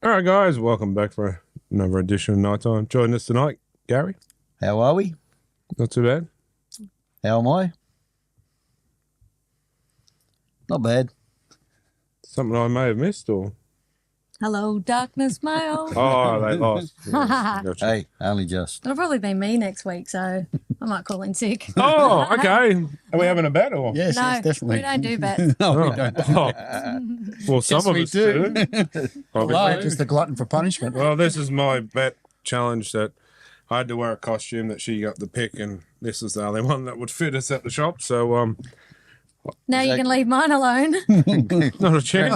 All right, guys, welcome back for another edition of Nighttime. Joining us tonight, Gary. How are we? Not too bad. How am I? Not bad. Something I may have missed, or Hello, darkness, my old. oh, they lost. Yeah, gotcha. Hey, only just. It'll probably be me next week, so I might call in sick. Oh, okay. Are we having a bet or? Yes, No, yes, definitely. we don't do bets. No, Oh. we don't. Well, some Yes, of we us do. Hello, just a glutton for punishment. Well, this is my bet challenge that I had to wear a costume that she got the pick, and this is the only one that would fit us at the shop. So, Now you can leave mine alone. not a chance.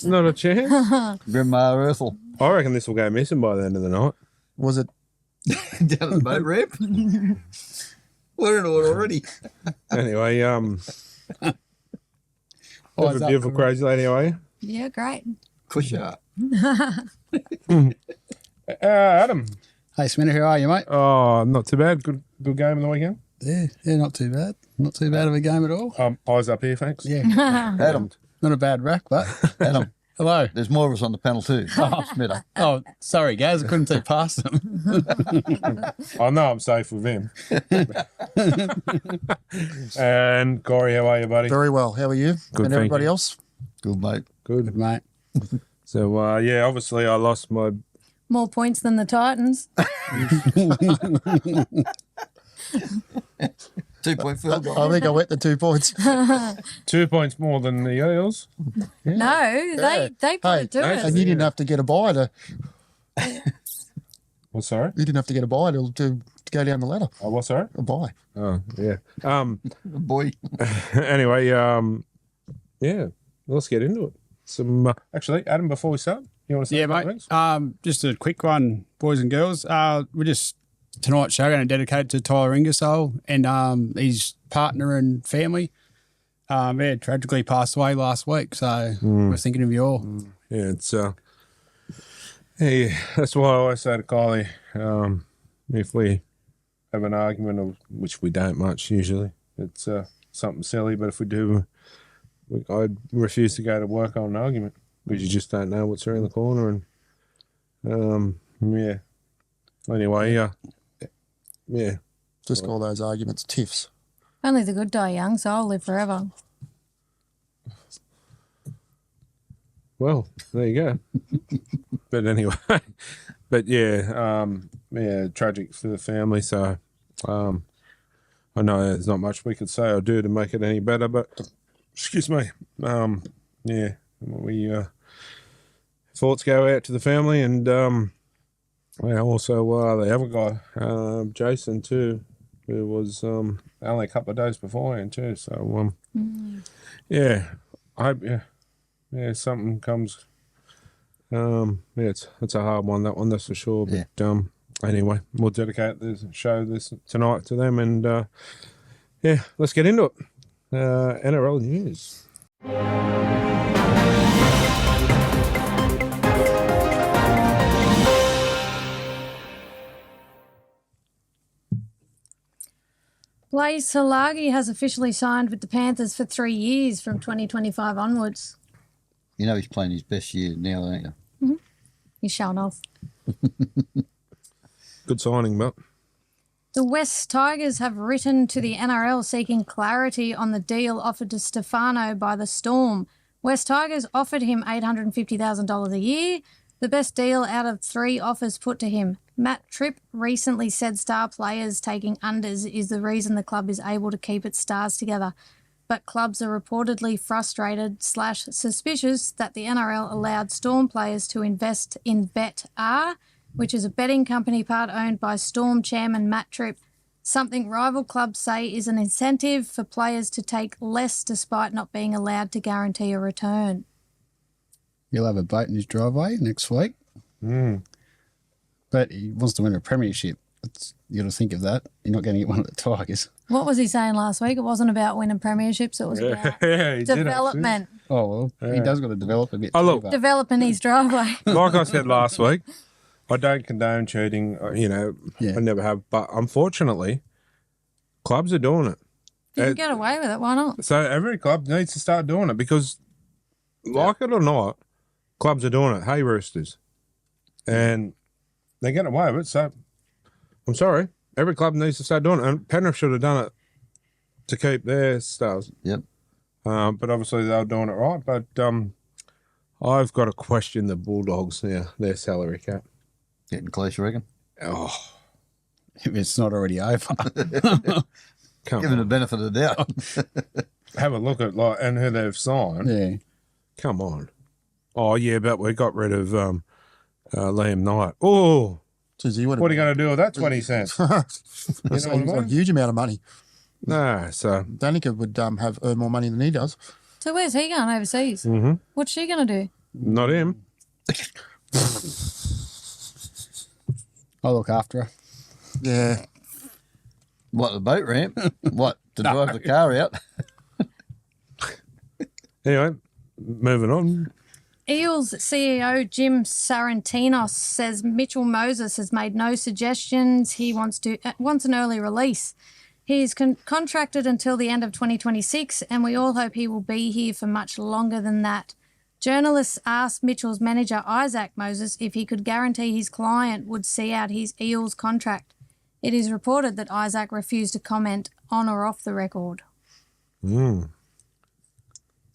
Not a chance. Grandma Earthel. I reckon this will go missing by the end of the night. Was it? Down at the boat ramp. We're in it already. Anyway, Oh, have is a that beautiful, cool? crazy lady, are you? Yeah, great. Cusha. Adam. Hey, Smita, how are you, mate? Oh, not too bad. Good game of the weekend. Yeah, not too bad. Not too bad of a game at all. Eyes up here, thanks. Yeah, Adam. not a bad rack, but Adam. hello. There's more of us on the panel too. Smita. Oh, sorry, guys, I couldn't see past them. I know I'm safe with him. And Corey, how are you, buddy? Very well. How are you? Good, And thank everybody you. else? Good mate. Good. Good, mate. So, yeah, obviously I lost my... More points than the Titans. 2-point field goal. I think I went the 2 points. 2 points more than the Eels. No, they put it to Hey, us. And you didn't have to get a buy to. What, sorry? You didn't have to get a buy to go down the ladder. Oh, what, sorry? A buy. Oh, yeah. Boy. Anyway, yeah, let's get into it. Some actually, Adam, before we start, you want to say Yeah, a couple mate. things? Just a quick one, boys and girls. We're just tonight's show going to dedicate to Tyler Ingersoll and his partner and family. Yeah, tragically passed away last week, so we're thinking of you all. Yeah, it's hey, that's why I always say to Kylie, if we have an argument, which we don't much usually, it's something silly, but if we do, I'd refuse to go to work on an argument because you just don't know what's around the corner, and yeah. Anyway, yeah. Just call those arguments tiffs. Only the good die young, so I'll live forever. Well, there you go. But anyway, but yeah, yeah, tragic for the family. So, I know there's not much we could say or do to make it any better, but excuse me. Yeah, we thoughts go out to the family, and yeah, also the other guy, Jason too, who was only a couple of days beforehand too. So, yeah, I hope yeah, something comes. Yeah, it's a hard one, that one, that's for sure. But anyway, we'll dedicate this show tonight to them, and yeah, let's get into it. NRL news. Blaze Salagi has officially signed with the Panthers for 3 years from 2025 onwards. You know he's playing his best year now, don't you? He's showing off. Good signing, but The West Tigers have written to the NRL seeking clarity on the deal offered to Stefano by the Storm. West Tigers offered him $850,000 a year, the best deal out of 3 offers put to him. Matt Tripp recently said star players taking unders is the reason the club is able to keep its stars together. But clubs are reportedly frustrated/suspicious that the NRL allowed Storm players to invest in Bet-R, which is a betting company part owned by Storm chairman Matt Tripp. something rival clubs say is an incentive for players to take less despite not being allowed to guarantee a return. He'll have a boat in his driveway next week. But he wants to win a premiership. You got to think of that. You're not going to get one of the Tigers. What was he saying last week? It wasn't about winning premierships. It was about Yeah, he did actually. development. Oh, well, he does got to develop a bit. Oh, look. too, but- Developing his driveway. Like I said last week, I don't condone cheating. Yeah. I never have. But unfortunately, clubs are doing it. You can get away with it. Why not? So every club needs to start doing it because, like it or not, clubs are doing it. Hey, Roosters. And they get away with it. So I'm sorry. Every club needs to start doing it. And Penrith should have done it to keep their stars. Yep. But obviously they were doing it right. But I've got to question the Bulldogs now, their salary cap. Getting close, you reckon? Oh, If it's not already over. come Given the on. benefit of the doubt. Have a look at and who they've signed. Yeah. Come on. Oh, yeah, but we got rid of Liam Knight. Oh, Jeez, he would what are you going to do with that 20 cents? That's know what I a mean? huge amount of money. No, so Danica would have earned more money than he does. So where's he going overseas? What's she going to do? not him. I'll look after her. Yeah. What, the boat ramp? What, to drive the car out? Anyway, moving on. Eels CEO Jim Sarantinos says Mitchell Moses has made no suggestions. He wants an early release. He is contracted until the end of 2026, and we all hope he will be here for much longer than that. Journalists asked Mitchell's manager Isaac Moses if he could guarantee his client would see out his Eels contract. It is reported that Isaac refused to comment on or off the record.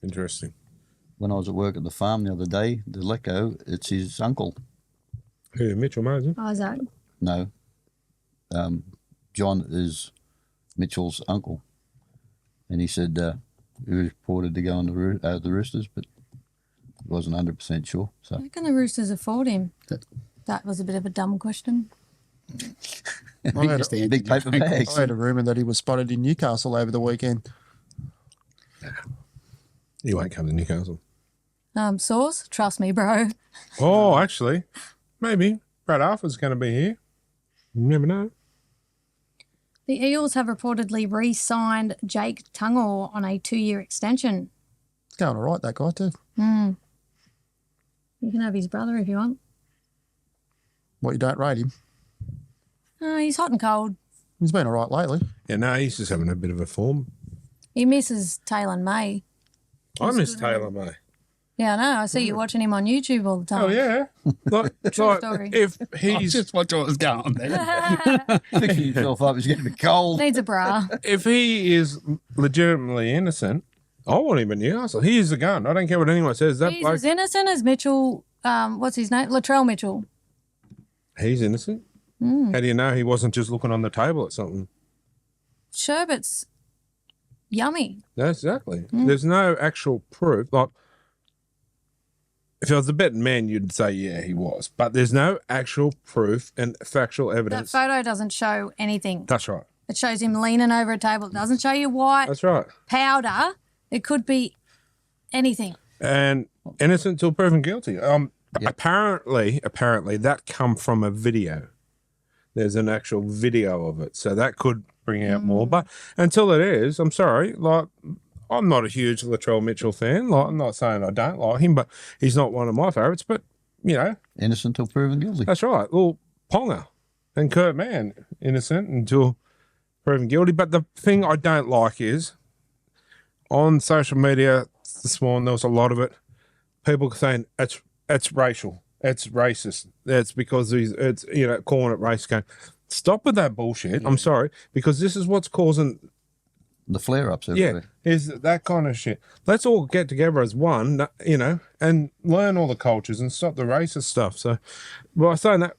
Interesting. When I was at work at the farm the other day, the Lecco, it's his uncle. Who, Mitchell Moses? Isaac. No. John is Mitchell's uncle. And he said he was reported to go on the Roosters, but he wasn't 100% sure. So How can the Roosters afford him? That was a bit of a dumb question. I heard, Just the big paper bags. I heard a rumour that he was spotted in Newcastle over the weekend. He won't come to Newcastle. Source? Trust me, bro. Oh, actually, maybe Brad Arthur's going to be here. You never know. The Eels have reportedly re-signed Jake Tungor on a 2-year extension. It's going all right, that guy, too. You can have his brother if you want. What, you don't rate him? He's hot and cold. He's been all right lately. Yeah, no, he's just having a bit of a form. He misses Taylor May. I miss Taylor May. Yeah, I know. I see you watching him on YouTube all the time. Oh, yeah. Like, story. if I he's just watch what was going on there. Picking yourself up, it's getting a bit cold. Needs a bra. if he is legitimately innocent, I want him in Newcastle. He is the gun. I don't care what anyone says. That He's bloke, as innocent as Mitchell. What's his name? Latrell Mitchell. he's innocent. How do you know he wasn't just looking on the table at something? Sherbet's yummy. That's exactly. There's no actual proof. Like, if I was a betting man, you'd say, yeah, he was. But there's no actual proof and factual That evidence. photo doesn't show anything. That's right. It shows him leaning over a table. It doesn't show you white That's right. powder. It could be anything. And innocent till proven guilty. Apparently, that come from a video. There's an actual video of it, so that could bring out more. But until it is, I'm sorry. Like, I'm not a huge Latrell Mitchell fan. Like, I'm not saying I don't like him, but he's not one of my favourites. But you know, Innocent till proven guilty. that's right. Well, Ponga and Kurt Mann, innocent until proven guilty. But the thing I don't like is on social media this morning there was a lot of it. People saying it's racial, it's racist, it's because it's calling it race game. Stop with that bullshit. I'm sorry, because this is what's causing The flare-ups yeah, everywhere. is that kind of shit. Let's all get together as one, and learn all the cultures and stop the racist stuff. So, well, I was saying that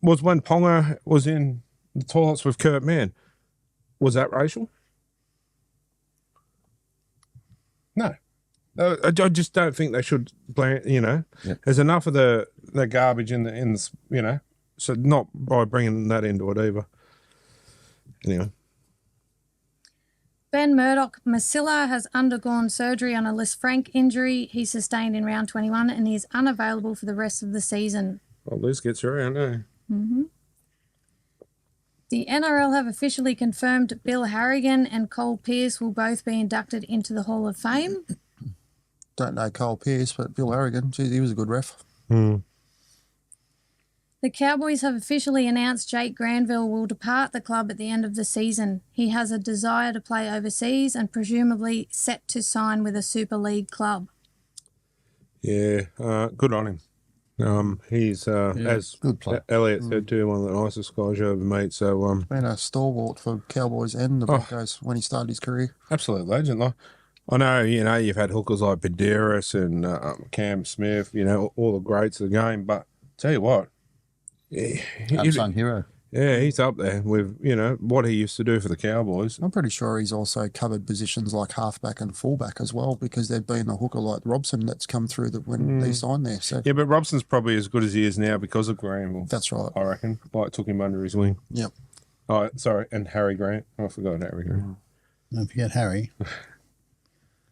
was when Ponga was in the toilets with Kurt Mann. Was that racial? No. I just don't think they should blame, There's enough of the garbage in the so not by bringing that into it either. Anyway, Ben Murdoch Masilla has undergone surgery on a Liz Frank injury he sustained in round 21 and he is unavailable for the rest of the season. well, Liz gets around, eh? The NRL have officially confirmed Bill Harrigan and Cole Pearce will both be inducted into the Hall of Fame. Don't know Cole Pearce, but Bill Harrigan, geez, he was a good ref. The Cowboys have officially announced Jake Granville will depart the club at the end of the season. He has a desire to play overseas and presumably set to sign with a Super League club. Yeah, good on him. He's as good player. Elliot said too, one of the nicest guys you ever meet. So Been a stalwart for Cowboys and the Broncos when he started his career. absolute legend. Like, I know, you've had hookers like Badiris and Cam Smith, all the greats of the game. But tell you what, Unsung hero. yeah, he's up there with what he used to do for the Cowboys. I'm pretty sure he's also covered positions like halfback and fullback as well, because there'd been a hooker like Robson that's come through that when he signed there. So Yeah, but Robson's probably as good as he is now because of Granville. that's right. I reckon. Like, took him under his wing. Yep. Oh, sorry, and Harry Grant. I forgot Harry Grant. Don't forget Harry.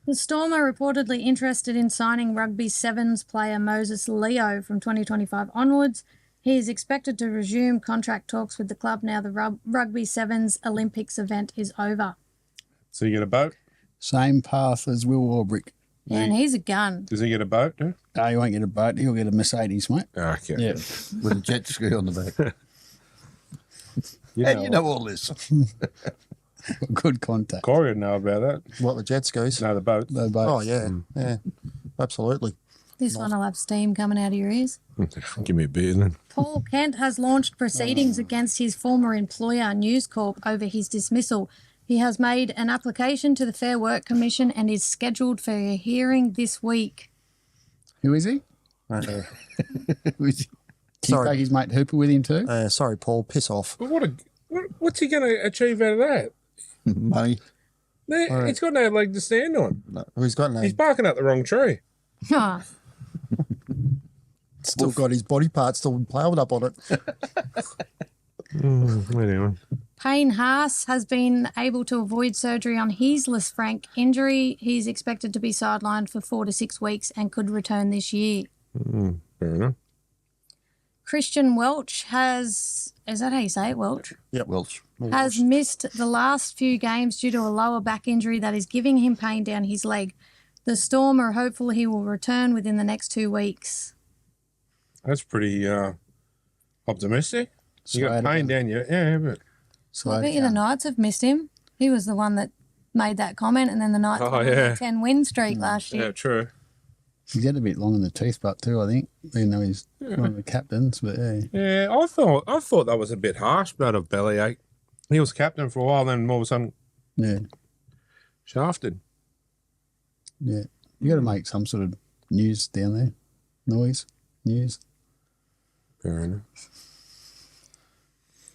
The Storm are reportedly interested in signing Rugby Sevens player Moses Leo from 2025 onwards. He is expected to resume contract talks with the club now the Rugby Sevens Olympics event is over. So you get a boat? Same path as Will Warbrick. And he's a gun. Does he get a boat, too? No, he won't get a boat. He'll get a Mercedes, mate. Okay. Yeah. With a jet ski on the back. You And you know all this. Good contact. Corey would know about that. What, the jet skis? No, the boat. No boat. Oh, yeah. Yeah. Absolutely. This one will have steam coming out of your ears. Give me a beer then. Paul Kent has launched proceedings against his former employer, News Corp, over his dismissal. He has made an application to the Fair Work Commission and is scheduled for a hearing this week. Who is he? Uh, Who is he? Can Sorry. you take his mate Hooper with him too? sorry, Paul. Piss off. But what's he going to achieve out of that? Money. He's got no leg to stand on. No, he's got no. He's barking up the wrong tree. Ah, Still got his body parts still piled up on it. Anyway. Payne Haas has been able to avoid surgery on his Liz Frank injury. He's expected to be sidelined for 4 to 6 weeks and could return this year. Fair enough. Christian Welch is that how you say it, Welch? Yep. Welsh. Has missed the last few games due to a lower back injury that is giving him pain down his leg. The Storm are hopeful he will return within the next 2 weeks. That's pretty optimistic. You got Slide pain down your... Yeah, but... So I bet you the Knights have missed him. He was the one that made that comment, and then the Knights went on a 10-win streak last year. Yeah, true. He's getting a bit long in the teeth, but too, I think, even though he's one of the captains. But yeah, Yeah, I thought that was a bit harsh, but a bellyache. He was captain for a while, then all of a sudden yeah, shafted. yeah. You got to make some sort of news down there, news. Fair enough.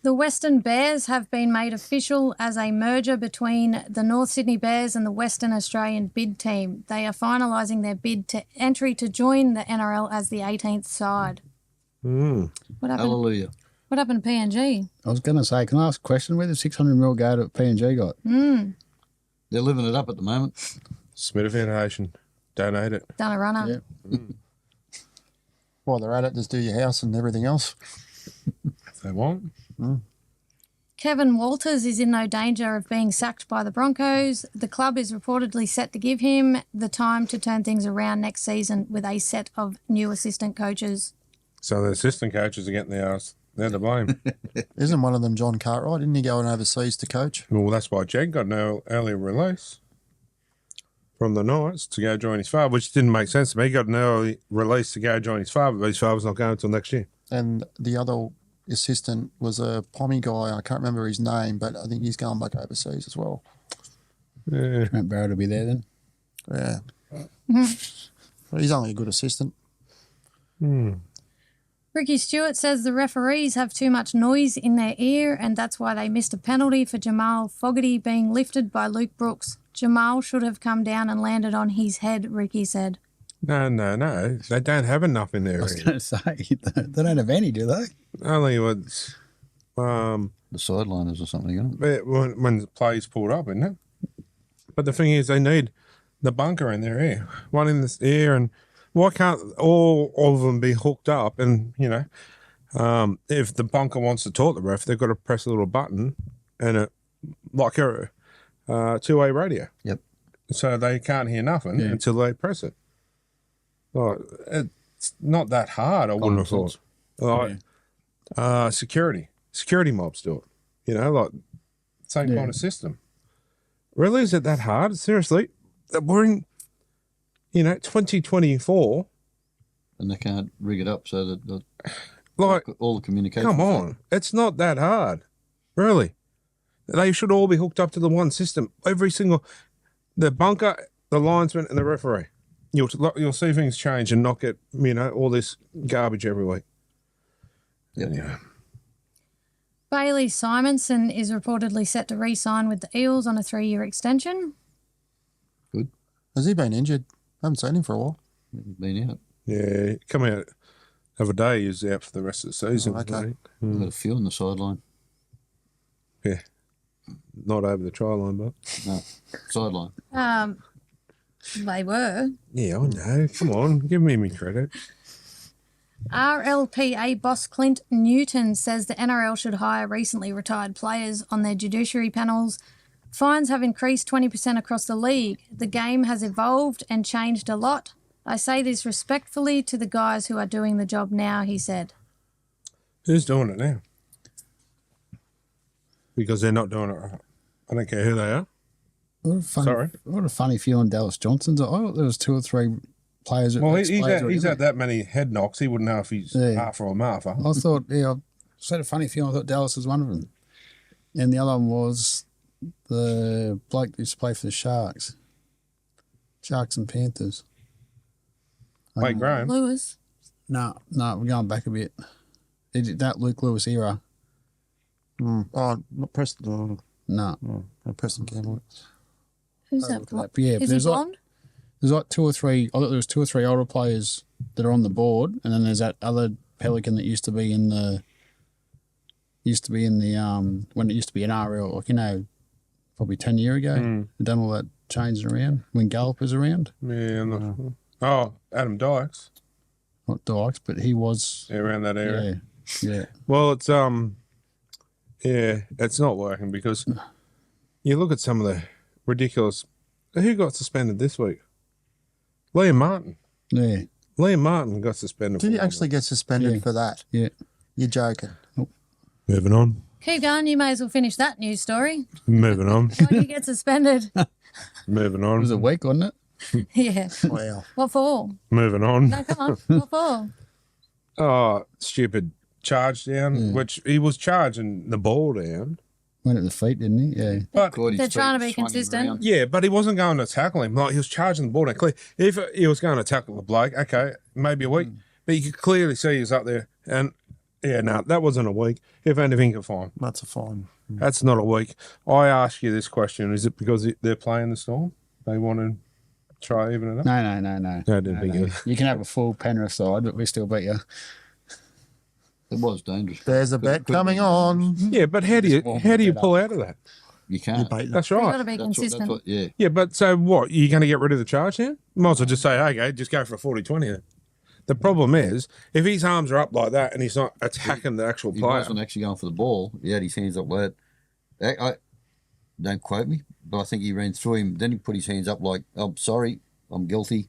The Western Bears have been made official as a merger between the North Sydney Bears and the Western Australian bid team. They are finalising their bid to entry to join the NRL as the 18th side. What happened? Hallelujah. What happened to PNG? I was going to say, can I ask a question? Where did 600 mil go to PNG got? They're living it up at the moment. Smita Foundation. Donate it. Done a runner. Yeah. While they're at it, just do your house and everything else. If they want. Kevin Walters is in no danger of being sacked by the Broncos. The club is reportedly set to give him the time to turn things around next season with a set of new assistant coaches. So the assistant coaches are getting the arse. They're to blame. Isn't one of them John Cartwright? Didn't he go overseas to coach? Well, that's why Jag got no early release from the Knights to go join his father, which didn't make sense to me. He got an early release to go join his father, but his father's not going until next year. And the other assistant was a Pommy guy. I can't remember his name, but I think he's going back overseas as well. Yeah. Trent Barrett will be there then. Yeah. He's only a good assistant. Ricky Stewart says the referees have too much noise in their ear and that's why they missed a penalty for Jamal Fogarty being lifted by Luke Brooks. Jamal should have come down and landed on his head, Ricky said. No. They don't have enough in there. I was going to say, they don't have any, do they? Only was the sideliners or something, isn't it? But when the play's pulled up, isn't it? But the thing is, they need the bunker in their ear, one in this ear, and why can't all of them be hooked up? And if the bunker wants to talk to the ref, they've got to press a little button, and it like a two-way radio. Yep. So they can't hear nothing until they press it. Like, it's not that hard. I wouldn't have thought. Like, security mobs do it. Like same kind of system. Really, is it that hard? Seriously, we're in 2024. And they can't rig it up so that Like, all the communication. come on, it's not that hard. Really, they should all be hooked up to the one system. The bunker, the linesman, and the referee. You'll see things change and not get all this garbage every week. Yep. Yeah. Bailey Simonson is reportedly set to re-sign with the Eels on a 3-year extension. Good. Has he been injured? I haven't seen him for a while. Been out. Yeah, come out the other day. He's out for the rest of the season. Oh, okay. I think. I've got a few on the sideline. Yeah, not over the try line, but No, sideline. They were. yeah, I know. Come on, give me credit. RLPA boss Clint Newton says the NRL should hire recently retired players on their judiciary panels. Fines have increased 20% across the league. The game has evolved and changed a lot. I say this respectfully to the guys who are doing the job now, he said. Who's doing it now? Because they're not doing it right. I don't care who they are. What a funny feeling Dallas Johnson's. I thought there was 2 or 3 players. Well, he's had that many head knocks. He wouldn't know if he's Arthur or Martha. I thought, I just had a funny feeling. I thought Dallas was one of them. And the other one was the bloke who used to play for the Sharks. Sharks and Panthers. Blake Graham. Lewis. No, we're going back a bit. That Luke Lewis era. Oh, not Preston. No. No, Preston Campbell. Who's I'll that? look it up. Yeah, but Is he blonde? there's like 2 or 3. I thought there was 2 or 3 older players that are on the board, and then there's that other Pelican that used to be in the when it used to be an RL, like probably 10 years ago. They've done all that changing around when Gallup was around. Yeah. Oh, Adam Dykes. Not Dykes, but he was. Yeah, around that area. Yeah. Well, it's it's not working because you look at some of the ridiculous. Who got suspended this week? Liam Martin. Yeah. Liam Martin got suspended. Did he for actually get suspended Yeah. for that? Yeah. You're joking. Moving on. Keep going. You may as well finish that news story. Moving on. Why did you get suspended? Moving It was a on. week, wasn't it? Yeah. Wow. What for? Moving on. No, come on. What for? Oh, stupid charge down, which he was charging the ball down. Went at the feet, didn't he? Yeah. But Caught his They're feet, trying to be swung him consistent. round. yeah, but he wasn't going to tackle him. Like, he was charging the ball down. If he was going to tackle the bloke, okay, maybe a week. But you could clearly see he was up there. And yeah, no, that wasn't a week. If anything, a fine. That's a fine. That's not a week. I ask you this question: is it because they're playing the Storm? They want to try even it up? No. I didn't think it. You can have a full Penrith side, but we still beat you. It was dangerous. There's a bet coming on. Yeah, but how do you pull out of that? You You can't. bait that. That's You've got right. to be consistent. Yeah. Yeah, but so what? You're going to get rid of the charge now? Might as well just say, okay, just go for a 40-20 then. The problem is, if his arms are up like that and he's not attacking the actual He player, wasn't actually going for the ball. He had his hands up like that. I don't quote me, but I think he ran through him. Then he put his hands up like, I'm sorry, I'm guilty.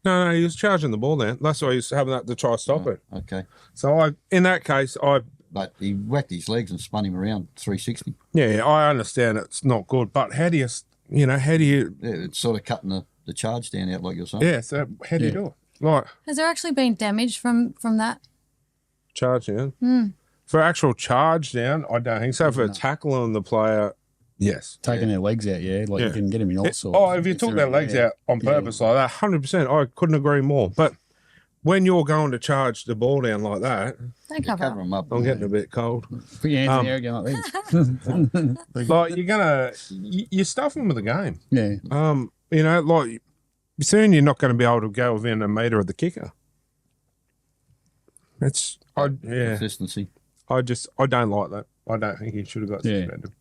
no, he was charging the ball down. That's why he was having that to try to stop it. Okay. So in that case, But he whacked his legs and spun him around 360. yeah, I understand it's not good, but how do you, Yeah, it's sort of cutting the charge down out like you're saying. yeah, so how do you do it? Like, Has there actually been damage from that? charge down? For actual charge down, I don't think so. For tackling the player, yes. Taking their legs out, yeah. Like Yeah. you can get them in all sorts. Oh, if you took their legs out on purpose like that, 100%, I couldn't agree more. But when you're going to charge the ball down like that, Don't cover Cover up. him up. I'm getting a bit cold. Put your hands in the air again like this. Like, you're stuffing with the game. Yeah. Like, soon you're not going to be able to go within a metre of the kicker. Consistency. I don't like that. I don't think he should have got Yeah. suspended.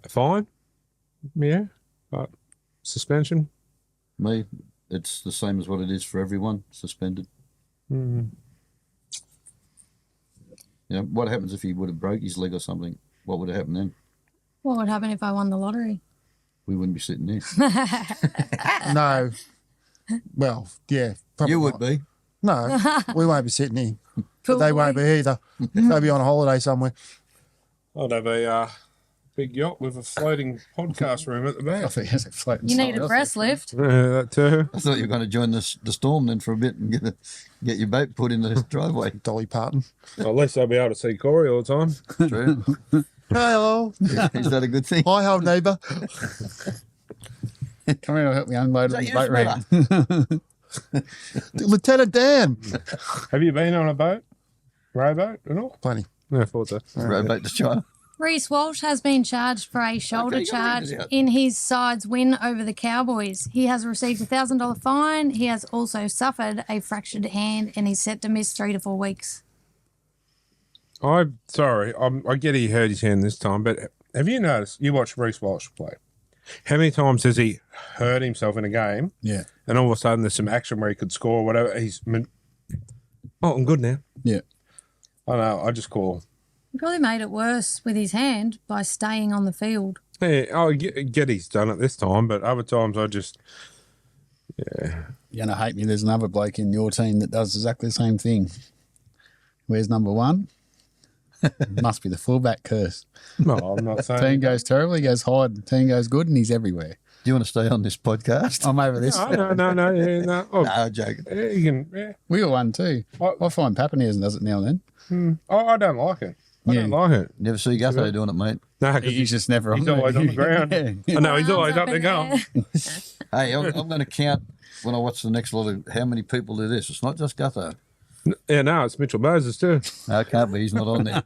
Fine, yeah, but suspension. Me, it's the same as what it is for everyone. Suspended. Mm. You know, what happens if he would have broke his leg or something? What would have happened then? What would happen if I won the lottery? We wouldn't be sitting there. No. Well, yeah. Probably You would not. be. No, we won't be sitting here. But they won't be either. They'll be on a holiday somewhere. I'd have a big yacht with a floating podcast room at the I back. think he has a floating You need side a off breast there. lift. That too. I thought you were going to join the storm then for a bit and get your boat put in the driveway. Dolly Parton. Well, at least I'll be able to see Corey all the time. True. Hello. Is that a good thing? Hi, old neighbour. Come in and help me unload Is on that the you, boat ramp. Lieutenant Dan. Have you been on a boat? Rowboat at all? Plenty. Yeah, I thought so. Rowboat to China. Reece Walsh has been charged for a shoulder Okay, you gotta charge read this out. in his side's win over the Cowboys. He has received a $1,000 fine. He has also suffered a fractured hand and is set to miss 3 to 4 weeks. I'm sorry. I get he hurt his hand this time, but have you noticed? You watch Reece Walsh play. How many times has he hurt himself in a game, Yeah. and all of a sudden there's some action where he could score or whatever? Oh, I'm good now. Yeah. I know. I just call. He probably made it worse with his hand by staying on the field. Yeah, I get he's done it this time, but other times I just. You're going to hate me. There's another bloke in your team that does exactly the same thing. Where's number one? Must be the fullback curse. No, I'm not saying. Team goes terrible, he goes hide. Team goes good, and he's everywhere. Do you want to stay on this podcast? I'm over this. No, yeah, no. Oh, No, joking. yeah, you can. Yeah. We got one too. I find Papaneers does it now and then. Oh, I don't like it. I don't like it. Never see Gutho doing it, mate. No, because He's just never on he's there. always on the ground. Yeah. I know he's always Arms up there in going. air. Hey, I'm going to count when I watch the next lot of how many people do this. It's not just Gutho. Yeah, no, it's Mitchell Moses too. No, it can't be. He's not on there.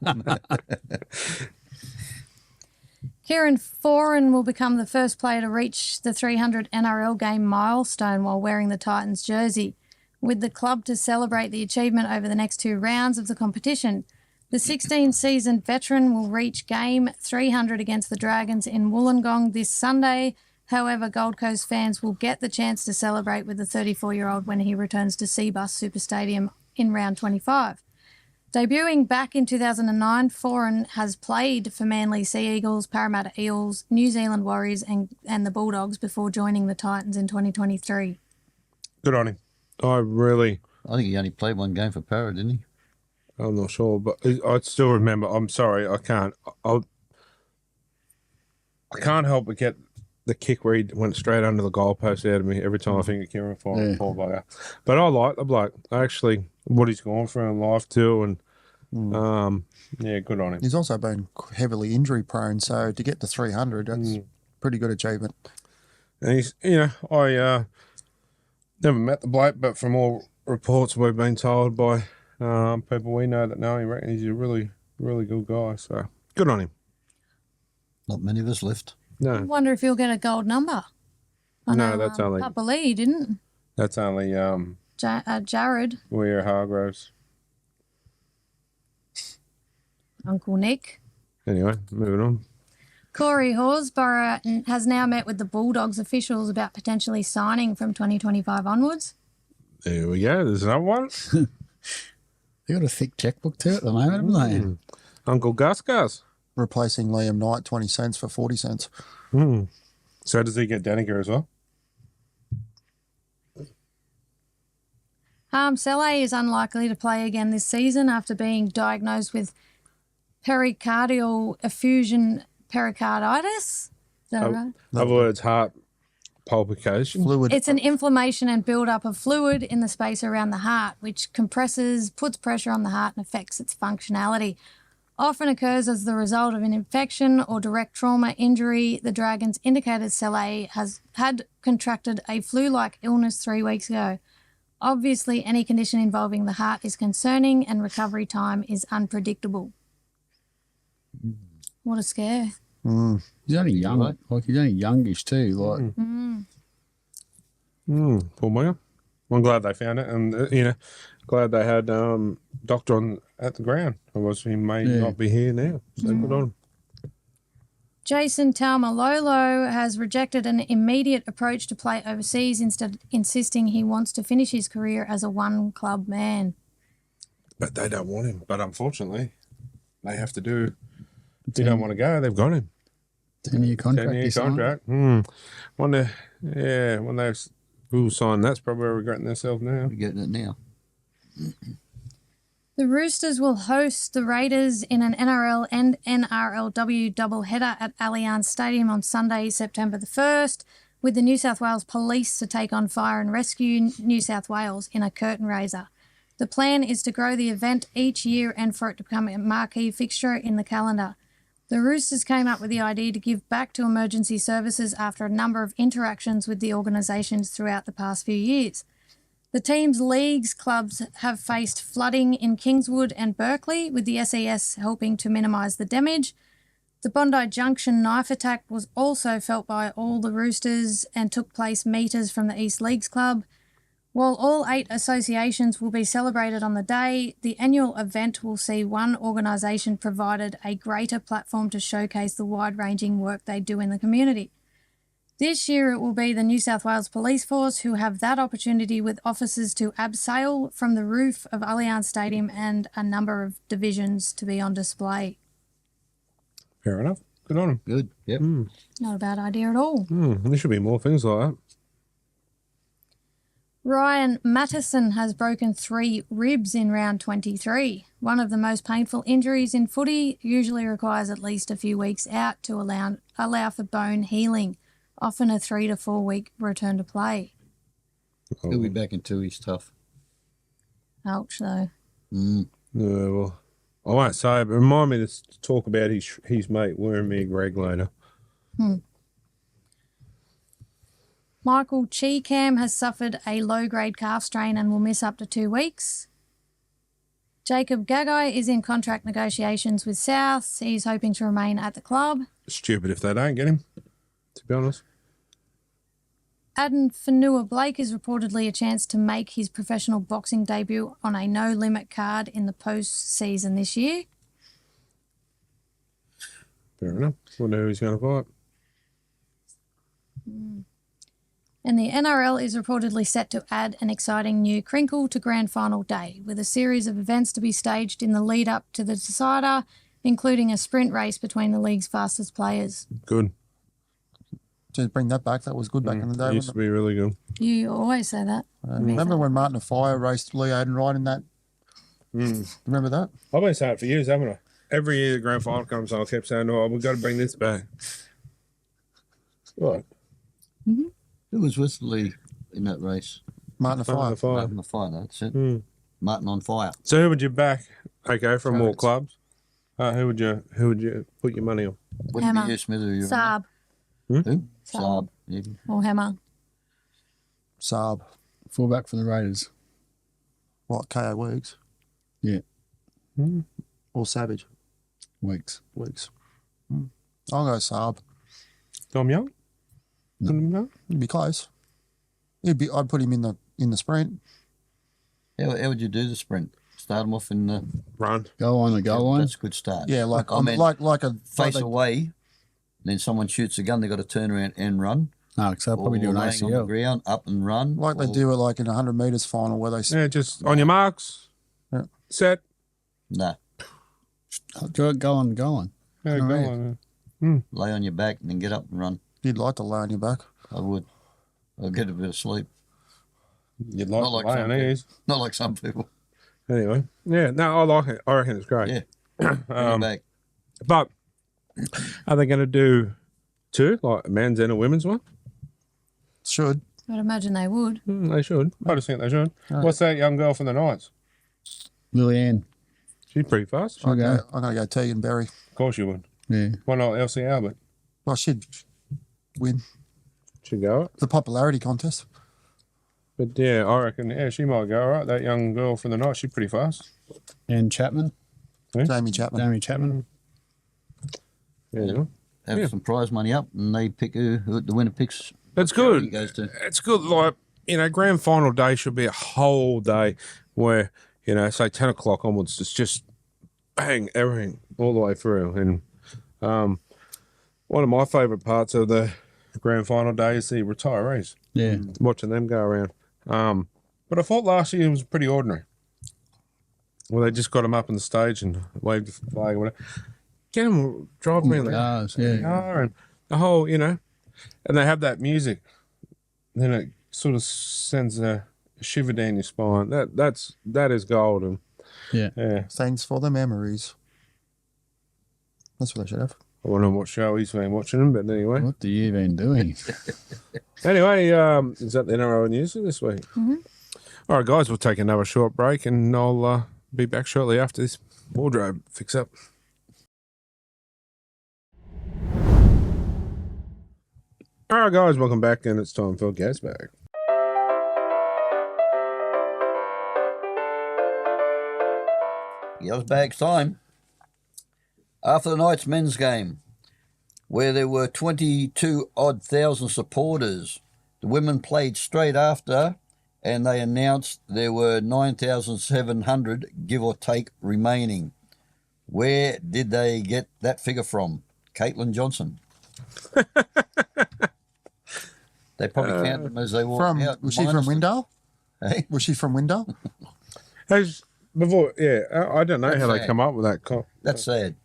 Kieran Foran will become the first player to reach the 300 NRL game milestone while wearing the Titans jersey, with the club to celebrate the achievement over the next 2 rounds of the competition. The 16-seasoned veteran will reach game 300 against the Dragons in Wollongong this Sunday. However, Gold Coast fans will get the chance to celebrate with the 34-year-old when he returns to Seabus Super Stadium in round 25. Debuting back in 2009, Foran has played for Manly Sea Eagles, Parramatta Eels, New Zealand Warriors and the Bulldogs before joining the Titans in 2023. Good on him. I think he only played one game for Parra, didn't he? I'm not sure, but I still remember. I'm sorry, I can't. I can't help but get the kick where he went straight under the goalpost out of me every time I think of Kieran Foran, poor bugger. But I like the bloke. Actually, what he's gone through in life too, and yeah, good on him. He's also been heavily injury prone, so to get to 300, that's pretty good achievement. And he's, I never met the bloke, but from all reports we've been told by people we know that know him, he's a really, really good guy. So good on him. Not many of us left. I No, wonder if he'll get a gold number. I No, know, that's only- Papa Lee didn't. that's only Jared, Weir Hargroves. Uncle Nick. Anyway, moving on. Corey Horsburgh has now met with the Bulldogs officials about potentially signing from 2025 onwards. There we go. There's another one. They got a thick checkbook too at the moment, haven't Uncle Gus. Replacing Liam Knight, 20 cents for 40 cents. So does he get Danica as well? Saleh is unlikely to play again this season after being diagnosed with pericardial effusion pericarditis. Is that right? Other words, heart palpitation. Fluid. It's an inflammation and build-up of fluid in the space around the heart, which compresses, puts pressure on the heart and affects its functionality. Often occurs as the result of an infection or direct trauma injury. The Dragons indicated Saleh had contracted a flu-like illness 3 weeks ago. Obviously, any condition involving the heart is concerning and recovery time is unpredictable. What a scare. he? He's only young. Right. Like he's only youngish too. Like Poor bugger. I'm glad they found it, and glad they had doctor on at the ground. Otherwise, he may not be here now. So good on him. Jason Taumalolo has rejected an immediate approach to play overseas, instead insisting he wants to finish his career as a one-club man. But they don't want him. But unfortunately, they have to do. If you don't want to go, they've got him. 10-year contract. 10-year contract. Wonder, when they will sign, that's probably where we're regretting themselves now. We're getting it now. The Roosters will host the Raiders in an NRL and NRLW doubleheader at Allianz Stadium on Sunday, September the 1st, with the New South Wales Police to take on Fire and Rescue New South Wales in a curtain raiser. The plan is to grow the event each year and for it to become a marquee fixture in the calendar. The Roosters came up with the idea to give back to emergency services after a number of interactions with the organisations throughout the past few years. The team's leagues clubs have faced flooding in Kingswood and Berkeley, with the SES helping to minimise the damage. The Bondi Junction knife attack was also felt by all the Roosters and took place metres from the East Leagues Club. While all 8 associations will be celebrated on the day, the annual event will see one organisation provided a greater platform to showcase the wide-ranging work they do in the community. This year it will be the New South Wales Police Force who have that opportunity, with officers to abseil from the roof of Allianz Stadium and a number of divisions to be on display. Fair enough. Good on him. Good. Yep. Not a bad idea at all. There should be more things like that. Ryan Mattison has broken 3 ribs in round 23. One of the most painful injuries in footy, usually requires at least a few weeks out to allow for bone healing, often a 3 to 4 week return to play. He'll be back in 2 weeks, tough. Ouch, though. Yeah, well, I won't say, but remind me to talk about his mate Wormy Greg later. Michael Cheekam has suffered a low-grade calf strain and will miss up to 2 weeks. Jacob Gagai is in contract negotiations with South. He's hoping to remain at the club. Stupid if they don't get him, to be honest. Aden Fanua-Blake is reportedly a chance to make his professional boxing debut on a no-limit card in the post-season this year. Fair enough. Wonder who he's going to fight. And the NRL is reportedly set to add an exciting new crinkle to Grand Final Day, with a series of events to be staged in the lead-up to the decider, including a sprint race between the league's fastest players. Good. To bring that back, that was good back in the day. It used to be really good. You always say that. Remember when Martin Fire raced Lee Aidenwright in that? Remember that? I've been saying it for years, haven't I? Every year the grand final comes on, I kept saying, we've got to bring this back. What? Who was with Lee in that race? Martin Fire. Martin the Fire, that's it. Martin on fire. So who would you back? Okay, from all clubs. Who would you put your money on? Wouldn't Hammer. be you, Smith, or you? Saab Who? Saab. Yeah. or Hammer. Saab. Fullback for the Raiders. What, KO Weeks? Yeah. Or Savage? Weeks. Weeks. I'll go Saab. Tom Young? No. He'd be close. I'd put him in the sprint. How would you do the sprint? Start him off in the Run. Go on the goal line. That's a good start. Yeah, like I mean, like a face like away. Then someone shoots a gun. They got to turn around and run. No, because they'll probably do an laying on the ACL. ground, up and run. like they do it like in a 100 metres final where they Yeah, just on your marks. Yeah. Set. Nah, Go on the goal line. Yeah, go Alright. on. lay on your back and then get up and run. you'd like to lay on your back. I would. I'll get a bit of sleep. You'd like Not to like lay some on people. these. Not like some people. Anyway. Yeah, no, I like it. I reckon it's great. Yeah. Bring it back. But are they going to do 2, like a men's and a women's one? Should. I'd imagine they would. They should. I just think they should. What's that young girl from the Knights? Lillian. She's pretty fast. She'll go. I'm going to go Tegan Berry. Of course you would. Yeah. Why not Elsie Albert? Well, she'd win She'd go it. the popularity contest. But yeah, I reckon, she might go all right. That young girl from the Knights, she's pretty fast. And Chapman. Jamie Chapman. Jamie Chapman. Yeah. Have some prize money up, and they pick who the winner picks. That's charity good. Goes to. It's good. Like, grand final day should be a whole day where, say 10 o'clock onwards, it's just bang, everything all the way through. And one of my favourite parts of the grand final day is the retirees, Yeah. watching them go around. But I thought last year was pretty ordinary. Well, they just got them up on the stage and waved the flag or whatever. Get them, drive me in the Cars, yeah. car and the whole, and they have that music. Then it sort of sends a shiver down your spine. That is golden. Yeah. Thanks for the memories. That's what they should have. I wonder what show he's been watching them, but anyway. What have you been doing? Anyway, is that the NRL news for this week? Mm-hmm. All right, guys, we'll take another short break and I'll be back shortly after this wardrobe fix up. All right, guys, welcome back, and it's time for Gaz Bag. Yells Bags time. After the night's men's game, where there were 22-odd thousand supporters, the women played straight after, and they announced there were 9,700, give or take, remaining. Where did they get that figure from? Caitlin Johnson. They probably counted them as they walked out. Was she from Windale? Hey? Was she from Windale? I don't know That's how they sad. come up with that. That's sad.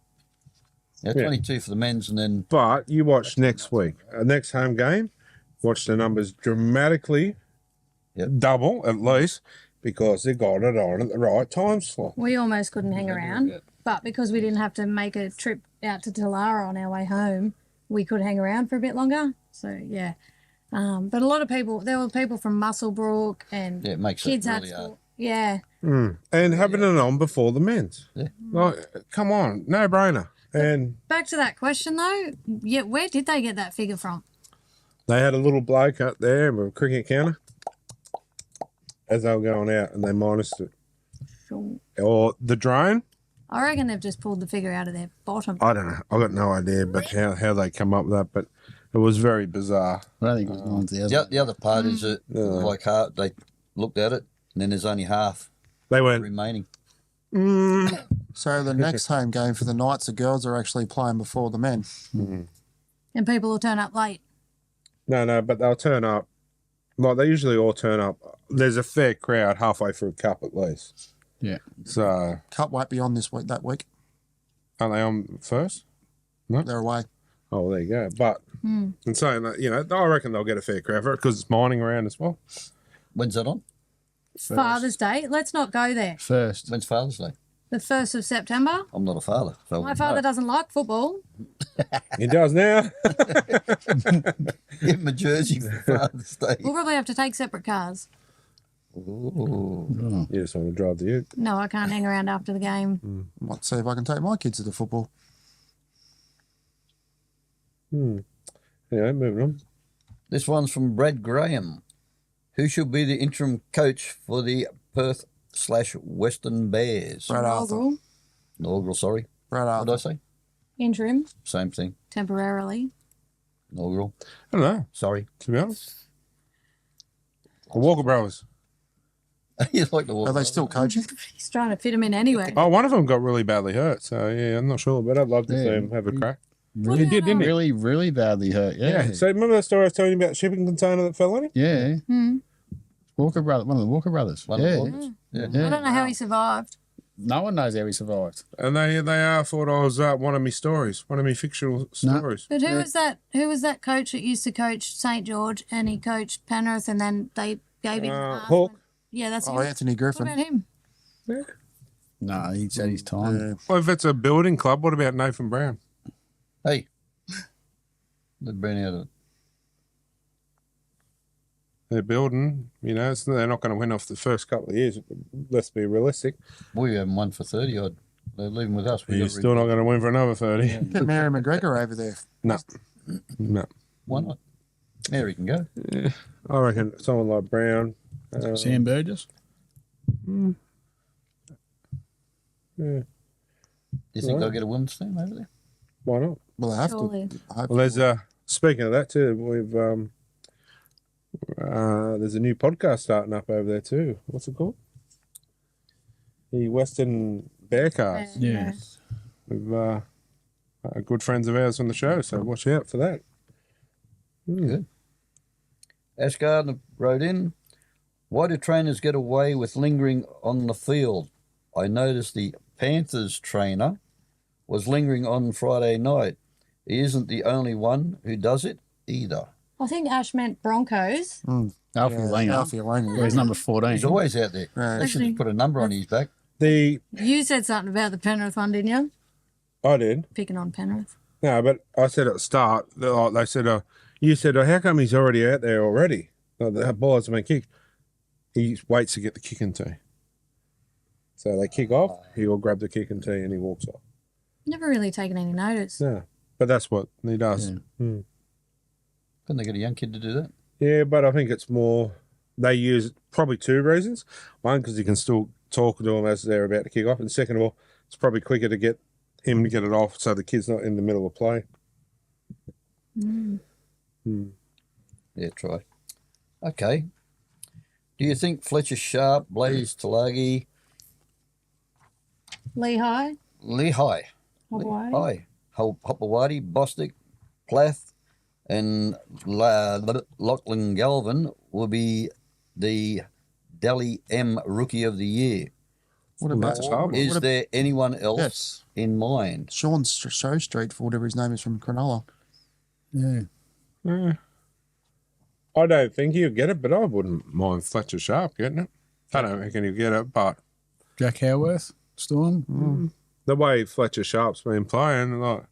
Yeah, 22 for the men's, and then But you watch next week, next home game, watch the numbers dramatically double at least because they got it on at the right time slot. We almost couldn't hang around, but because we didn't have to make a trip out to Talara on our way home, we could hang around for a bit longer. So, yeah. But a lot of people, there were people from Musselbrook and it makes kids it at really school. hard. Yeah. And having it on before the men's. Yeah. Like, come on, no brainer. And Back to that question though, yeah, where did they get that figure from? they had a little bloke up there with a cricket counter as they were going out, and they minused it. Sure. Or the drone, I reckon they've just pulled the figure out of their bottom. I don't know. I got no idea, but how they come up with that. But it was very bizarre. I don't think it was 9,000. The other part is that, like, half, they looked at it, and then there's only half They went, remaining. So the next home game for the Knights, the girls are actually playing before the men. And people will turn up late. no, but they'll turn up. Like, they usually all turn up. There's a fair crowd halfway through cup at least. Yeah. So, Cup won't be on that week. aren't they on first? They're away. Oh, well, there you go. But in saying that, I reckon they'll get a fair crowd for it because it's mining around as well. When's that on? Father's Day. Let's not go there. First. When's Father's Day? The 1st of September. I'm not a father. So My father doesn't like football. He does now. Give him a jersey for Father's Day. We'll probably have to take separate cars. Ooh. You just want to drive the ute. No, I can't hang around after the game. Might see if I can take my kids to the football. Anyway, moving on. This one's from Brad Graham. Who should be the interim coach for the Perth/Western Bears? Brad Arthur. Inaugural, Inaugural, sorry. Brad What did I Arthur. say? interim, Same thing. temporarily. Inaugural. I don't know, Sorry. to be honest. The Walker Brothers. You like the Are they still coaching? He's trying to fit him in anyway. Oh, one of them got really badly hurt. So, yeah, I'm not sure, but I'd love to see him have a crack. Really, He did, didn't he? really, really badly hurt. Yeah. So, remember that story I was telling you about the shipping container that fell on him? Yeah. Hmm. Walker brother, one of the Walker brothers. One of yeah. the Walkers? Yeah. I don't know how he survived. No one knows how he survived. And they thought I was one of my stories, one of my fictional stories. But who was that? Who was that coach that used to coach St George and he coached Penrith and then they gave him Hawk. Yeah, that's Oh, him. Anthony What Griffin. about him? No, he's had his time. Yeah. Well, if it's a building club, what about Nathan Brown? Hey. They've been out of it. They're building, they're not going to win off the first couple of years. Let's be realistic. We haven't won for 30 odd. They're leaving with us. You're still not going to win for another 30. Get Mary McGregor over there. No. Why not? Mary can go. I reckon someone like Brown. Sam Burgess. Yeah. Do you think they'll get a women's team over there? Why not? Well, they have Surely. to. I hope Well, there's speaking of that too, There's a new podcast starting up over there too. What's it called? The Western Bearcast. Yeah. With good friends of ours on the show, so watch out for that. Good. Ash Gardner wrote in, why do trainers get away with lingering on the field? I noticed the Panthers trainer was lingering on Friday night. He isn't the only one who does it either. I think Ash meant Broncos. Alfie Lena. Alfie Lena. Well, he's number 14. He's always out there. Right. They should have put a number on his back. The You said something about the Penrith one, didn't you? I did. Picking on Penrith. No, but I said at the start, they said, you said, how come he's already out there already? Like, the ball hasn't been kicked. He waits to get the kick and tee. So they kick off, he will grab the kick and tee and he walks off. Never really taken any notice. Yeah, but that's what he does. Yeah. Hmm. Couldn't they get a young kid to do that? Yeah, but I think it's more, they use probably two reasons. One, because he can still talk to them as they're about to kick off. And second of all, it's probably quicker to get him to get it off so the kid's not in the middle of play. Yeah, try. Okay. Do you think Fletcher Sharp, Blaze Talagi, Lehigh, Lehigh, Hawaii. Hopewadi, Bostic, Plath, and Lachlan Galvin will be the Delhi M Rookie of the Year? What about That's hard. Is there anyone else Yes. in mind? Sean Show Street, for whatever his name is, from Cronulla? Yeah. I don't think he'll get it, but I wouldn't mind Fletcher Sharp getting it. I don't reckon he'll get it, but Jack Howarth, Storm. the way Fletcher Sharp's been playing, like,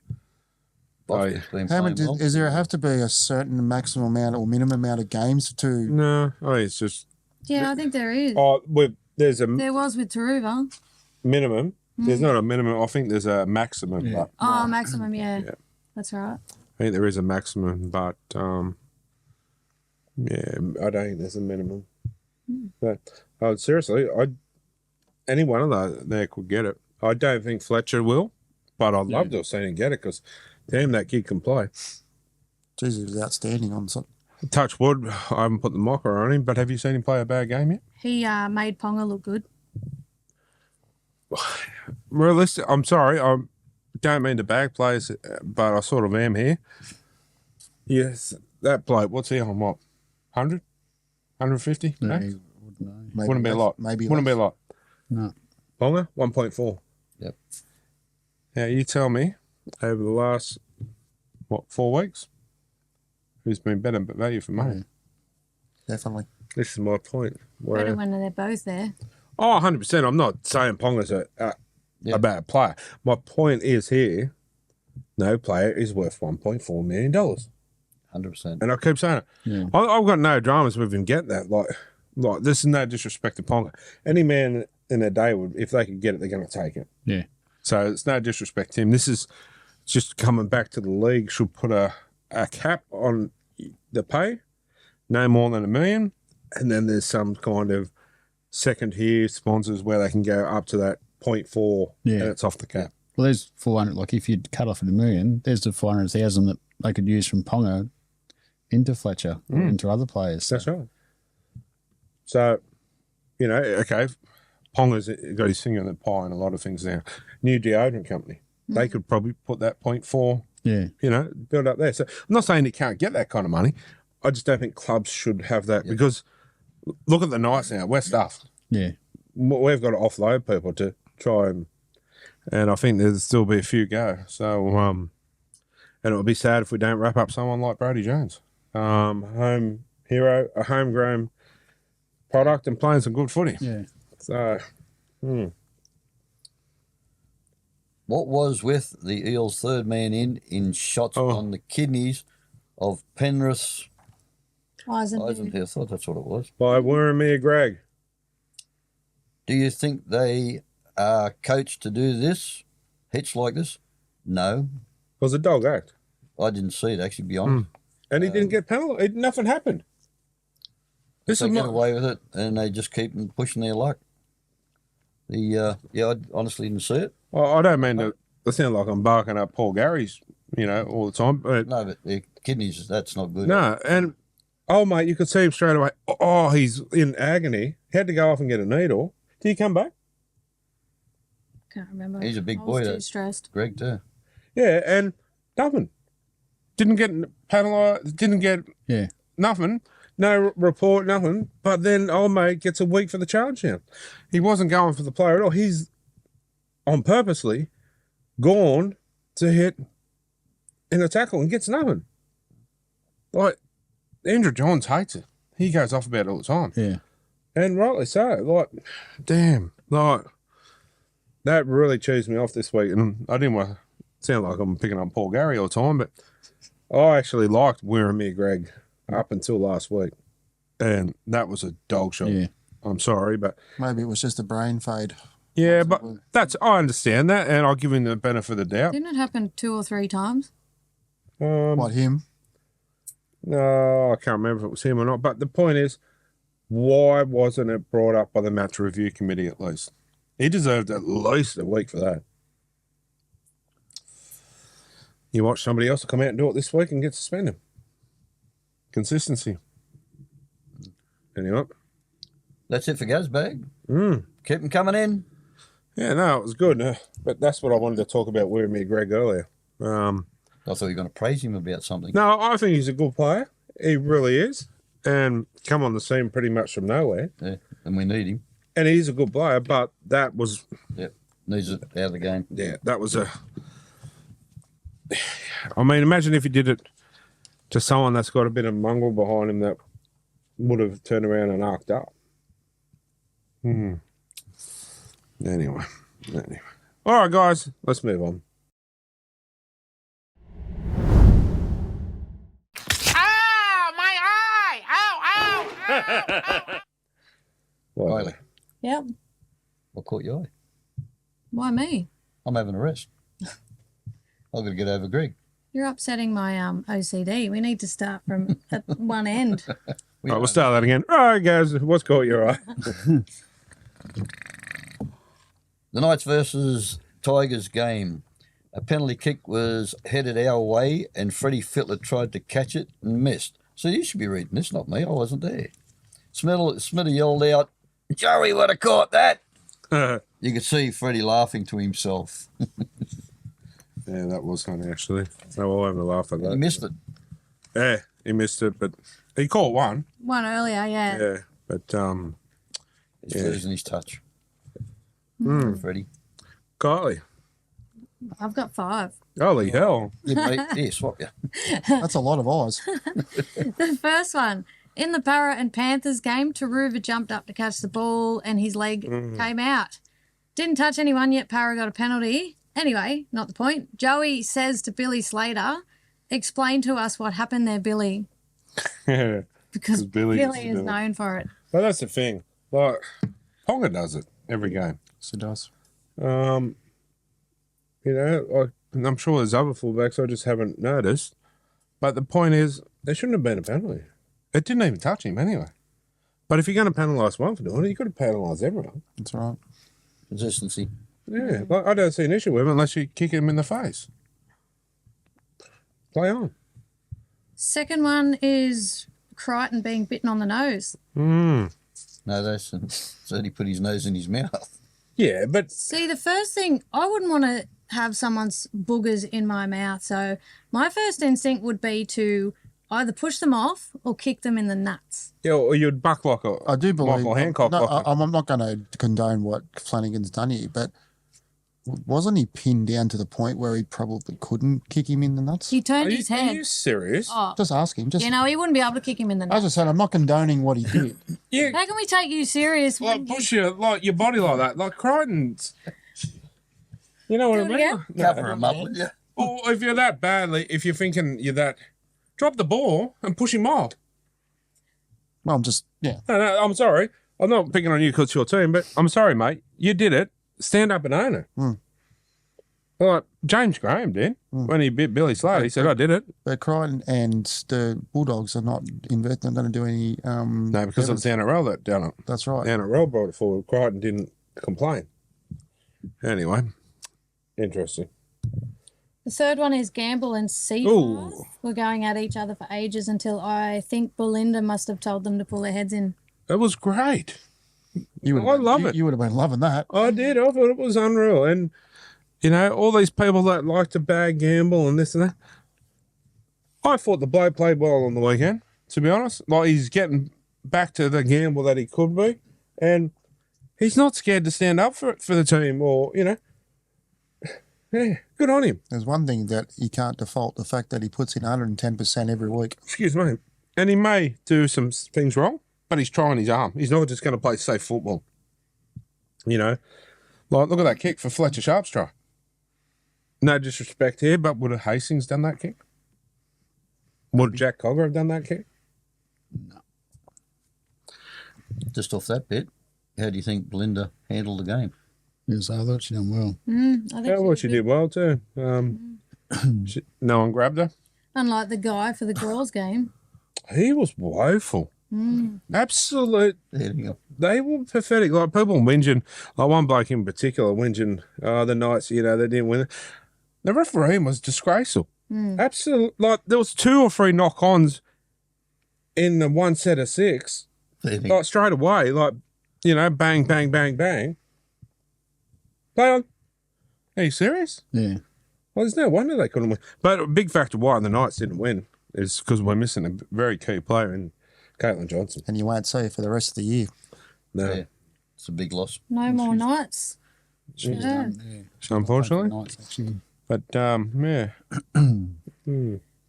Bostic's been How playing many, well. is there have to be a certain maximum amount or minimum amount of games to? no, I think it's just, Yeah, I think there is. there's a There was with Taruva. minimum. There's not a minimum. I think there's a maximum. Yeah. But Oh, maximum, yeah. Yeah. That's right. I think there is a maximum, but yeah, I don't think there's a minimum. But seriously, any one of those there could get it. I don't think Fletcher will, but I'd love to have seen him get it because, damn, that kid can play. Jesus, he was outstanding on some. Touch wood, I haven't put the mocker on him, but have you seen him play a bad game yet? He made Ponga look good. Realistic, I'm sorry, I don't mean to bag players, but I sort of am here. Yes, that bloke, what's he on, what, 100? 150? Yeah, No? he wouldn't know. Maybe Wouldn't be a less, lot. Maybe Wouldn't be a less. lot. No. Ponga, 1.4. Yep. Now, you tell me, over the last, 4 weeks, who's been better value for money? Definitely. This is my point. Where, Better when they're both there. oh, 100%. I'm not saying Ponga's a bad player. My point is here, no player is worth $1.4 million. 100%. And I keep saying it. Yeah. I've got no dramas with him getting that. Like this is no disrespect to Ponga. Any man in their day would, if they could get it, they're going to take it. Yeah. So it's no disrespect to him. This is just coming back to the league. Should put a cap on the pay, no more than $1 million, and then there's some kind of second tier sponsors where they can go up to that 0.4, Yeah. and it's off the cap. Well, there's 400. Like if you'd cut off at $1 million, there's the 400,000 that they could use from Ponga into Fletcher or into other players. That's right. So, okay, Ponga's got his finger in the pie in a lot of things now. New deodorant company, they could probably put that 0.4, Yeah. build up there. So I'm not saying he can't get that kind of money. I just don't think clubs should have that because look at the Knights now. We're stuffed. Yeah. We've got to offload people to try and I think there'll still be a few go. So, and it would be sad if we don't wrap up someone like Brody Jones. Home hero, a homegrown product and playing some good footy. Yeah. So, What was with the Eels' third man in shots on the kidneys of Penrith's Eisenberg. I thought that's what it was. by Wormir Greg. Do you think they are coached to do this? Hits like this? No. It was a dog act. I didn't see it, actually, to be honest. And he didn't get penalised. Nothing happened. This They is get my, away with it and they just keep pushing their luck. I honestly didn't see it. I don't mean to sound like I'm barking up Paul Gary's, all the time. But No, but their kidneys, that's not good. no, and Oh, mate, you could see him straight away. Oh, he's in agony. Had to go off and get a needle. Did he come back? Can't remember. He's a big I boy, was too that stressed. Greg too. Yeah, and nothing. Didn't get penalised. Didn't get Yeah. nothing. No report, nothing. But then old mate gets a week for the charge down. He wasn't going for the player at all. He's on purposely gone to hit in a tackle and gets nothing. Like, Andrew Johns hates it. He goes off about it all the time. Yeah. And rightly so. Like, damn. Like, that really cheesed me off this week. And I didn't want to sound like I'm picking up Paul Gary all the time, but I actually liked Wirramir Greg up until last week. And that was a dog shot. Yeah. I'm sorry, but Maybe it was just a brain fade. yeah, but I understand that, and I'll give him the benefit of the doubt. Didn't it happen 2 or 3 times? What, him? No, I can't remember if it was him or not. But the point is, why wasn't it brought up by the match review committee at least? He deserved at least a week for that. You watch somebody else come out and do it this week and get suspended. Consistency. Anyway. That's it for Gazbag. Mm. Keep them coming in. Yeah, no, it was good. But that's what I wanted to talk about with me, Greg, earlier. I thought you were going to praise him about something. No, I think he's a good player. He really is. And come on the scene pretty much from nowhere. Yeah, and we need him. And he's a good player, but that was... Yep, needs it out of the game. Yeah, that was a... I mean, imagine if he did it to someone that's got a bit of mongrel behind him that would have turned around and arced up. Anyway. All right, guys, let's move on. Ow! My eye! Ow! Ow! Well, Riley, Yep. what caught your eye? Why me? I'm having a rest. I've got to get over Greg. You're upsetting my OCD. We need to start from at one end. all right, we'll start that again. All right, guys, what's caught your eye? The Knights versus Tigers game. A penalty kick was headed our way, and Freddie Fittler tried to catch it and missed. So you should be reading this, not me. I wasn't there. Smita yelled out, "Joey would have caught that." You could see Freddie laughing to himself. Yeah, that was funny, actually. They were all having a laugh at that. He missed it. Yeah, he missed it, but he caught one. One earlier, yeah. Yeah, but He's Yeah. losing his touch. Freddie. Kylie, I've got 5. holy hell! Yeah, swap you. That's a lot of eyes. The first one. In the Para and Panthers game, Taruva jumped up to catch the ball and his leg came out. Didn't touch anyone yet. Para got a penalty. Anyway, not the point. Joey says to Billy Slater, "Explain to us what happened there, Billy." Because Billy Billy, used to is do it. known for it. Well, that's the thing. Like, Ponga does it every game. Yes, it does. You know, I'm sure there's other fullbacks I just haven't noticed. But the point is, there shouldn't have been a penalty. It didn't even touch him anyway. But if you're going to penalise one for doing it, you've got to penalise everyone. That's right. Consistency. Yeah, like, I don't see an issue with him unless you kick him in the face. Play on. Second one is Crichton being bitten on the nose. No, that's said he put his nose in his mouth. Yeah, but See, the first thing, I wouldn't want to have someone's boogers in my mouth. So my first instinct would be to either push them off or kick them in the nuts. yeah, or you'd buck like a I do believe. Michael Hancock. No, like I'm not going to condone what Flanagan's done here, but wasn't he pinned down to the point where he probably couldn't kick him in the nuts? He turned are his you, head. Are you serious? Oh, Just ask him. Just you know, he wouldn't be able to kick him in the as nuts. I said, I'm not condoning what he did. Yeah, How can we take you serious when like you... push your body like that, like Crichton's. You know what I Do it mean? again. Cover him up, would you? Or if you're that badly, if you're thinking you're that, drop the ball and push him off. Well, I'm just No, I'm sorry. I'm not picking on you because it's your team, but I'm sorry, mate. You did it. Stand up and own it. Like James Graham did when he bit Billy Slater. He said, "I did it." But Crichton and the Bulldogs are not not going to do any. No, because it was the NRL that done it. That's right. The NRL brought it forward. Crichton didn't complain. Anyway, interesting. The third one is Gamble and Seaforth Ooh. were going at each other for ages until I think Belinda must have told them to pull their heads in. It was great. You I love it. You would have been loving that. I did. I thought it was unreal. And, you know, all these people that like to bag Gamble and this and that. I thought the bloke played well on the weekend, to be honest. Like, he's getting back to the Gamble that he could be. And he's not scared to stand up for the team or, you know. Yeah, good on him. There's one thing that you can't default, the fact that he puts in 110% every week. Excuse me. And he may do some things wrong, but he's trying his arm. He's not just going to play safe football. You know, like, look at that kick for Fletcher Sharp's try. No disrespect here, but would have Hastings done that kick? Would Jack Cogger have done that kick? Just off that bit, how do you think Belinda handled the game? Yes, I thought she done well. I think Yeah, well, she did well too. No one grabbed her. Unlike the guy for the girls' game. He was woeful. Absolute. There you go. They were pathetic. Like, people whinging, like one bloke in particular whinging, the Knights, you know, they didn't win. The referee was disgraceful. Absolute. Like, there was 2 or 3 knock-ons in the one set of 6. There you go. Like, straight away, like, you know, bang, bang, bang, bang. Play on. Are you serious? Yeah. Well, there's no wonder they couldn't win. But a big factor why the Knights didn't win is because we're missing a very key player in Caitlin Johnson. And you won't see it for the rest of the year. No, Yeah. It's a big loss. No more nights. She's Yeah. done. Yeah. unfortunately. Nights, actually. But yeah,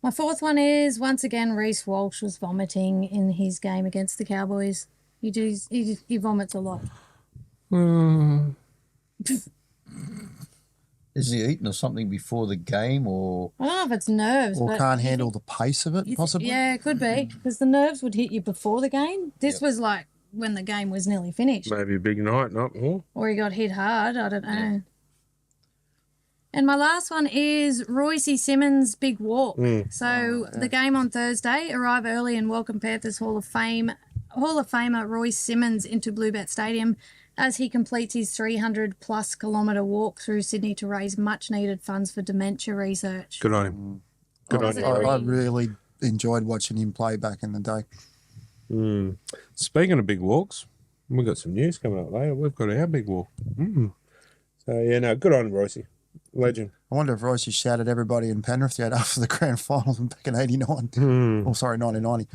My fourth one is, once again, Reece Walsh was vomiting in his game against the Cowboys. He vomits a lot. Is he eating or something before the game or? I don't know if it's nerves, Or but can't handle the pace of it, possibly. yeah, it could be, because the nerves would hit you before the game. This was like when the game was nearly finished, maybe a big night, not more. or he got hit hard. I don't know. And my last one is Royce Simmons' big walk. So the game on Thursday, arrive early and welcome Panthers Hall of Famer Royce Simmons into Bluebet Stadium as he completes his 300-plus kilometre walk through Sydney to raise much-needed funds for dementia research. Good on him. Good on I- you. I really enjoyed watching him play back in the day. Speaking of big walks, we've got some news coming up later. We've got our big walk. So yeah, no, good on Royce. Legend. I wonder if Royce shouted everybody in Penrith yet after the grand final back in 89. Oh, sorry, 1990.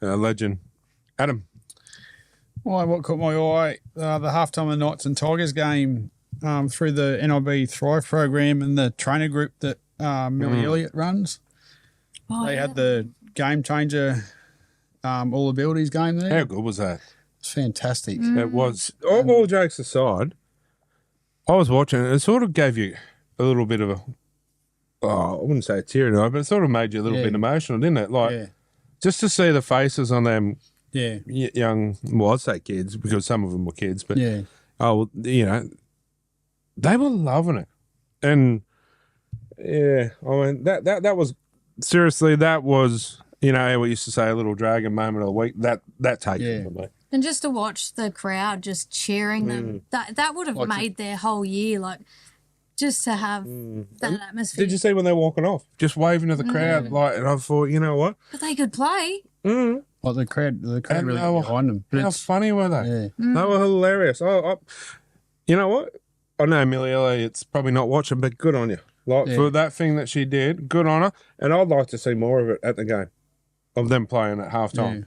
Legend. Adam. Well, what caught my eye, the halftime of the Knights and Tigers game through the NIB Thrive program and the trainer group that Millie Elliott runs. They had the game changer all abilities game there. How good was that? It's fantastic. It was. All jokes aside, I was watching it. It sort of gave you a little bit of a, I wouldn't say a tear in the eye, but it sort of made you a little Yeah. bit emotional, didn't it? Like, Yeah. just to see the faces on them Yeah. young, well, I'd say kids because some of them were kids, but Yeah. you know, they were loving it. And yeah, I mean, that was seriously, that was, you know, how we used to say a little dragon moment of the week. That takes Yeah. it for me. And just to watch the crowd just cheering them, that would have Like made their whole year, like, just to have that atmosphere. Did you see when they're walking off, just waving to the crowd, like? And I thought, you know what? But they could play. Mm. Well, the crowd And really they were- behind them. But How it's, funny were they? yeah. They were hilarious. You know what? I know Millie Elliott's probably not watching, but good on you. Like, Yeah. for that thing that she did, good on her. And I'd like to see more of it at the game, of them playing at halftime. Yeah.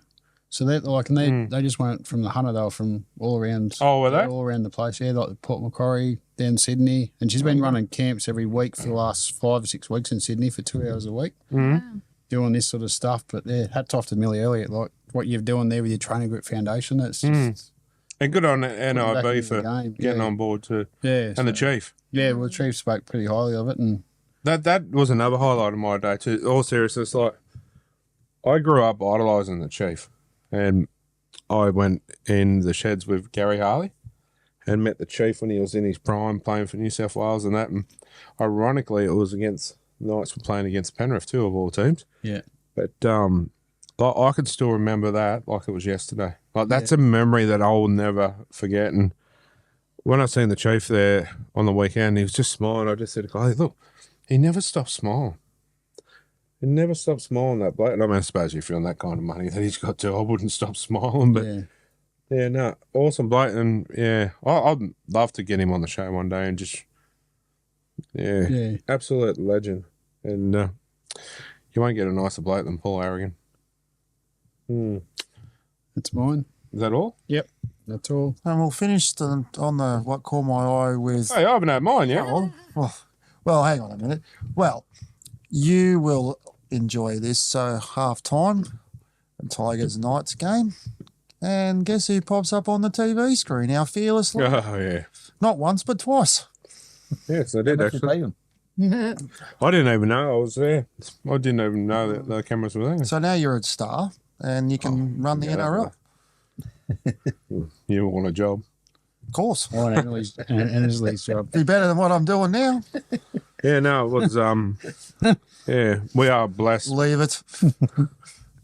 So they like, and they just weren't from the Hunter, they were from all around. Oh, were they? All around the place, yeah, like Port Macquarie, down Sydney, and she's been running camps every week for the last 5 or 6 weeks in Sydney for 2 hours a week, doing this sort of stuff. But yeah, hats off to Millie Elliott, like what you're doing there with your training group foundation. That's just And good on back NIB into for the game, getting yeah. on board too. yeah, And the Chief. yeah. Well, the Chief spoke pretty highly of it, and That was another highlight of my day too. All seriousness, like, I grew up idolising the Chief. And I went in the sheds with Gary Harley and met the Chief when he was in his prime playing for New South Wales and that. And ironically, it was against, the Knights were playing against Penrith too, of all teams. yeah, But like, I could still remember that like it was yesterday. Like, that's a memory that I will never forget. And when I seen the Chief there on the weekend, he was just smiling. I just said, "Hey, look, he never stops smiling. He never stops smiling, that bloke. And I mean, I suppose if you're on that kind of money that he's got to, I wouldn't stop smiling. But yeah, no, awesome bloke. And yeah, I'd love to get him on the show one day and just, yeah. Absolute legend. And you won't get a nicer bloke than Paul Harrigan. That's mine. Is that all? Yep, that's all. And we'll finish on the what caught my eye with. Hey, I haven't had mine yet. Well, hang on a minute. Well, you will enjoy this. So half time, Tigers Knights game, and guess who pops up on the TV screen? Our fearless. Oh yeah. Not once, but twice. Yes, I did actually. Pay him. I didn't even know I was there. I didn't even know that the cameras were there. So now you're a star, and you can run the NRL. You want a job? Of course, I want Annesley's job. be better than what I'm doing now. Yeah, no, it was yeah, we are blessed. Leave it.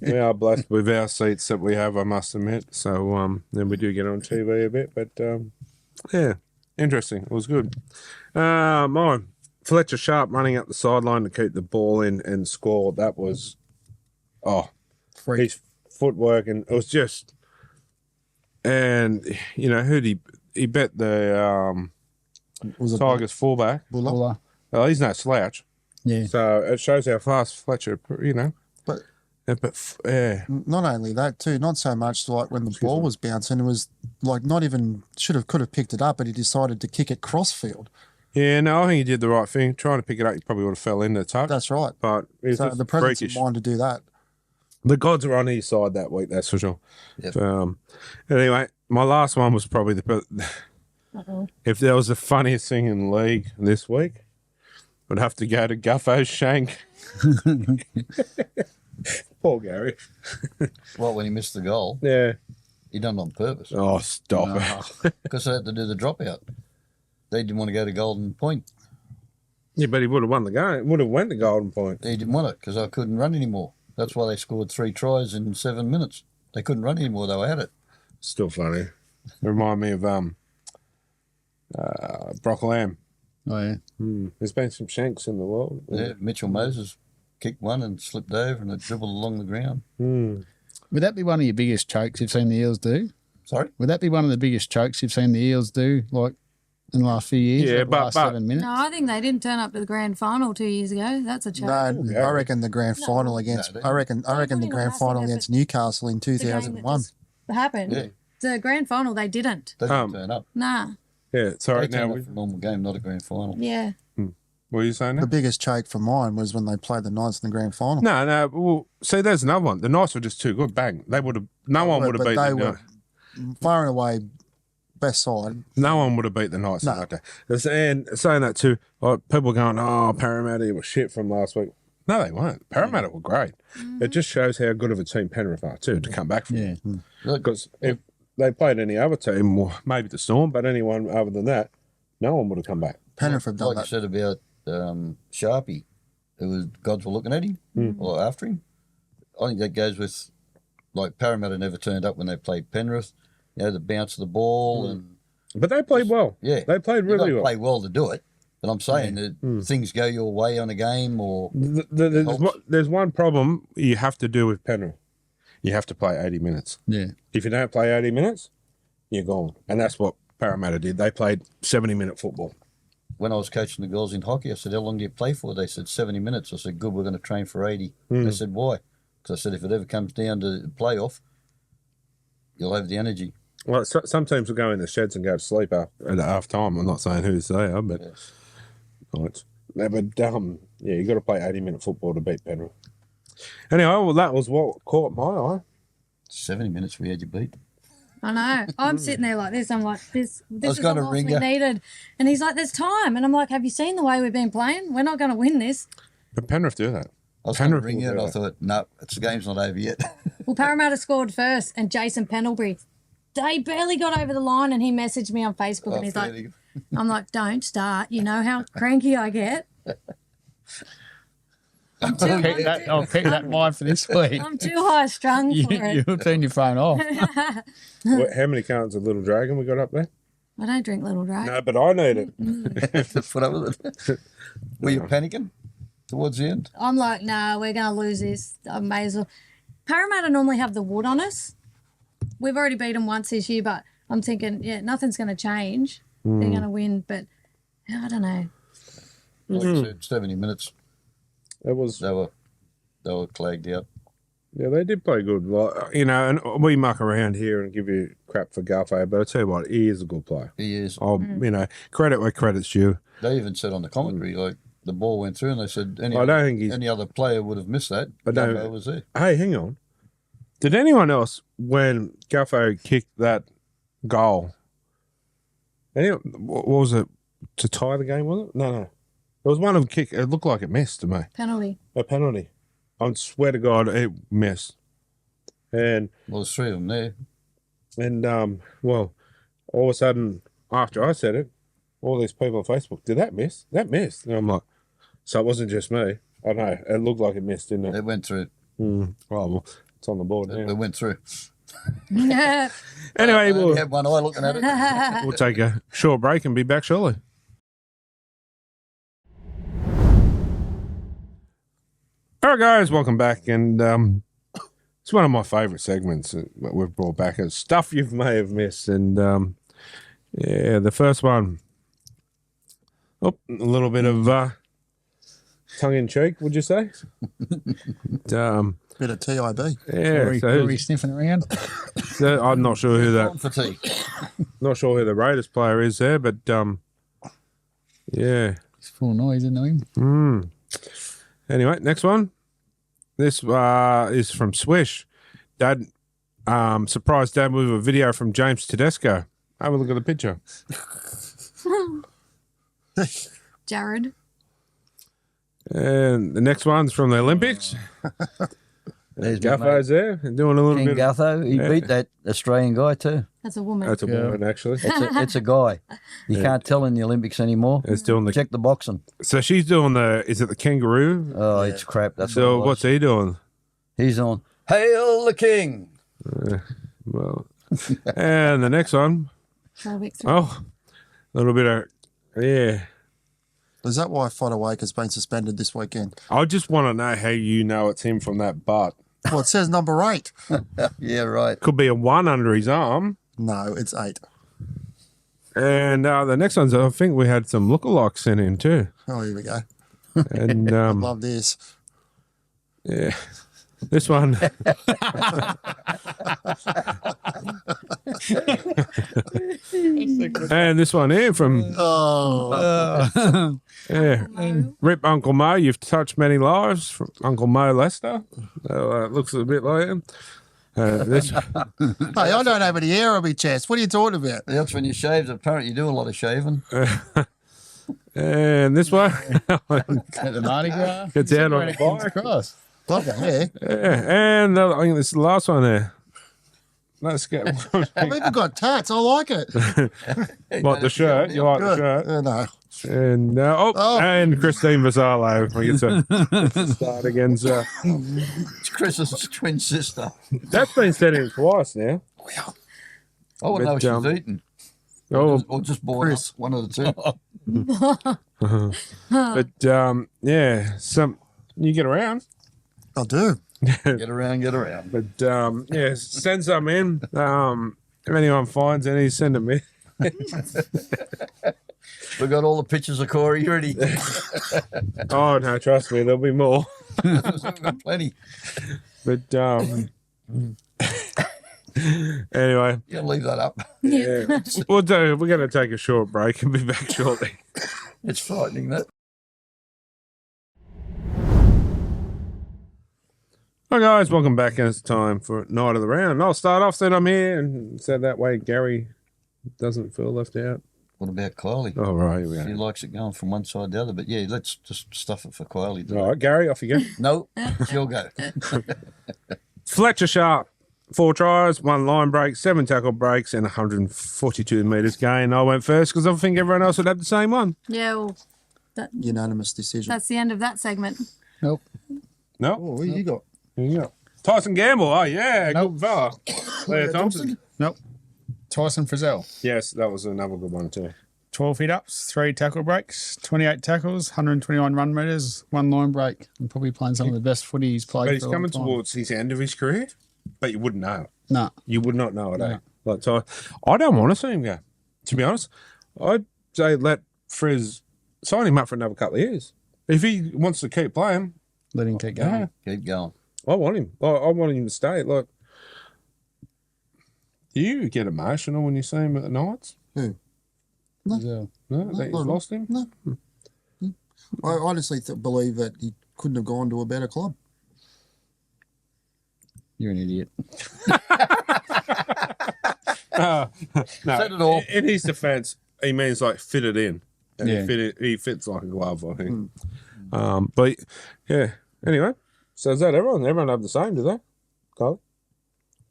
We are blessed with our seats that we have, I must admit. So then we do get on TV a bit, but yeah, interesting. It was good. Mine, Fletcher Sharp running up the sideline to keep the ball in and score. That was his footwork, and it was just, and you know, he bet the Was it Tigers fullback. Buller? Well, he's no slouch. Yeah. So it shows how fast Fletcher, you know. But Yeah. not only that too, not so much like when the ball was bouncing, it was like not even could have picked it up, but he decided to kick it crossfield. Yeah, no, I think he did the right thing. Trying to pick it up, he probably would have fell into the touch. That's right. But it's So just the presence freakish. of mind to do that. The gods were on his side that week, that's for sure. Yep. Anyway, my last one was probably if there was the funniest thing in the league this week, I'd have to go to Guffo's shank. Poor Gary. Well, when he missed the goal, Yeah. he done it on purpose Oh, stop it. because they had to do the dropout. They didn't want to go to Golden Point. Yeah, but he would have won the game. Would have went to Golden Point. They didn't want it because I couldn't run anymore. That's why they scored 3 tries in 7 minutes. They couldn't run anymore. They were at it. Still funny. Remind me of Brock Lamb. Oh, yeah. There's been some shanks in the world. Yeah, Mitchell Moses kicked one and slipped over and it dribbled along the ground. Would that be one of your biggest chokes you've seen the Eels do? Sorry? Would that be one of the biggest chokes you've seen the Eels do, like in the last few years? Yeah, like the but- last but- 7 minutes. No, I think they didn't turn up to the grand final 2 years ago. That's a joke. No, I reckon the grand final against. they- I reckon the Everybody grand was final asking against Newcastle in The game that 2001. just happened. Yeah. The grand final, they didn't. They didn't turn up. Nah. Yeah, sorry. They Now, turned up for a normal game, not a grand final. Yeah. what are you saying now? The biggest choke for mine was when they played the Knights in the grand final. No. Well, see, there's another one. The Knights were just too good. Bang. They would have. No one would have But beat they the were far and away best side. No one would have beat the Knights No. like that. And saying that too, people going, "Oh, Parramatta was shit from last week." No, they weren't. Parramatta were great. It just shows how good of a team Penrith are too to come back from. Yeah. Because if they played any other team, well, maybe the Storm, but anyone other than that, no one would have come back. Penrith have done Like you that. said about Sharpie, it was gods were looking at him or after him. I think that goes with, like, Parramatta never turned up when they played Penrith. You know, the bounce of the ball and But they played well. yeah, They played you really gotta well. play well to do it. But I'm saying that things go your way on a game, or There's one problem you have to do with Penrith. You have to play 80 minutes. Yeah. If you don't play 80 minutes, you're gone. And that's what Parramatta did. They played 70-minute football. when I was coaching the girls in hockey, I said, "How long do you play for?" They said 70 minutes. I said, "Good, we're going to train for 80." They said, "Why?" Because I said, "If it ever comes down to the playoff, you'll have the energy." Well, some teams will go in the sheds and go to sleep at half time. I'm not saying who they are, but Yes. yeah, you got to play 80-minute football to beat Penrith. Anyway, well, that was what caught my eye. 70 minutes we had you beat. I know. I'm sitting there like this. I'm like, this was is the gonna loss ring we you. needed. And he's like, there's time. And I'm like, have you seen the way we've been playing? We're not going to win this. But Penrith do that. I was going to Penrith ring will you, and do I that. thought, no, the game's not over yet. Well, Parramatta scored first, and Jason Pendlebury, they barely got over the line, and he messaged me on Facebook, and he's like, Fairly- I'm like, don't start. You know how cranky I get. I'm too, I'll keep that in mind for this week. I'm too high strung for it. You'll turn your phone off. How many cartons of Little Dragon we got up there? I don't drink Little Dry. No, but I need it. Put up with it. Were you panicking towards the end? I'm like, nah, we're going to lose this. I may as well. Parramatta normally have the wood on us. We've already beat them once this year, but I'm thinking, yeah, nothing's going to change. They're going to win, but I don't know. Like you said, 70 minutes. It was, They were clagged out. yeah, they did play good. Like, you know, and we muck around here and give you crap for Gutho, but I tell you what, he is a good player. He is. I'll, you know, credit where credit's due. They even said on the commentary, like, the ball went through and they said I don't think he's. any other player would have missed that. I don't- Gumbo was there. Hey, hang on. Did anyone else, when Gutho kicked that goal, what was it, to tie the game, was it? No. There was one of them kick. It looked like it missed to me. Penalty. A penalty. I swear to God, it missed. And Well, there's three of them there. well, all of a sudden, after I said it, all these people on Facebook, did that miss? That missed. And I'm like, so it wasn't just me. I know. It looked like it missed, didn't it? It went through. Well, it's on the board now. It went through. Yeah. Anyway, I only we'll, had one eye looking at it. we'll take a short break and be back shortly. All right, guys, welcome back. And it's one of my favourite segments that we've brought back. It's stuff you may have missed. And yeah, the first one, a little bit of tongue-in-cheek, would you say? Bit of TIB. Yeah, Rory sniffing around. so I'm not sure who On fatigue. not sure who the Raiders player is there, but yeah. It's full noise, isn't it? Anyway, next one. This is from Swish. Dad, surprised Dad with a video from James Tedesco. Have a look at the picture. Jared. And the next one's from the Olympics. There's Gutho's there and doing a little King bit. Of, Gutho. He beat that Australian guy too. That's a woman. that's a woman, actually. It's a guy. You can't tell in the Olympics anymore. It's doing the. Check the boxing. So she's doing the. Is it the kangaroo? Oh, it's crap. That's So what it was. what's he doing? He's on. Hail the King. Well, and the next one. Aerobics. Oh, a little bit of. Yeah. Is that why Fodderwake has been suspended this weekend? I just want to know how you know it's him from that butt. Well, it says number 8. Yeah, right. Could be a 1 under his arm. No, it's 8. And the next one's, I think we had some lookalikes sent in too. Oh, here we go. And Love this. yeah, this one. And this one here from Oh, yeah, Rip Uncle Mo. You've touched many lives from Uncle Mo Lester. Looks a bit like him. This hey, I don't have any hair on my chest. What are you talking about? That's when you shave. Apparently, you do a lot of shaving. and this one At the Mardi Gras. gets out on the King's bike. Cross. Love that hair. Yeah, and I think this is the last one there. Let's get I've even got tats. I like it. like the shirt. You like the shirt? No. And and Christine Vassallo. We get to start again. So It's Chris's twin sister. that's been said in twice now. I wouldn't know if But, she's eaten. Oh, Or just bought us. One of the two. but yeah, you get around. I do. Get around, get around. But yeah, send some in. If anyone finds any, send them in. We got all the pictures of Corey ready. Oh no, trust me, there'll be more. We've got plenty. But anyway, You gotta leave that up. yeah, we're going to take a short break and be back shortly. It's frightening, that. Hi guys, welcome back. And it's time for Night of the Round. I'll start off, then I'm here, and so that way Gary doesn't feel left out. What about Kylie? All right, here we She go. likes it going from one side to the other. But yeah, let's just stuff it for Kylie. All right, Gary, off you go. No, she'll go. Fletcher Sharp, 4 tries, 1 line break, 7 tackle breaks, and 142 metres gain. I went first because I think everyone else would have the same one. Yeah, well, Unanimous decision. that's the end of that segment. Nope. No, Oh, what you got? here you go. Tyson Gamble, oh yeah, Nope. good fella. Leah Thompson. Nope. Tyson Frizzell. Yes, that was another good one too. 12 hit ups, 3 tackle breaks, 28 tackles, 121 run meters, 1 line break, and probably playing some of the best footy he's played But for he's a long coming time. towards his end of his career, but you wouldn't know it. No. You would not know it, eh? No. Like, so I don't want to see him go. To be honest, I'd say let Frizz sign him up for another couple of years. If he wants to keep playing, Let him keep going. Keep going. I want him. I want him to stay. Like, do you get emotional when you see him at the Knights? Who? Frizzell. No, that you've lost him? No. I honestly believe that he couldn't have gone to a better club. You're an idiot. No, Said it all. in his defence, he means like fitted in. And Yeah. he fits like a glove, I think. But yeah, anyway, so is that everyone? Everyone have the same, do they? Carl?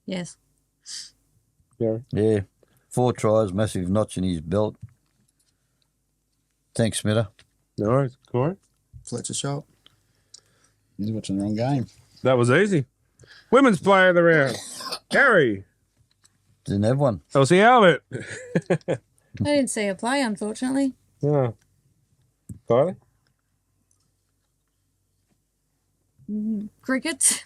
Yes. Yeah. Yeah. 4 tries, massive notch in his belt. Thanks, Smita. No worries. Corey? Fletcher Sharp. He's watching the wrong game. That was easy. Women's player of the round. Gary. Didn't have one. Elsie Albert. I didn't see her play, unfortunately. Yeah. Kylie? Cricket.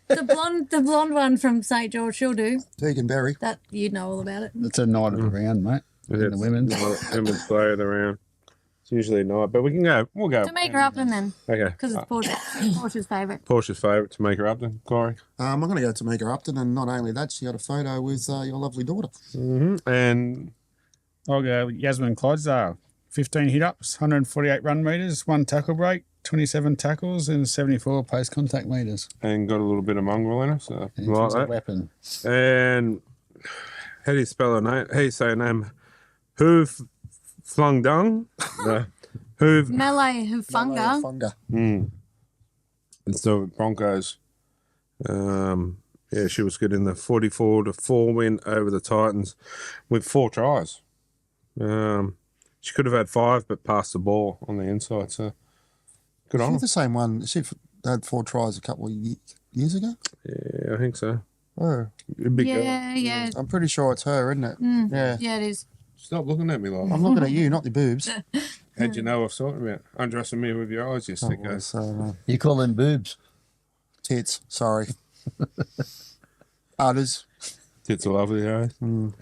the blonde one from St. George, she'll do. Tegan Berry. That you know all about it. It's a night of the round, mate. In the women's. Women's player of the round. It's usually not, but we can go. We'll go. To make her Upton then, Okay. because it's Portia's favourite. Portia's favourite to make her up then, Corey. I'm going to go to Tamika Upton, and not only that, she got a photo with your lovely daughter. And I'll go with Yasmin Clydesdale. 15 hit ups, 148 run meters, 1 tackle break, 27 tackles, and 74 post contact meters. got a little bit of mongrel in her, so And like she's a that. weapon. And how do you spell her name? How do you say her name? Hoof Flung Dung? No. Hoof. Melee Hufunga. Funga. It's the Broncos. Yeah, she was good in the 44-4 win over the Titans with 4 tries. She could have had 5, but passed the ball on the inside. So good on She's her. the same one. She had 4 tries a couple of years ago. Yeah, I think so. Oh, A big girl. Yeah. I'm pretty sure it's her, isn't it? Yeah. Yeah, it is. Stop looking at me like I'm looking at you, not the boobs. how'd you know I was talking about? Undressing me with your eyes, you sicko. So, You call them boobs. tits, sorry. Udders. Tits all over the eyes.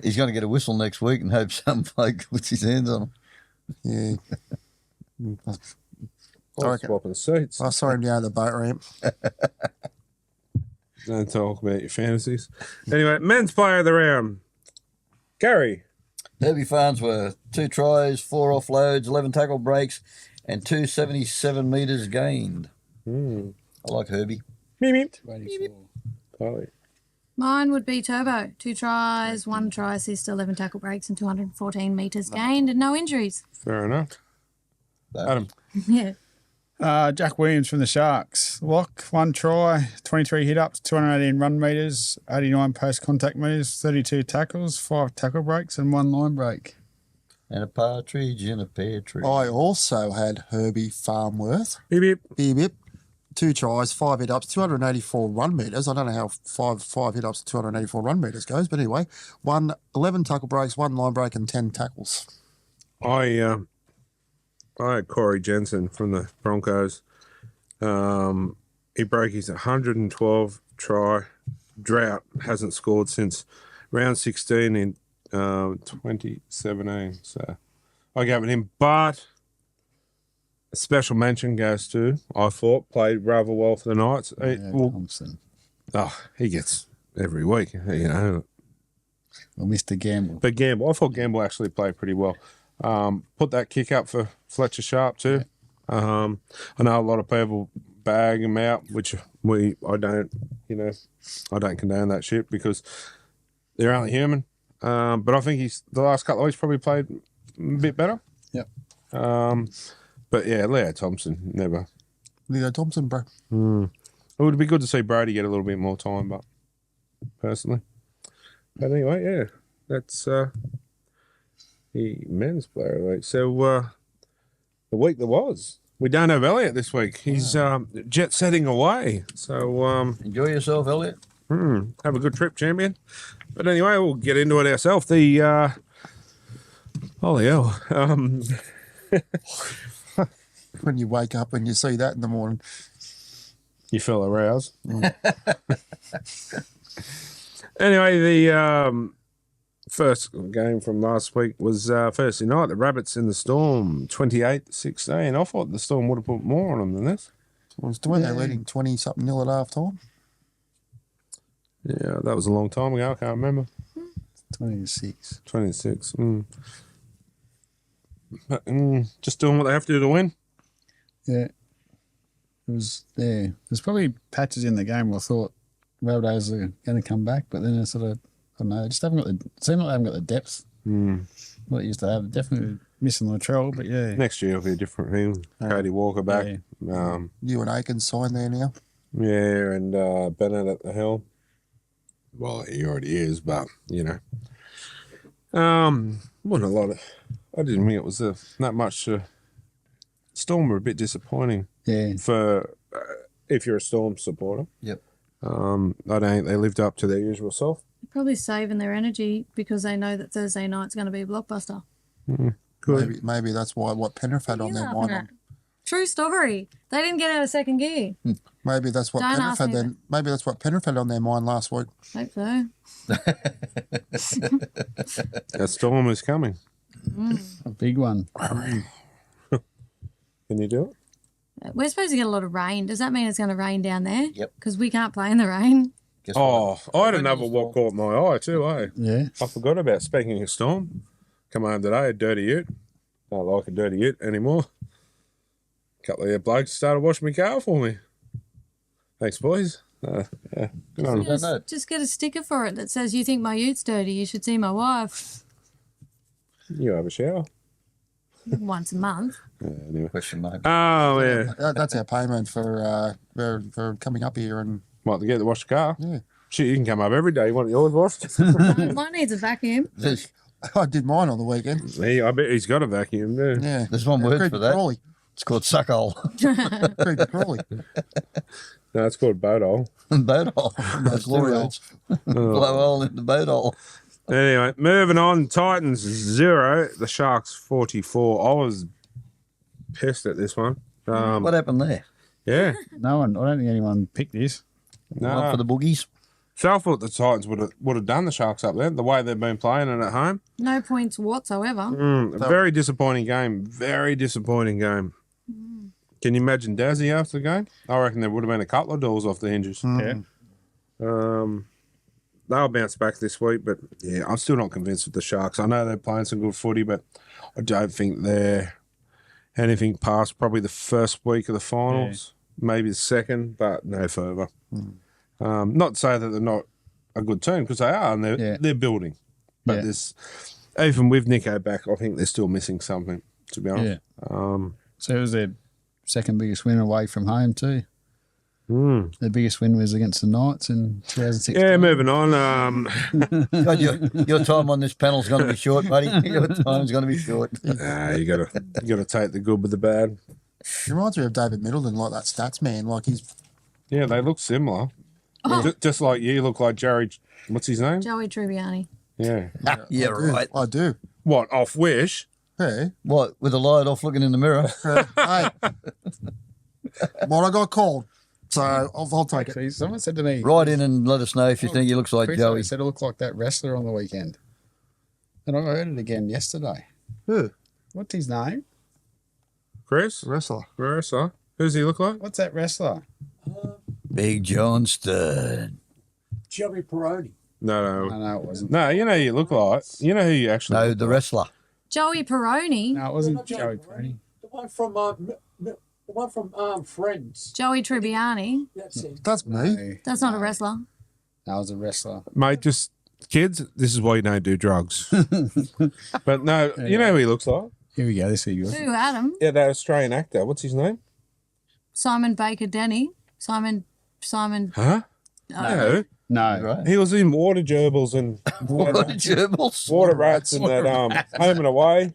He's going to get a whistle next week and hope some bloke puts his hands on him. Yeah. Oh, reckon- swapping seats. I saw him down the boat ramp. Don't talk about your fantasies. Anyway, men's player of the round. Gary. Herbie Farnsworth, 2 tries, 4 offloads, 11 tackle breaks, and 277 metres gained. I like Herbie. Meep. 84. Kylie. Mine would be Turbo. 2 tries, 1 try assist, 11 tackle breaks, and 214 metres gained, and no injuries. Fair enough. Adam. Yeah. Jack Williams from the Sharks. Lock, 1 try, 23 hit ups, 218 run meters, 89 post contact meters, 32 tackles, 5 tackle breaks, and 1 line break. And a partridge in a pear tree. I also had Herbie Farmworth. Meep. Beep, beep. 2 tries, 5 hit ups, 284 run meters. I don't know how 5 hit ups, 284 run meters goes, but anyway, 11 tackle breaks, 1 line break, and 10 tackles. I had Corey Jensen from the Broncos. He broke his 112 try drought. Hasn't scored since round 16 in 2017. So I gave it him. But a special mention goes to, I thought, played rather well for the Knights. Thompson. He gets every week, you know. Or Mr. Gamble. But Gamble, I thought Gamble actually played pretty well. Put that kick up for Fletcher Sharp too. I know a lot of people bag him out, which I don't condone that shit because they're only human. But I think the last couple of weeks probably played a bit better. Yep. But yeah, Leo Thompson never. Leo Thompson, bro. It would be good to see Brady get a little bit more time, but personally. But anyway, yeah, that's the men's player of the week. So the week that was, we don't have Elliot this week. He's jet setting away. So Enjoy yourself, Elliot. have a good trip, champion. But anyway, we'll get into it ourselves. The holy hell. When you wake up and you see that in the morning. You feel aroused. Anyway, the first game from last week was Thursday night. The Rabbits in the Storm, 28-16. I thought the Storm would have put more on them than this. It was when they're leading 20-something nil at half time. Yeah, that was a long time ago. I can't remember. 26. 26. But, just doing what they have to do to win. Yeah. It was there. There's probably patches in the game where I thought Rabbitohs are going to come back, but then I sort of, I don't know, just haven't got the, seem like they haven't got the depth. What it used to have. Definitely missing Latrell, but yeah. Next year will be a different thing. Cody Walker back. Yeah. You and Aikens signed there now. Yeah, and Bennett at the helm. Well, he already is, but you know, wasn't a lot of. I didn't think it was that much. Storm were a bit disappointing. Yeah. For if you're a Storm supporter. Yep. I don't think they lived up to their usual self. They're probably saving their energy because they know that Thursday night's going to be a blockbuster. Good. Maybe that's why what Penrith had What on are you their laughing mind. at? True story. They didn't get out of second gear. Maybe that's what Don't Penrith ask had me then. Maybe that's what Penrith had on their mind last week. Hope so. A Storm is coming. A big one. Can you do it? We're supposed to get a lot of rain. Does that mean it's going to rain down there? Yep. Because we can't play in the rain. Guess Oh, what? I had another what caught my eye too, eh? Yeah. I forgot about speaking of Storm. Come home today, a dirty ute. Don't like a dirty ute anymore. A couple of your blokes started washing my car for me. Thanks, boys. Yeah, good on 'em. Just get a sticker for it that says, "You think my ute's dirty? You should see my wife." You have a shower. Once a month. Yeah, anyway. Question mark. Oh, yeah. That's our payment for coming up here and What, to get to wash the car? yeah. Shit, you can come up every day. You want yours washed? Mine needs a vacuum. There's, I did mine on the weekend. I bet he's got a vacuum, yeah. Yeah. there's one word Creepy for that. Crawly. It's called suckhole. Creepy Crawly. No, it's called boat hole. Boat hole. Those glory glory holes. Blow hole in the boat hole. Anyway, moving on. Titans 0, the Sharks 44. I was pissed at this one. What happened there? Yeah. No one, I don't think anyone picked this. One No. for the boogies. So I thought the Titans would have done the Sharks up there, the way they've been playing and at home. No points whatsoever. A very disappointing game. Very disappointing game. Can you imagine Dazzy after the game? I reckon there would have been a couple of doors off the hinges. Yeah. They'll bounce back this week, but yeah, I'm still not convinced with the Sharks. I know they're playing some good footy, but I don't think they're anything past probably the first week of the finals, maybe the second, but no further. Not to say that they're not a good team, because they are, and they're building. But this, even with Nico back, I think they're still missing something, to be honest. So it was their second biggest win away from home too. Their biggest win was against the Knights in 2016. Yeah, moving on. God, your time on this panel's going to be short, buddy. Your time's going to be short. You gotta take the good with the bad. He reminds me of David Middleton, like that stats man. Like he's Yeah, they look similar. Just like you look like Jerry. What's his name? Joey Tribbiani. Yeah. Yeah, right. I do. What, off Wish? Hey, What, with the light off looking in the mirror? hey. What I got called. So I'll take it. Actually, someone said to me, Write in and let us know if you think he looks like Chris, Joey. He said it looked like that wrestler on the weekend. And I heard it again yesterday. Who? What's his name? Chris? Wrestler. Marissa? Who's he look like? What's that wrestler? Big John Stern. Joey Peroni. No. No, it wasn't. No, you know who you look like. You know who you actually No, look the like. wrestler. Joey Peroni. No, it wasn't Not Joey Peroni. The one from Friends. Joey Tribbiani. That's it. That's me. No, That's not a wrestler. that was a wrestler. Mate, just kids, this is why you don't do drugs. But no, you know who he looks like? Here we go. This is good. Who, Adam? Yeah, that Australian actor. What's his name? Simon Baker Denny. Simon. Huh? No. No. Right. He was in Water Gerbils and Water gerbils. Water Rats and that Home and Away.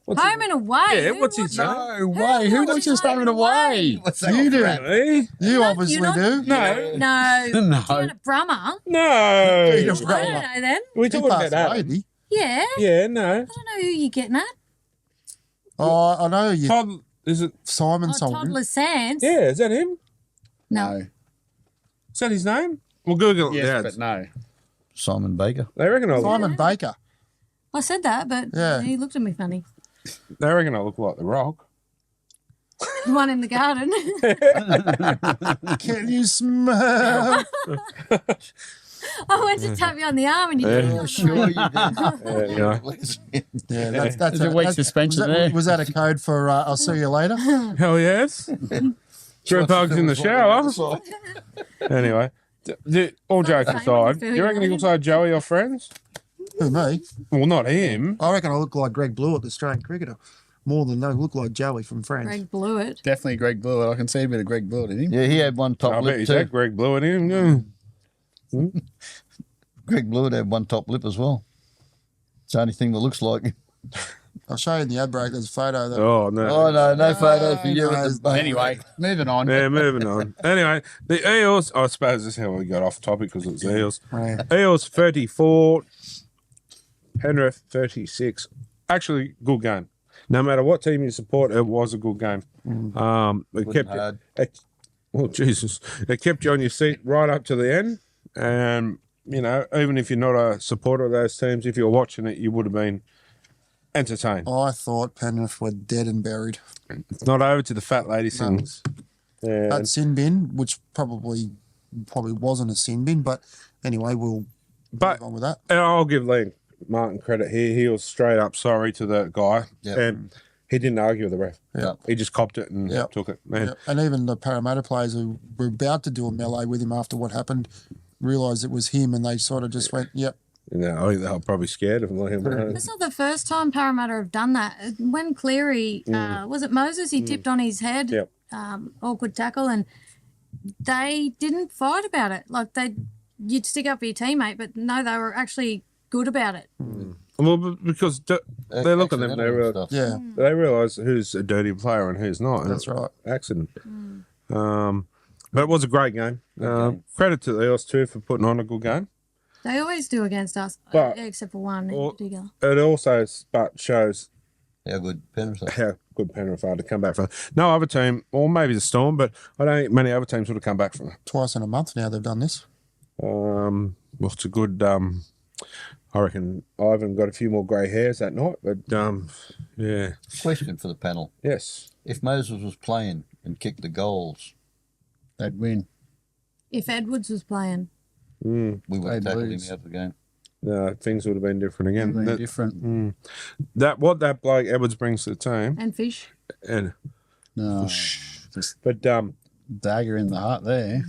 Home and Away. Yeah, Who what's his name? No way. Who watches watches Home and Away? What's that? You do. Eh? You Not- obviously you're not- do. No, No. No. Janet Brummer. no. I don't know then. We're He talking about passed that. away, didn't he? Yeah. Yeah, no. I don't know who you're getting at. Oh, I know you. Todd, is it? Simon Oh, something. Toddler Sands. Yeah, is that him? No. Is that his name? Well, Google it. Yes, Yeah, but no. Simon Baker. they reckon I look. Simon Baker. I said that, but Yeah. he looked at me funny. They reckon I look like The Rock. The one in the garden. Can you smell? I went to tap you on the arm and you Yeah. didn't. Oh, sure you did. Yeah. Yeah, that's There's a week's suspension was that, there. Was that a code for I'll see you later? Hell yes. Threw bugs in the shower. Anyway, all jokes Same aside, with do you reckon he looks like Joey or Friends? Who, me? Well, not him. I reckon I look like Greg Blewett, the Australian cricketer. More than they look like Joey from Friends. Greg blew it. Definitely Greg Blewett. I can see a bit of Greg Blewett in him. Yeah, he had one top I bet lip he's too. that Greg Blue at him. Yeah. Greg Blewett had one top lip as well. It's the only thing that looks like him. I'll show you in the ad break. There's a photo there. Oh, no. Oh, no photos for you. no, at the Anyway, moving on. Yeah, moving on. Anyway, the Eels, I suppose this is how we got off topic because it was Eels. Yeah. Eels 34, Penrith 36. Actually, good game. No matter what team you support, it was a good game. It kept hard. well, Jesus, it kept you on your seat right up to the end. And you know, even if you're not a supporter of those teams, if you're watching it, you would have been entertained. I thought Penrith were dead and buried. It's not over to the fat lady sings. Yeah, That sin bin, which probably wasn't a sin bin, but anyway, we'll but move on with that. and I'll give Liam Martin credit here. He was straight up sorry to the guy, Yep. and he didn't argue with the ref. Yep. He just copped it and Yep. took it. Man, Yeah. And even the Parramatta players who were about to do a melee with him after what happened realised it was him, and they sort of just went, "Yep." you know, I think they were probably scared of him. It's not the first time Parramatta have done that. When Cleary, was it Moses? He tipped on his head, Yep. awkward tackle, and they didn't fight about it. Like you'd stick up for your teammate, but no, they were actually good about it. Well, because they look at them, Accidental stuff. Yeah, they realise who's a dirty player and who's not. and that's right. Accident. But it was a great game. Credit to the Eels too for putting on a good game. They always do against us, But- except for one in Well- particular. It also shows How good Penrith are. how good Penrith are to come back from. No other team, or maybe the Storm, but I don't think many other teams would have come back from it. Twice in a month now they've done this. Well, it's a good. I reckon Ivan got a few more grey hairs that night, but yeah, Question for the panel. yes. If Moses was playing and kicked the goals, They'd win. If Edwards was playing, we would have They'd tackled him lose. out of the game. No, things would have been different again. They'd be That, different. what that bloke Edwards brings to the team, and Fish. and No. Just but dagger in the heart there.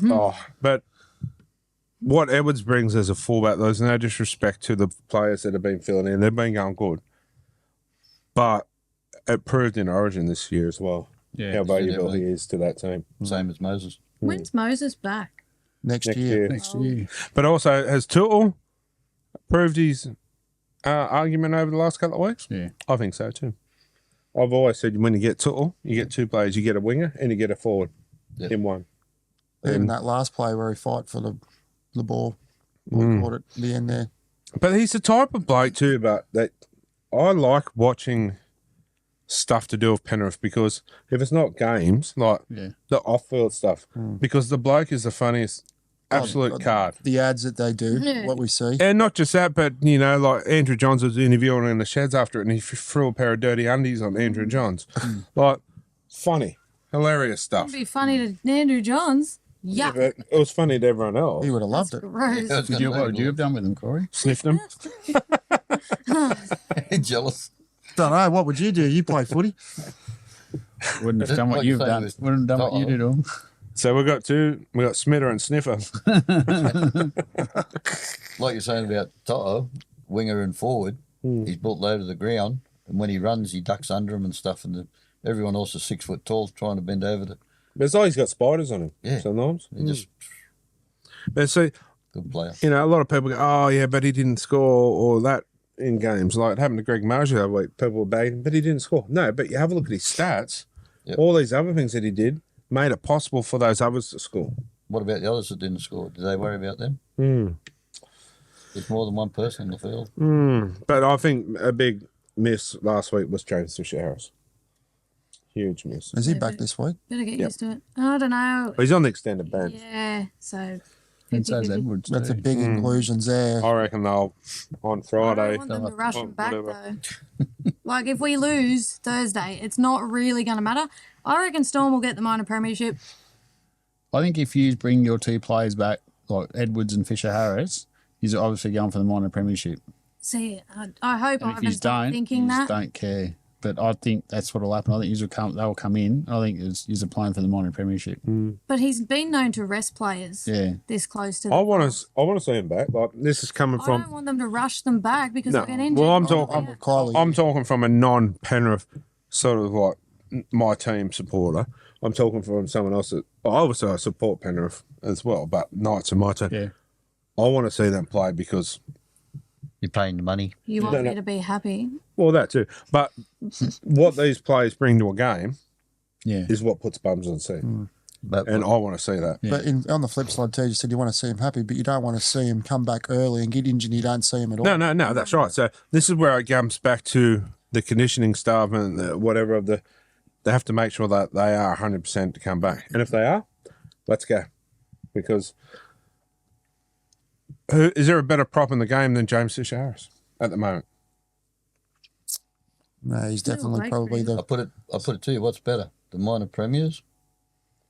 but what Edwards brings as a fullback, there's no disrespect to the players that have been filling in. They've been going good, but it proved in Origin this year as well Yeah. how valuable definitely. he is to that team. Same as Moses. When's Moses back? Next Next year. year. Next year. But also, has Tootle proved his argument over the last couple of weeks? Yeah. I think so too. I've always said when you get Tootle, you get two players. You get a winger and you get a forward Yep. in one. Even that last play where he fought for the ball, caught it at the end there. But he's the type of bloke too, but that I like watching stuff to do with Penrith because if it's not games, like Yeah. the off-field stuff, because the bloke is the funniest absolute Oh, card. The ads that they do, Yeah. what we see. And not just that, but, you know, like Andrew Johns was interviewing in the sheds after it and he threw a pair of dirty undies on Andrew Johns. Like, funny, hilarious stuff. It'd be funny to Andrew Johns. Yeah, Yuck. but it was funny to everyone else. He would have loved it. Gross. That's What would you have done with him, Corey? Sniffed them. Jealous. Don't know. What would you do? You play footy. Wouldn't have Just done what like you've you say done. with- Wouldn't have done what you did to him. So we got Smita and Sniffer. Like you're saying about Toto, winger and forward, he's built low to the ground, and when he runs, he ducks under him and stuff, and everyone else is 6 foot tall trying to bend over to. But it's like he's got spiders on him Yeah. sometimes. He just But see, Good player. You know, a lot of people go, oh, yeah, but he didn't score or that in games. Like it happened to Greg Marshall the other week. People were bagging, but he didn't score. No, but you have a look at his stats. Yep. All these other things that he did made it possible for those others to score. What about the others that didn't score? Did they worry about them? There's more than one person in the field. But I think a big miss last week was James Fisher-Harris. Huge miss. Is he back this week? Better get used to it. I don't know. He's on the extended bench. Yeah, so. And so's 50-50. Edwards. That's a too. big inclusions there. I reckon they'll on I Friday. don't want them to rush him back whatever. though. Like if we lose Thursday, it's not really going to matter. I reckon Storm will get the minor premiership. I think if you bring your two players back, like Edwards and Fisher Harris, he's obviously going for the minor premiership. See, I hope And if Ivan's you not don't, thinking you that. don't care. But I think that's what will happen. I think they'll come in. I think you're playing for the minor premiership. But he's been known to rest players Yeah. this close to. I want to see him back. Like this is coming I from. don't want them to rush them back because No. they'll get injured. Well, I'm They'll talking. get- Kylie. I'm talking from a non-Penrith sort of like my team supporter. I'm talking from someone else that obviously I support Penrith as well, but Knights are my team. Yeah. I want to see them play because You're paying the money. You want me to be happy. well that too. But what these players bring to a game Yeah. is what puts bums on the seat, But and I want to see that. But on the flip side, too, you said you want to see him happy, but you don't want to see him come back early and get injured and you don't see him at all. No, that's right. So this is where it comes back to the conditioning staff and whatever of the. They have to make sure that they are 100% to come back, and if they are, let's go. Because is there a better prop in the game than James Fisher-Harris at the moment? No, he's definitely like probably him. the. I put it to you. What's better, the minor premiers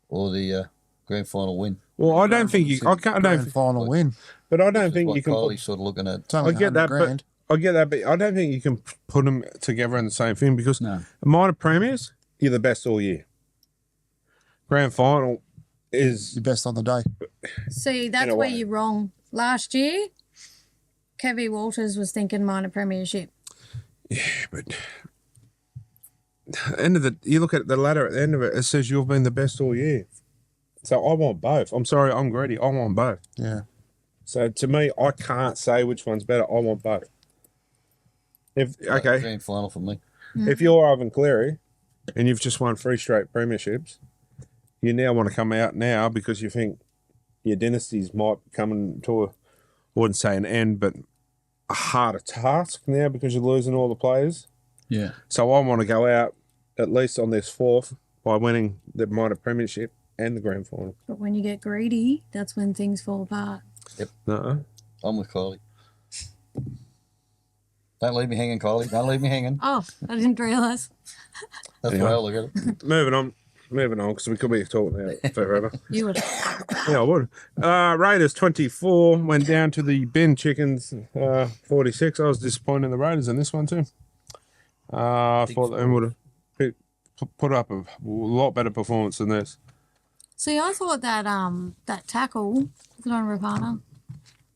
or the grand final win? Well, I don't think you. I can't. I Grand don't. final win. But I don't This is think what you can. Kylie's sort of looking at. It's only I get that, 100 grand. but I get that, but I don't think you can put them together in the same thing because No. minor premiers, you're the best all year. Grand final is Your best on the day. See, that's In a where way. you're wrong. Last year, Kevy Walters was thinking minor premiership. but at the end of the you look at the ladder at the end of it, it says you've been the best all year. So I want both. I'm sorry, I'm greedy. I want both. Yeah. So to me, I can't say which one's better. I want both. If okay, Grand final for me. if you're Ivan Cleary and you've just won 3 straight premierships, you now want to come out now because you think your dynasties might be coming to a, I wouldn't say an end, but a harder task now because you're losing all the players. Yeah. So I want to go out at least on this 4th by winning the minor premiership and the grand final. But when you get greedy, that's when things fall apart. No, I'm with Kylie. Don't leave me hanging, Kylie. Don't leave me hanging. Oh, I didn't realise. That's the way I look at it. moving on, because we could be talking now forever. You would. Yeah, I would. Raiders 24 went down to the bin Chickens 46. I was disappointed in the Raiders in this one too. I thought they would have put up a lot better performance than this. See, I thought that that tackle, was it on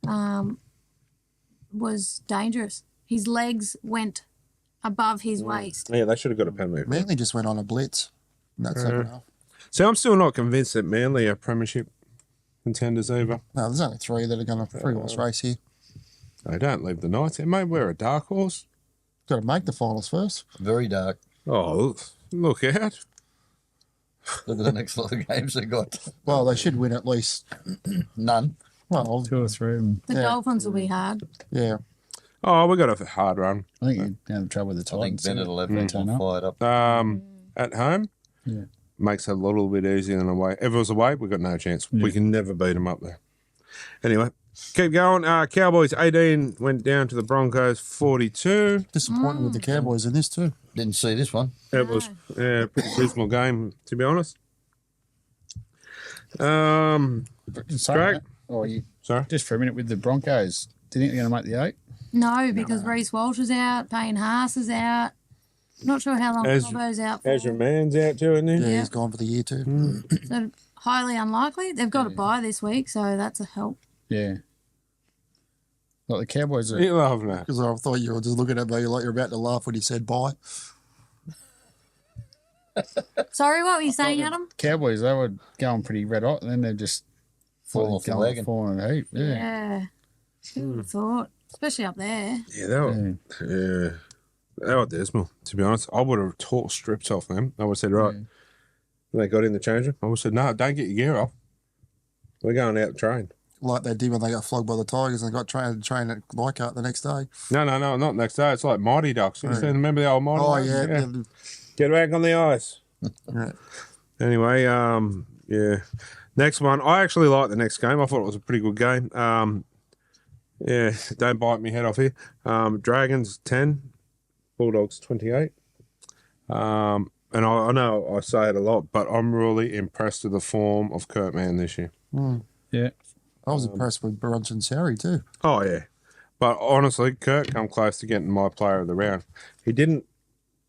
Rapana, was dangerous. His legs went above his waist. Yeah, they should have got a pen move. Manly just went on a blitz in that second half. See, I'm still not convinced that Manly are premiership contenders either. No, there's only 3 that are going to 3-horse race here. They don't leave the Knights. It may wear a dark horse. Got to make the finals first. Very dark. Oh, look out. Look at the next lot of games they got. Well, they should win at least. None. Well, 2 or 3. The Yeah. Dolphins will be hard. yeah. Oh, we got a hard run. I think you're have trouble with the I think Titans. Bennett will have They them turn all up. fired up. At home, Yeah. makes it a little bit easier than away. If it was away, we got no chance. We can never beat them up there. Anyway, keep going. Cowboys 18 went down to the Broncos 42. Disappointed with the Cowboys in this too. Didn't see this one. It was a pretty dismal game, to be honest. Sorry, Craig? mate. Oh, you, Sorry. just for a minute with the Broncos. Do you think they're going to make the 8? No, because Reece Walsh is out, Payne Haas is out. Not sure how long Cobbo's out for. Ezra Mann's out too, isn't he? Yeah, Yeah. he's gone for the year too. So highly unlikely. They've got a bye this week, so that's a help. Yeah. Like the Cowboys are. You love that. Because I thought you were just looking at me like you're about to laugh when he said bye. Sorry, what were you saying, Adam? Cowboys, they were going pretty red hot, and then they've just Fall off the Going wagon. falling in a heap. Yeah. Yeah. Who would have thought? Especially up there. Yeah, they were dismal, to be honest. I would have tore strips off them. I would have said, right, Yeah. when they got in the change room, I would have said, no, don't get your gear off. We're going out to train. Like they did when they got flogged by the Tigers and got trained at Leichhardt the next day. No, not next day. It's like Mighty Ducks. You remember the old Mighty Oh, Ducks? yeah. Get back on the ice. Yeah. Anyway, yeah. Next one. I actually liked the next game. I thought it was a pretty good game. Yeah, don't bite me head off here. Dragons 10, Bulldogs 28. And I know I say it a lot, but I'm really impressed with the form of Kurt Mann this year. Yeah. I was impressed with Brunch and Sari too. Oh, yeah. But honestly, Kurt come close to getting my player of the round. He didn't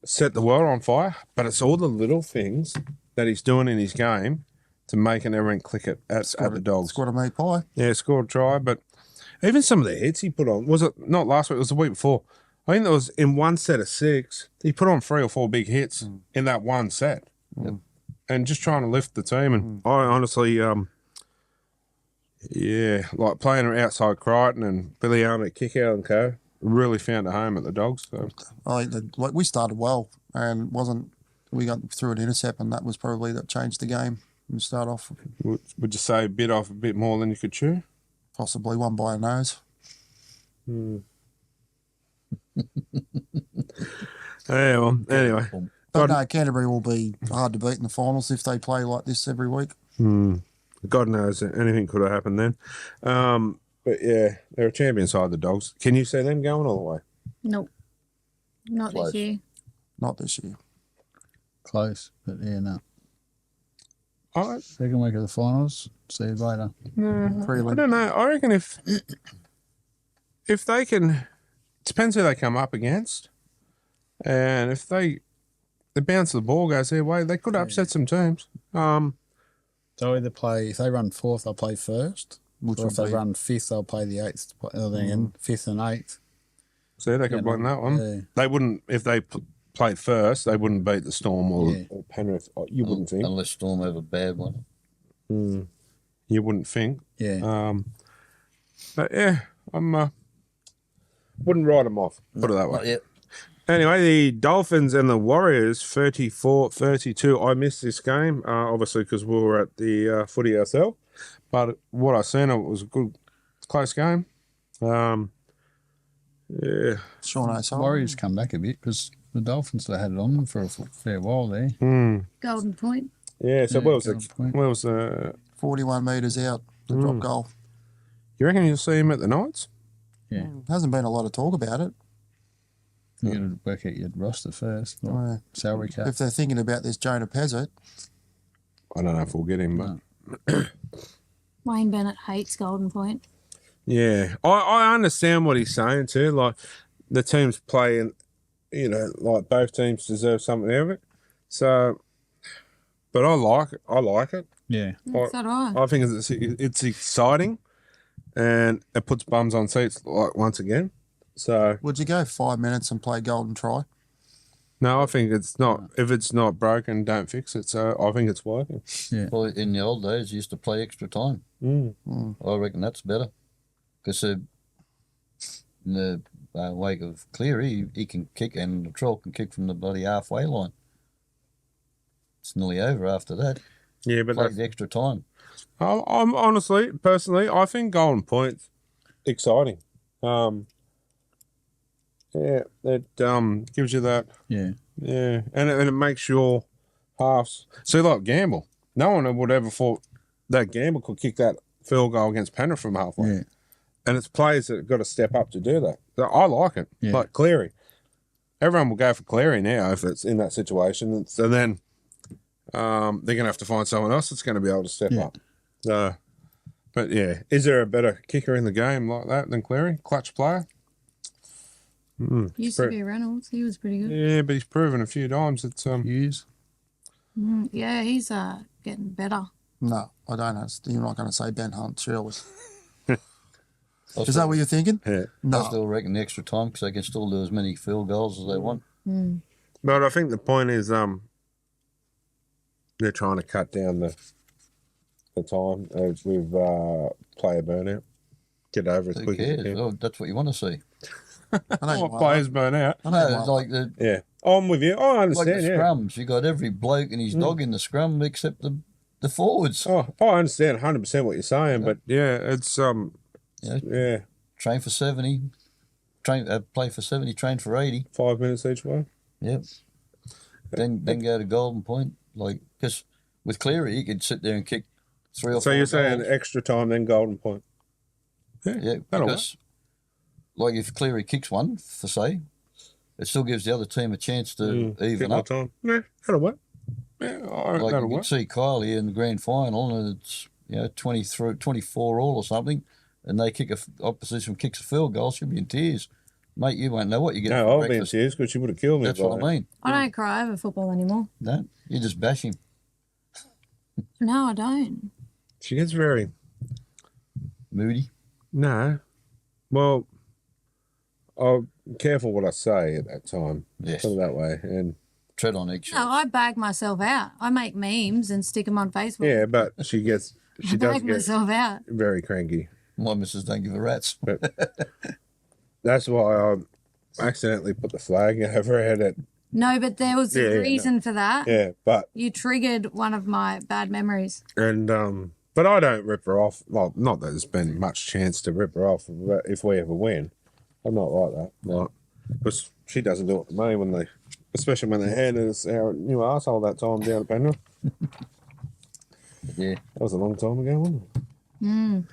set the world on fire, but it's all the little things that he's doing in his game to making everything click at the Dogs. Scored a meat pie. Yeah, scored a try, but even some of the hits he put on, was it not last week, it was the week before. I think it was in one set of 6, he put on 3 or 4 big hits in that one set. And just trying to lift the team. And I honestly, yeah, like playing outside Crichton and Billy Arm at Kickout and co, really found a home at the Dogs. So. I think like we started well and we got through an intercept and that was probably that changed the game and start off Would you say bit off a bit more than you could chew? possibly one by a nose. Yeah, well, anyway. But no, Canterbury will be hard to beat in the finals if they play like this every week. God knows anything could have happened then. But yeah, they're a champion side, the Dogs. Can you see them going all the way? Nope. Not Close. this year. Not this year. Close. But yeah, no. I Second week of the finals. See you later. I don't know. I reckon if they can, depends who they come up against, and if the bounce of the ball goes their way, they could upset some teams. So either play, if they run 4th, they'll play 1st. Which Or if will they be run 5th, they'll play the 8th. Then again, 5th and 8th. So they could win that one. Yeah. They wouldn't if they played first. They wouldn't beat the Storm or Penrith. You wouldn't think. Unless Storm have a bad one. You wouldn't think. Yeah. But yeah, wouldn't write them off. Put it that way. Not yet. Anyway, the Dolphins and the Warriors, 34-32. I missed this game, obviously, because we were at the footy ourselves. But what I seen, it was a good, close game. Yeah. Sean O'Sullivan. Warriors come back a bit because the Dolphins they had it on them for a fair while there. Golden Point. Yeah, so Yeah, where was good point. where was the... 41 metres out, the drop goal. You reckon you'll see him at the Knights? Yeah. Hasn't been a lot of talk about it. You got to work out your roster first. Like salary cap. If they're thinking about this Jonah Pezzett, I don't know if we'll get him, but... Wayne Bennett hates Golden Point. Yeah, I understand what he's saying too. Like the teams playing, like both teams deserve something out of it. So, but I like it. Yeah. So do I. I think it's exciting, and it puts bums on seats like once again. So would you go 5 minutes and play golden try? no, I think it's not. If it's not broken, don't fix it. So I think it's working. Well, in the old days, you used to play extra time. I reckon that's better. Because in the wake of Cleary, he can kick, and the troll can kick from the bloody halfway line. It's nearly over after that. Yeah, but Play the extra time. I'm honestly, personally, I think Golden Point's exciting. Yeah, it gives you that. Yeah. Yeah, and it makes your halves. See, like Gamble, no one would ever thought that Gamble could kick that field goal against Penrith from halfway. Yeah. And it's players that have got to step up to do that. So I like it. Yeah. Like Cleary. Everyone will go for Cleary now if it's in that situation. So then they're going to have to find someone else that's going to be able to step up. So, but yeah, is there a better kicker in the game like that than Cleary? Clutch player? Used to be Reynolds. He was pretty good. Yeah, but he's proven a few times it's Hughes. Yeah, he's getting better. No, I don't know. You're not going to say Ben Hunt, surely. I Is that what you're thinking? yeah. I No. still reckon the extra time because they can still do as many field goals as they want. But I think the point is they're trying to cut down the the time with player burnout. Get over it as Who quick as you cares? can. Oh, that's what you want to see. I know I you want might players like- burn out. I No, know you it's might like the Yeah, I'm with you. I like the understand. Yeah. scrums. You got every bloke and his dog in the scrum except the forwards. Oh, I understand 100% what you're saying, but yeah, it's Yeah. yeah, Train for 70, play for 70, train for 80. 5 minutes each way. Yep. Then go to Golden Point. Like, because with Cleary, he could sit there and kick 3 or So 4 you're saying goals. extra time, then Golden Point. Yeah, that'll because like if Cleary kicks one, for say, it still gives the other team a chance to Get even more up. time. Yeah, that'll work. Yeah, Like that'll you work. could see Kylie in the grand final, and it's 24 all or something, and they opposition kicks a field goal, she'll be in tears, mate. You won't know what you get. No, for I'll be in breakfast. tears because she would have killed me. That's by what I then. mean. I don't cry over football anymore. No, you just bash him. No, I don't. She gets very Moody. no. Well, I'm careful what I say at that time. Yes. Put it that way. And Tread on eggshells. No, I bag myself out. I make memes and stick them on Facebook. yeah, but she does I bag get myself out. very cranky. My missus don't give a rat's. That's why I accidentally put the flag over her head. No, but there was Yeah, a yeah, reason for that. Yeah, but You triggered one of my bad memories. but I don't rip her off. Well, not that there's been much chance to rip her off if we ever win. I'm not like that. Like, because she doesn't do it to me especially when they handed us our new arsehole that time down at Penrith. Yeah. That was a long time ago, wasn't it? Mm.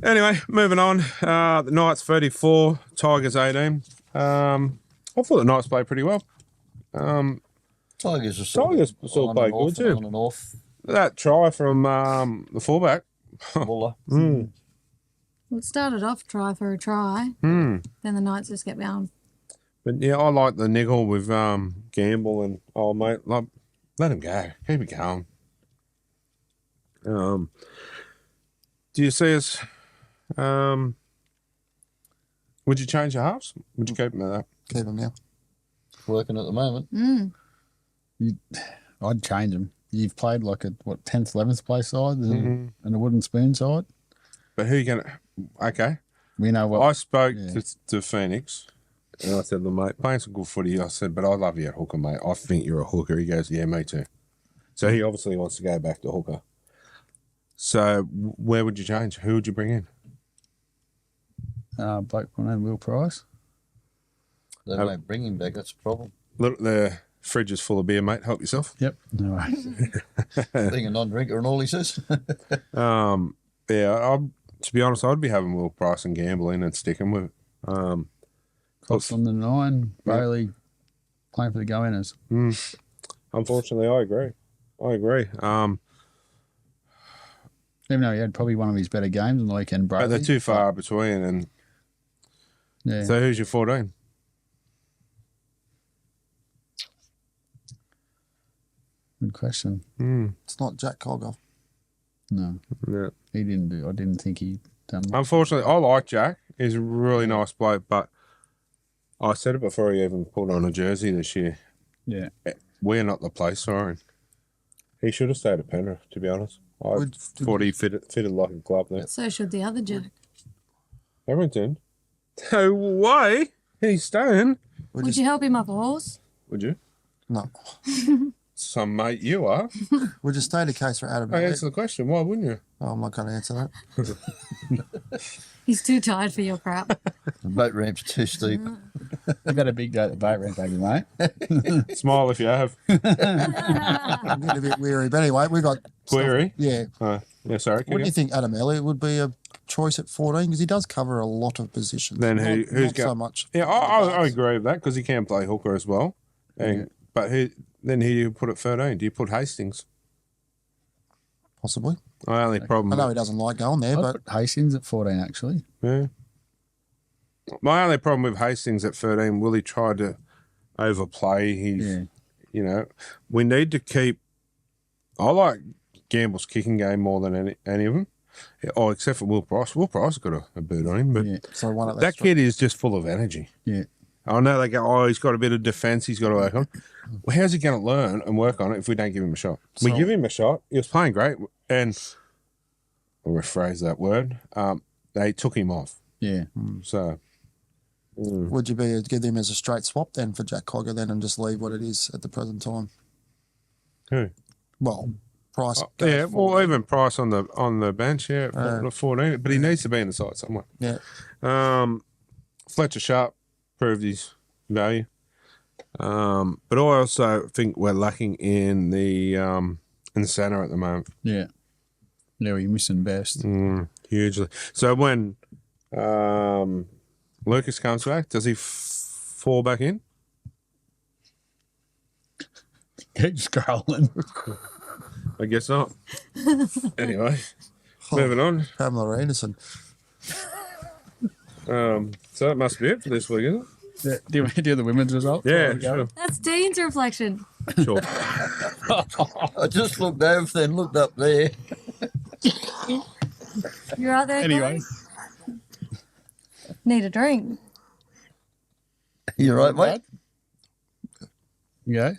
Anyway, moving on. The Knights 34, Tigers 18. I thought the Knights played pretty well. Tigers are sort Tigers of still on play and off good and too. On and off. That try from the fullback. Muller. Mm. Well, it started off try for a try. Mm. Then the Knights just kept going. But yeah, I like the niggle with Gamble and old mate. Like, let him go. Keep it going. Do you see us? Would you change your halves? Would you keep them at that? Keep them now. Working at the moment. Mm. I'd change them. You've played like a 10th, 11th place side Mm-hmm. and a wooden spoon side. But who you gonna? Okay, We know what. I spoke Yeah. to Phoenix, and I said, "Look, mate, playing some good footy." I said, "But I love you at hooker, mate. I think you're a hooker." He goes, "Yeah, me too." So he obviously wants to go back to hooker. So where would you change? Who would you bring in? bloke by the name of Will Price. They won't bring him back. That's the problem. Look, the fridge is full of beer, mate. Help yourself. Yep. No worries. Being a non-drinker and all he says. Yeah, to be honest, I'd be having Will Price and Gamble in and sticking with it. Cox on the 9, Bailey playing for the go-inners. Unfortunately, I agree. Even though he had probably one of his better games on the weekend, But Bailey. they're too far between. And Yeah. so, who's your 14? Good question. It's not Jack Cogger. No, Yeah. he didn't do. I didn't think he done much. Unfortunately, I like Jack. He's a really nice bloke, but I said it before he even put on a jersey this year. Yeah. We're not the place for him. He should have stayed at Penrith, to be honest. I Would- thought he fitted like a glove there. So should the other Jack. Everton? No way. He's staying. Would you help him off a horse? Would you? No. Some mate you are. Would you state a case for Adam I Elliott? answer the question. Why wouldn't you? Oh, I'm not going to answer that. He's too tired for your crap. The boat ramp's too steep. You've had a big day at the boat ramp, have you, mate? Smile if you have. I'm getting a bit weary. But anyway, we got... Query? Yeah. Yeah, sorry. What do you think Adam Elliott would be a choice at 14? Because he does cover a lot of positions. Then who's not got- so much. Yeah, I agree with that because he can play hooker as well. And, But who do you put at 13? Do you put Hastings? Possibly. My only problem. I know he doesn't like going there, I'd but put Hastings at 14, actually. Yeah. My only problem with Hastings at 13, will he try to overplay his, Yeah. you know, we need to keep, I like Gamble's kicking game more than any of them. Yeah, oh, except for Will Price. Will Price has got a boot on him, but Yeah. so one at that kid is just full of energy. Yeah. I know they go, oh, he's got a bit of defence he's got to work on. Well, how's he going to learn and work on it if we don't give him a shot? We So- give him a shot. He was playing great. And rephrase that word. They took him off. Yeah. So Would you give him as a straight swap then for Jack Cogger then and just leave what it is at the present time? who? Well, Price. Yeah, goes well, 14. even Price on the bench, yeah, 14, but he needs to be in the side somewhere. Yeah. Fletcher Sharp proved his value, but I also think we're lacking in the centre at the moment, Yeah. Yeah, you're missing best. hugely. So when Lucas comes back, does he fall back in? Keep scrolling. I guess not. Anyway, moving on. Pamela Anderson. So that must be it for this week, isn't it? Yeah. Do you do the women's result? Yeah, sure. That's Dean's reflection. Sure. I just looked over, then looked up there. You're out there. Anyway. Chloe? Need a drink. You right, mate? Yeah.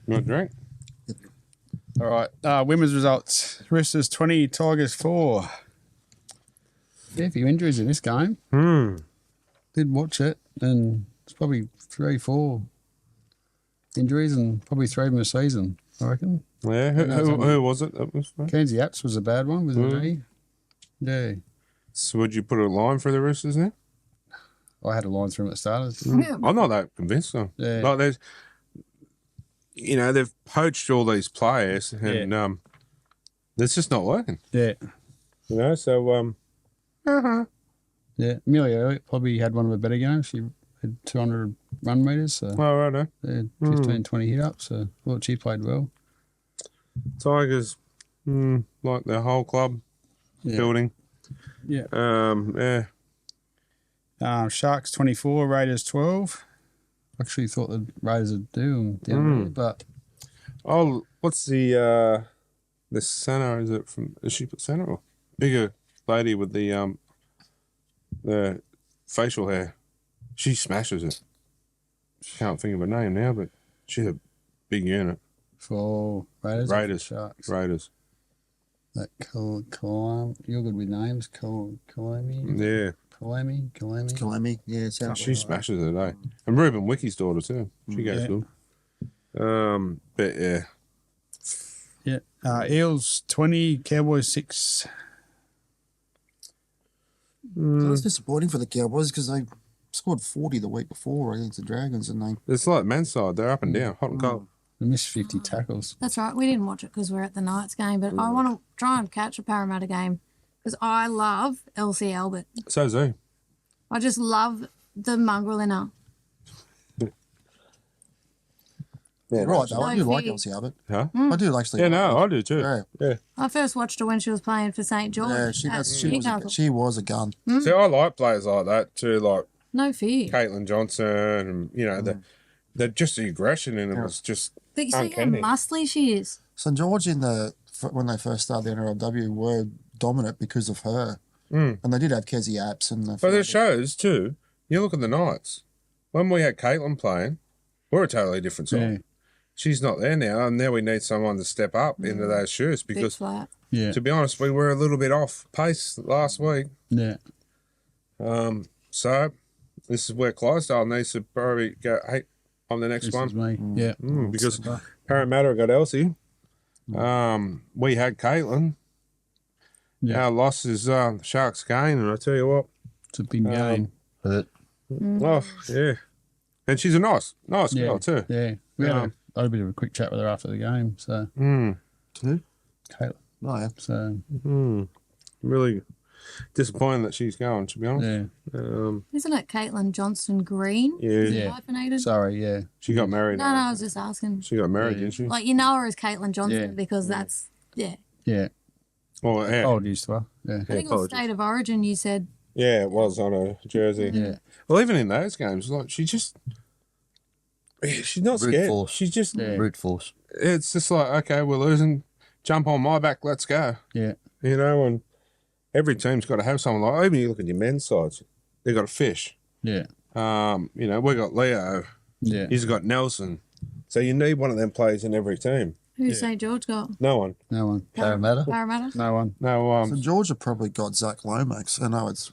You want a drink? All right. Women's results. Roosters 20, Tigers 4. Yeah, a few injuries in this game. Did watch it, and it's probably 3, 4 injuries, and probably 3 of them a season, I reckon. Yeah. Who was it? That was Kenzie Apps was a bad one with a knee. Yeah. So would you put a line for the Roosters now? I had a line through them at the start. I'm not that convinced though. Yeah. Like there's, they've poached all these players, and it's just not working. Yeah. So Yeah. Amelia Elliott probably had one of her better games. She had 200 run meters, so all right. yeah, 15, 20 hit ups. So I thought she played well. Tigers, like the whole club building. Yeah. Yeah. Sharks 24, Raiders 12. Actually thought the Raiders would do them down there, but Oh, what's the centre? Is she centre or bigger lady with the facial hair? She smashes it. Can't think of her name now, but she's a big unit. for Raiders, or for Raiders. Sharks. Raiders. That you're good with names. Kalami, Yeah. Kalami. Yeah, sounds She smashes it, eh? And Ruben Wickie's daughter too. She goes Yeah. good. But yeah. Yeah. Eels 20, Cowboys 6. So it's disappointing for the Cowboys because they scored 40 the week before against the Dragons, and they It's like men's side. They're up and down, hot and cold. They missed 50 tackles. That's right. We didn't watch it because we're at the Knights game, but I want to try and catch a Parramatta game because I love Elsie Albert. So's he. I just love the mongrel in her. Yeah, right though. I do No like fear. Elsie Albert. Huh? I do actually. Yeah, like no, her. I do too. Yeah. Yeah. I first watched her when she was playing for St. George. Yeah, she at was Newcastle. she was a gun. See, I like players like that too, like No fear. Caitlin Johnson, and the just the aggression in them was just But you see how uncanny. muscly she is. St George when they first started the NRLW were dominant because of her, and they did have Kezi Apps and. But it shows too. You look at the Knights. When we had Caitlin playing, we're a totally different side. Yeah. She's not there now, and now we need someone to step up into those shoes Big because, flat. Yeah. to be honest, we were a little bit off pace last week. Yeah. So this is where Clydesdale needs to probably go. Hey, I'm the next This one. is me. Yeah. Because Parramatta got Elsie. We had Caitlin. Yeah. Our loss is the Sharks gain, and I tell you what, It's a big game. oh yeah, and she's a nice girl too. Yeah. We had a bit of a quick chat with her after the game. So, Who? Caitlin. Oh yeah. So, Really disappointed that she's going. To be honest, yeah. Isn't it Caitlin Johnston Green? Yeah. Is it Yeah. hyphenated? Sorry. Yeah. She got married. No, I was just asking. She got married, didn't she? Like, you know her as Caitlin Johnston Yeah. because that's, yeah. Yeah. Oh, yeah. Apologies to her. Yeah. I think it was apologies. State of Origin you said. Yeah, it was on her jersey. Yeah. Well, even in those games, like she's not Brute scared. force. She's just, Yeah. Brute force. it's just like, okay, we're losing. Jump on my back, let's go. Yeah. And every team's got to have someone like. Even you look at your men's sides, they've got a Fish. Yeah. We got Leo. Yeah. He's got Nelson. So you need one of them players in every team. Who's St. George got? No one. No one. Parramatta. Parramatta? No one. No. So Georgia probably got Zach Lomax. I know it's.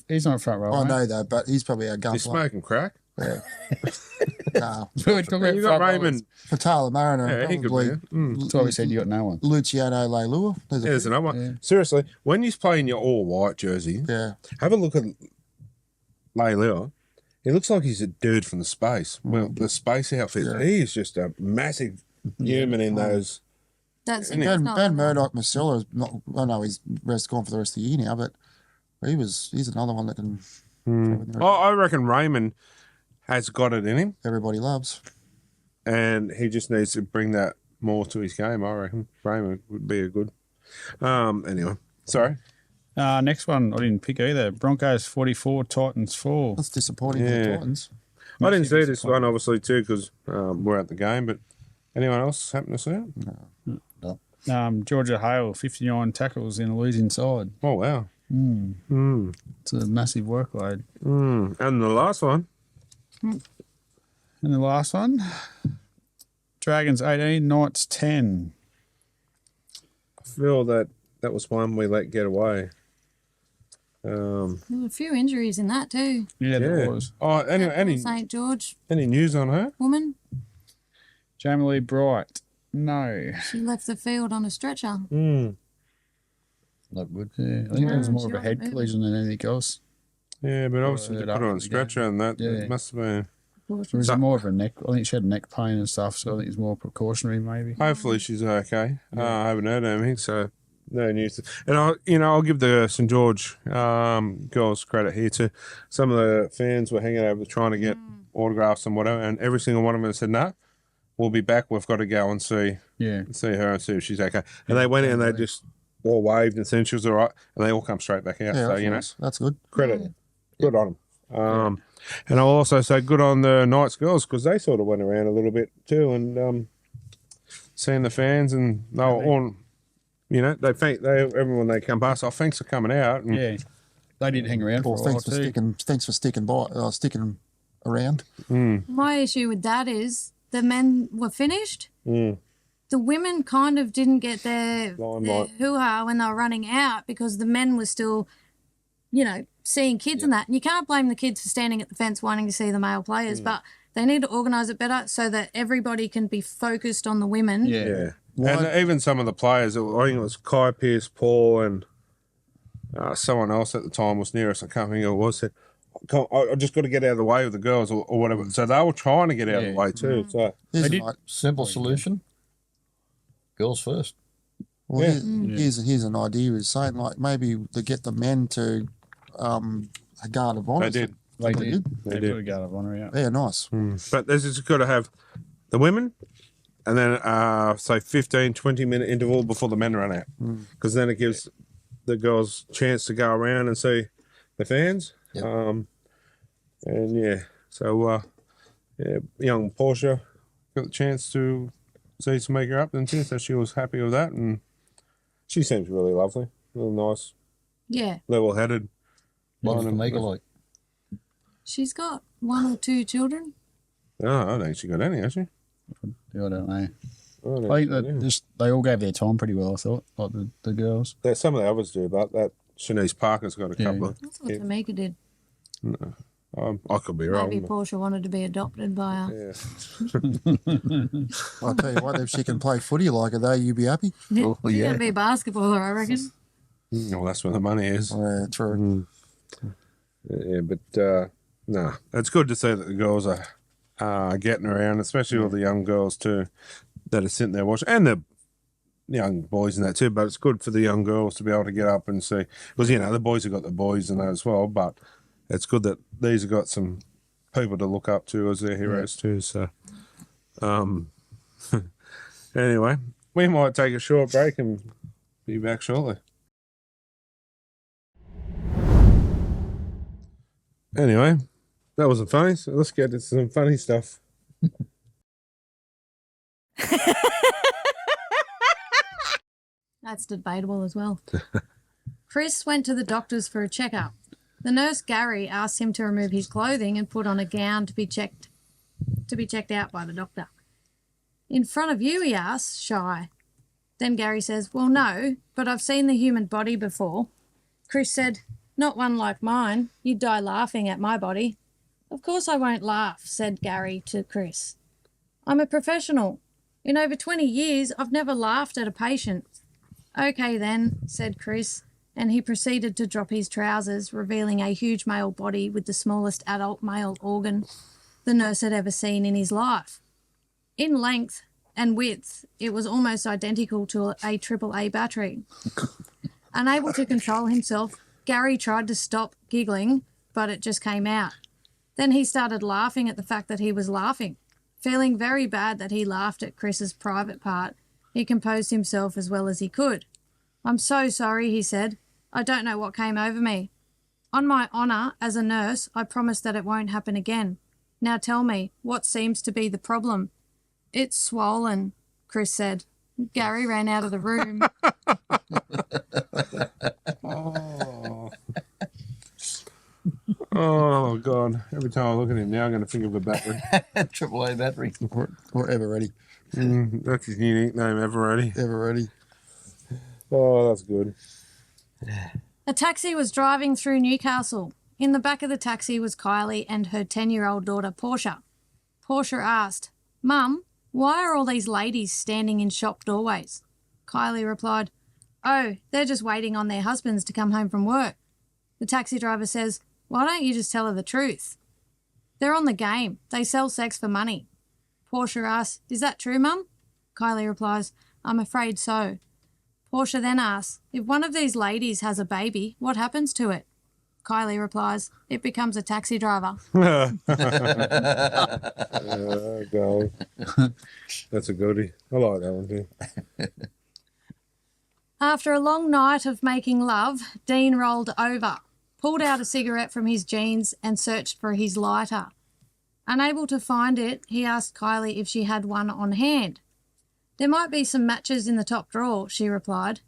He's not front row. I mate. know that, but he's probably our You're gunpla. smoking crack. Nah. We're talking about You got front rowers. Raymond. Fatala Mariner, Yeah, he could probably. be. Mm. That's why we said you got no one. Luciano Leilua. Yeah, there's few. another one. Yeah. Seriously, when he's playing your all white jersey, Yeah. have a look at Leilua. He looks like he's a dude from the space. Well, the space outfit. Yeah. He is just a massive human in those. That's Isn't it? Ben Murdoch Masilla is not. I know he's gone for the rest of the year now, but he's another one that can. I reckon Raymond has got it in him, Everybody loves. and he just needs to bring that more to his game. I reckon Raymond would be a good. Anyway, sorry. Next one, I didn't pick either. Broncos 44, Titans 4. That's disappointing for the Yeah. Titans. I didn't see this one obviously too because we're at the game. But anyone else happen to see it? Georgia Hale, 59 tackles in a losing side. Oh wow. It's a massive workload. And the last one. And the last one, Dragons 18, Knights 10. I feel that was one we let get away. There were a few injuries in that too. Yeah, there was. Oh, anyway, any St. George news on her? woman, Jamie Lee Bright, no. she left the field on a stretcher. Not good. Yeah, I think it was No, more she of a wasn't head moving. collision than anything else. Yeah, but obviously it they put after her on the game. stretcher and that Yeah. it must have been. It was more of a neck. I think she had neck pain and stuff, so I think it's more precautionary, maybe. Hopefully she's okay. I haven't heard anything, so no news. And I'll give the St George girls credit here too. Some of the fans were hanging over trying to get autographs and whatever, and every single one of them said, "No, we'll be back. We've got to go and see Yeah. her and see if she's okay." And they went in and they just all waved and said she was all right, and they all come straight back out. Yeah, So that's good. credit, good on them. And I'll also say good on the Knights girls because they sort of went around a little bit too and seeing the fans and they were all, everyone they come past. Oh, thanks for coming out. And, Yeah. They did hang around for Well, a while thanks for too. sticking around. My issue with that is the men were finished. The women kind of didn't get their Limelight. hoo-ha when they were running out because the men were still, seeing kids and that. And you can't blame the kids for standing at the fence wanting to see the male players, but they need to organise it better so that everybody can be focused on the women. Yeah. Yeah. And even some of the players, I think it was Kai Pierce, Paul, and someone else at the time was near us. I can't think who it was. Said, I just got to get out of the way of the girls or whatever. So they were trying to get out of the way too. So Here's They a did- nice- Simple solution. Girls first. Well, Yeah. here's an idea. Is saying like maybe to get the men to a guard of honour. they did. They Pretty did. good. They did. put a guard of honour out. Yeah, nice. But there's just got to have the women and then say 15, 20-minute interval before the men run out because then it gives the girls a chance to go around and see the fans. Yep. And yeah, so young Portia got the chance to see some make her up and so she was happy with that and she seems really lovely, really nice, Yeah. level-headed. Lots to make alike. She's got 1 or 2 children. Oh, I don't think she got any, has she? Yeah, I don't know. I don't I think she that got any. they all gave their time pretty well, I thought, like the girls. Some of the others do, but that Shanice Parker's got a Yeah. couple of. I thought Tamika did. I could be wrong. Maybe but- Portia wanted to be adopted by her. Yeah. I'll tell you what, if she can play footy like her, though, you'd be happy. Yeah. Oh, She's yeah. going to be a basketballer, I reckon. Well, that's where the money is. Yeah, true. Yeah, but no, it's good to see that the girls are getting around, especially all the young girls too, that are sitting there watching, and the young boys and that too. But it's good for the young girls to be able to get up and see, because the boys have got the boys and that as well. But it's good that these have got some people to look up to as their heroes too. So, anyway, we might take a short break and be back shortly. Anyway, that wasn't funny, so let's get to some funny stuff. That's debatable as well. Chris went to the doctors for a checkup. The nurse Gary asked him to remove his clothing and put on a gown to be checked out by the doctor. In front of you, he asks, shy. Then Gary says, well, no, but I've seen the human body before. Chris said, not one like mine. You'd die laughing at my body. Of course I won't laugh, said Gary to Chris. I'm a professional. In over 20 years, I've never laughed at a patient. Okay then, said Chris, and he proceeded to drop his trousers, revealing a huge male body with the smallest adult male organ the nurse had ever seen in his life. In length and width, it was almost identical to a AAA battery. Unable to control himself, Gary tried to stop giggling, but it just came out. Then he started laughing at the fact that he was laughing. Feeling very bad that he laughed at Chris's private part, he composed himself as well as he could. I'm so sorry, he said. I don't know what came over me. On my honour, as a nurse, I promise that it won't happen again. Now tell me, what seems to be the problem? It's swollen, Chris said. Gary ran out of the room. Oh, God. Every time I look at him now, I'm going to think of a battery. AAA battery. We're ever ready. That's his unique name, Everready. Ever ready. Oh, that's good. A taxi was driving through Newcastle. In the back of the taxi was Kylie and her 10-year-old daughter, Portia. Portia asked, Mum, why are all these ladies standing in shop doorways? Kylie replied, Oh, they're just waiting on their husbands to come home from work. The taxi driver says, Why don't you just tell her the truth? They're on the game. They sell sex for money. Portia asks, Is that true, Mum? Kylie replies, I'm afraid so. Portia then asks, If one of these ladies has a baby, what happens to it? Kylie replies, It becomes a taxi driver. God. That's a goodie. I like that one too. After a long night of making love, Dean rolled over, pulled out a cigarette from his jeans and searched for his lighter. Unable to find it, he asked Kylie if she had one on hand. There might be some matches in the top drawer, she replied.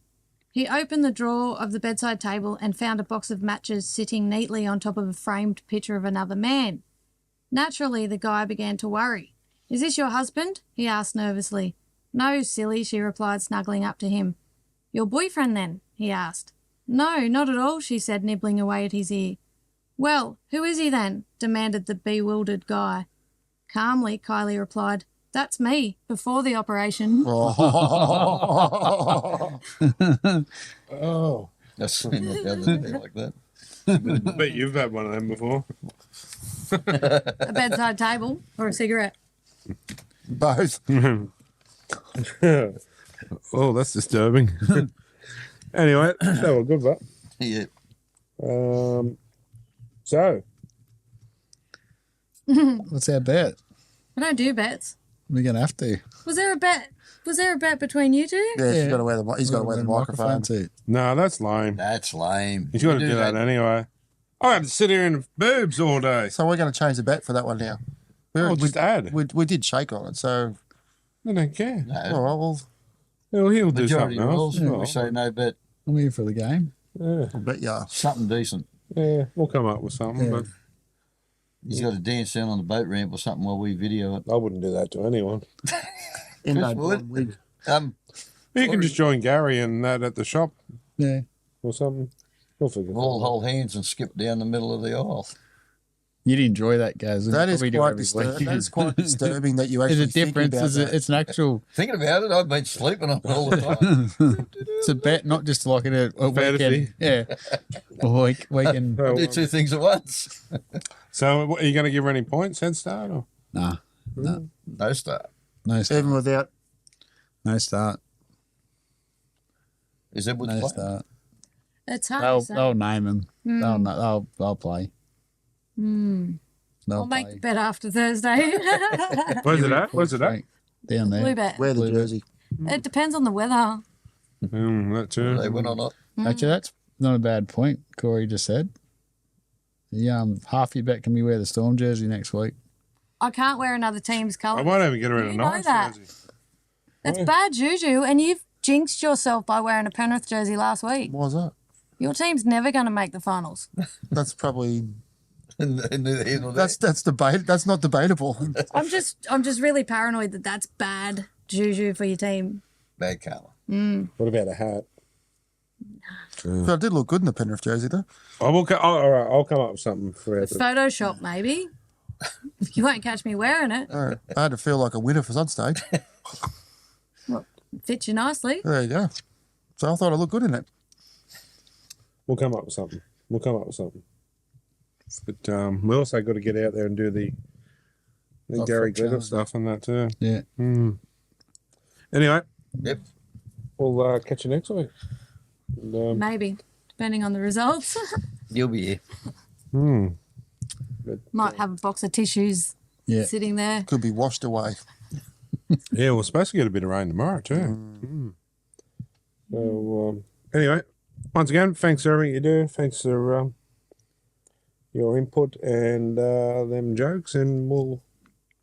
He opened the drawer of the bedside table and found a box of matches sitting neatly on top of a framed picture of another man. Naturally, the guy began to worry. Is this your husband? He asked nervously. No, silly, she replied, snuggling up to him. Your boyfriend, then? He asked. No, not at all, she said, nibbling away at his ear. Well, who is he then? Demanded the bewildered guy. Calmly, Kylie replied, That's me, before the operation. Oh. That's seen that the other day like that. Bet you've had one of them before. A bedside table or a cigarette? Both. Oh, that's disturbing. Anyway, that was good, but Yeah. so What's our bet? I don't do bets. We're going to have to. Was there a bet? Was there a bet between you two? Yeah, he's got to wear the microphone. too. no, that's lame. That's lame. He's got to do that anyway. I had to sit here in boobs all day. So we're going to change the bet for that one now. I'll just add. We did shake on it, so I don't care. No. all right, well, He'll do Majority something else. rules. Oh, We say no, but I'm here for the game. yeah, I'll bet you are. something decent. yeah, we'll come up with something, Yeah. but He's got to dance down on the boat ramp or something while we video it. I wouldn't do that to anyone. In Chris no would. blonde wig. You can just join Gary and that at the shop Yeah. or something. We'll figure it All out. hold hands and skip down the middle of the aisle. You'd enjoy that, guys. That is Probably do quite every disturbing. week. That is quite disturbing that you actually There's a think difference. about that. It's an actual. Thinking about it, I've been sleeping on it all the time. It's a bet, not just like a Fantasy. weekend. Yeah. A weekend. So, Do two things at once. so are you going to give her any points, head start? Or? Nah. No start. No start. Even without, No start. Is that what's No playing? start. It's hard They'll to say. name them. They'll play. They'll I'll make play. the bet after Thursday. Where's it at? Where's it at? Down there. Blue bet. wear the Blue jersey. It depends on the weather. That too. They win or not. Actually, that's not a bad point. Corey just said. Half your bet can be wear the Storm jersey next week. I can't wear another team's I colours. might even get her in a You know nice that. jersey. That's bad juju, and you've jinxed yourself by wearing a Penrith jersey last week. Why is that? Your team's never going to make the finals. That's probably That's debate. That's not debatable. I'm just really paranoid that that's bad juju for your team. Bad karma. What about a hat? But I did look good in the Penrith jersey, though. All right, I'll come up with something for it. Photoshop, maybe. You won't catch me wearing it. I had to feel like a winner for some stage. Fits you nicely. There you go. So I thought I looked good in it. We'll come up with something. But we also got to get out there and do the Gary Glitter challenge. stuff and that too. Yeah. Anyway, Yep. we'll catch you next week. And, Maybe, depending on the results. You'll be here. Might have a box of tissues Yeah. sitting there. Could be washed away. yeah, we're supposed to get a bit of rain tomorrow too. So anyway, once again, thanks for everything you do. Thanks for your input and them jokes, and we'll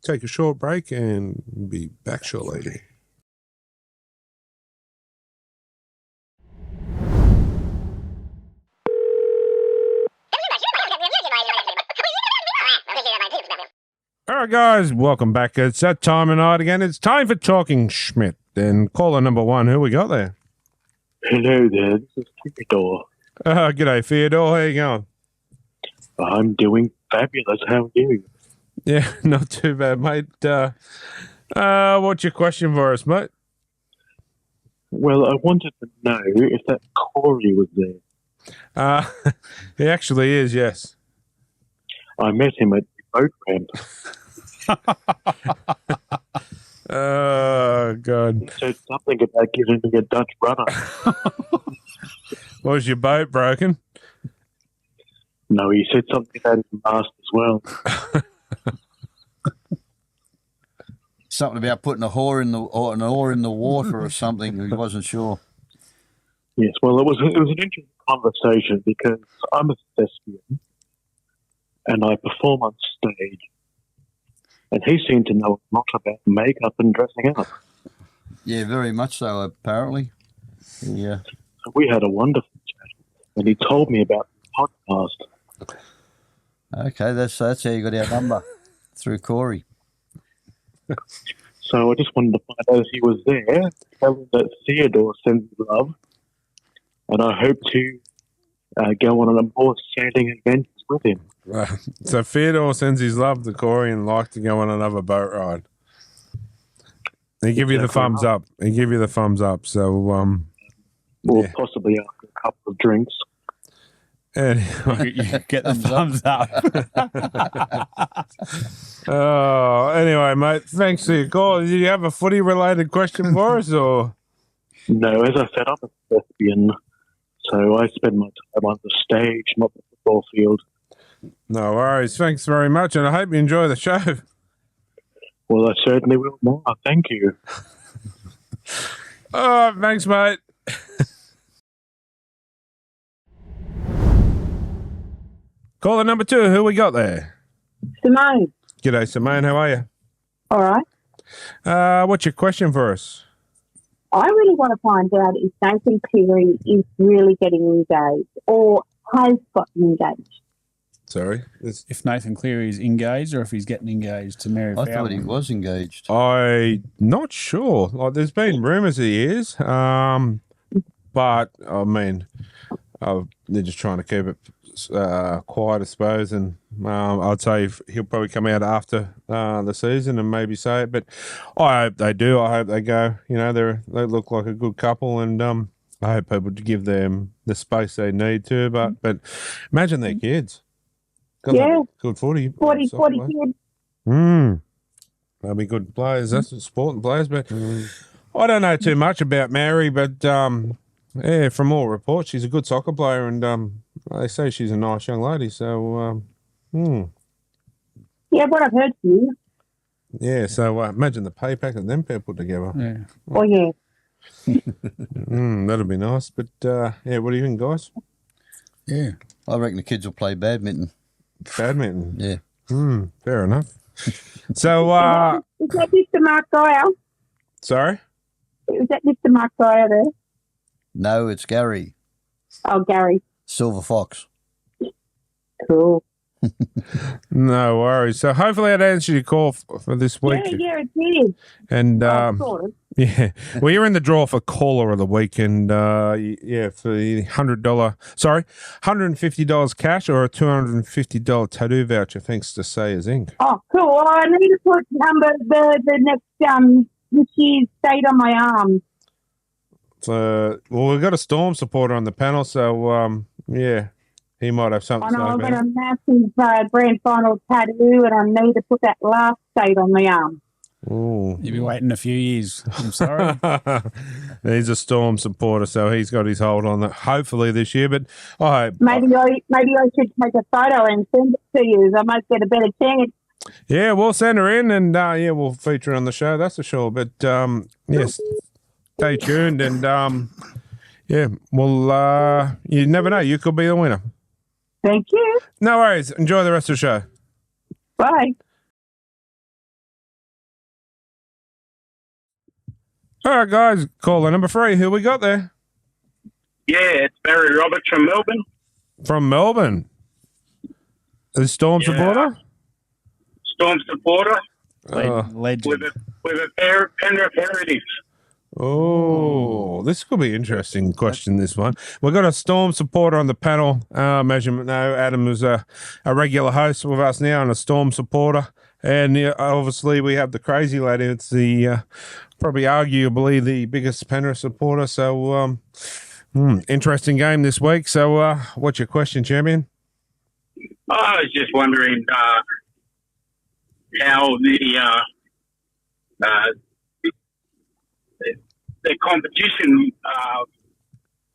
take a short break and be back shortly. All right, guys, welcome back. It's that time of night again. It's time for Talking Schmidt. And caller number one, who we got there? Hello there, this is Theodore. G'day, Theodore. How you going? I'm doing fabulous. How are you? Yeah, not too bad, mate. What's your question for us, mate? Well, I wanted to know if that Corey was there. He actually is, yes. I met him at the boat ramp. Oh, God. He said something about giving me a Dutch rudder. Was your boat broken? No, he said something about his mast as well. Something about putting an oar in the water or something. He wasn't sure. Yes, well, it was an interesting conversation because I'm a thespian and I perform on stage. And he seemed to know a lot about makeup and dressing up. Yeah, very much so, apparently. Yeah. So we had a wonderful chat, and he told me about the podcast. Okay, that's how you got our number, through Corey. So I just wanted to find out if he was there, tell him that Theodore sends love, and I hope to go on a more sailing adventures with him. Right. So Theodore sends his love to Corey and like to go on another boat ride. He give you the thumbs up. He give you the thumbs up. So Or yeah. possibly after a couple of drinks. Anyway. You get the thumbs up. Oh, anyway, mate. Thanks for your call. Do you have a footy related question for us, or? No, as I said, I'm a thespian, so I spend my time on the stage, not the football field. No worries. Thanks very much, and I hope you enjoy the show. Well, I certainly will now. Thank you. Oh, thanks, mate. Caller number 2, who we got there? Simone. G'day, Simone. How are you? All right. What's your question for us? I really want to find out if Nathan Cleary is really getting engaged or has gotten engaged. Sorry? If Nathan Cleary is engaged or if he's getting engaged to Mary I thought he Fowler. was engaged. I'm not sure. Like, there's been rumours he is, but I mean, they're just trying to keep it quiet, I suppose. And I'd say he'll probably come out after the season and maybe say it. But I hope they do. I hope they go. You know, they look like a good couple, and I hope people give them the space they need to. But imagine their kids. Yeah. Good 40 40 soccer kids. They'll be good players. That's important players. But I don't know too much about Mary, but yeah, from all reports, she's a good soccer player, and they say she's a nice young lady. So, Yeah, what I've heard from you. yeah. So imagine the pay packet them people put together. Yeah. Oh, yeah. That'd be nice. But yeah, what do you think, guys? Yeah. I reckon the kids will play badminton. Badminton. Yeah. Fair enough. So, Is that Mr. Mark Dyer? sorry. Is that Mr. Mark Dyer there? No, it's Gary, Oh, Gary. Silver Fox. Cool. No worries. So hopefully that answered your call for this week. Yeah, it did. And Sort of. yeah, well, you're in the draw for caller of the week, and yeah, for the $150 cash or a $250 tattoo voucher. Thanks to Sayers Inc. Oh, cool. Well, I need to put the next this year's date on my arm. So, well, we've got a Storm supporter on the panel, so yeah, he might have something I to know say I've got about a it. massive grand final tattoo, and I need to put that last date on my arm. Ooh. You'll be waiting a few years. I'm sorry. He's a Storm supporter, so he's got his hold on that. Hopefully this year, but I hope. Maybe I should take a photo and send it to you. I might get a better chance. Yeah, we'll send her in, and yeah, we'll feature her on the show. That's for sure. But yes, stay tuned, and yeah, well, you never know. You could be the winner. Thank you. No worries. Enjoy the rest of the show. Bye. All right, guys. Caller number 3. Who we got there? Yeah, it's Barry Roberts from Melbourne. From Melbourne. A Storm Yeah. supporter? Storm supporter Legend. with a Penrith heritage. Oh, this could be an interesting question, this one. We've got a Storm supporter on the panel. As you know, Adam is a regular host with us now and a Storm supporter. And yeah, obviously we have the crazy lady. It's the probably arguably the biggest Penrith supporter. So interesting game this week. So what's your question, champion? I was just wondering how the competition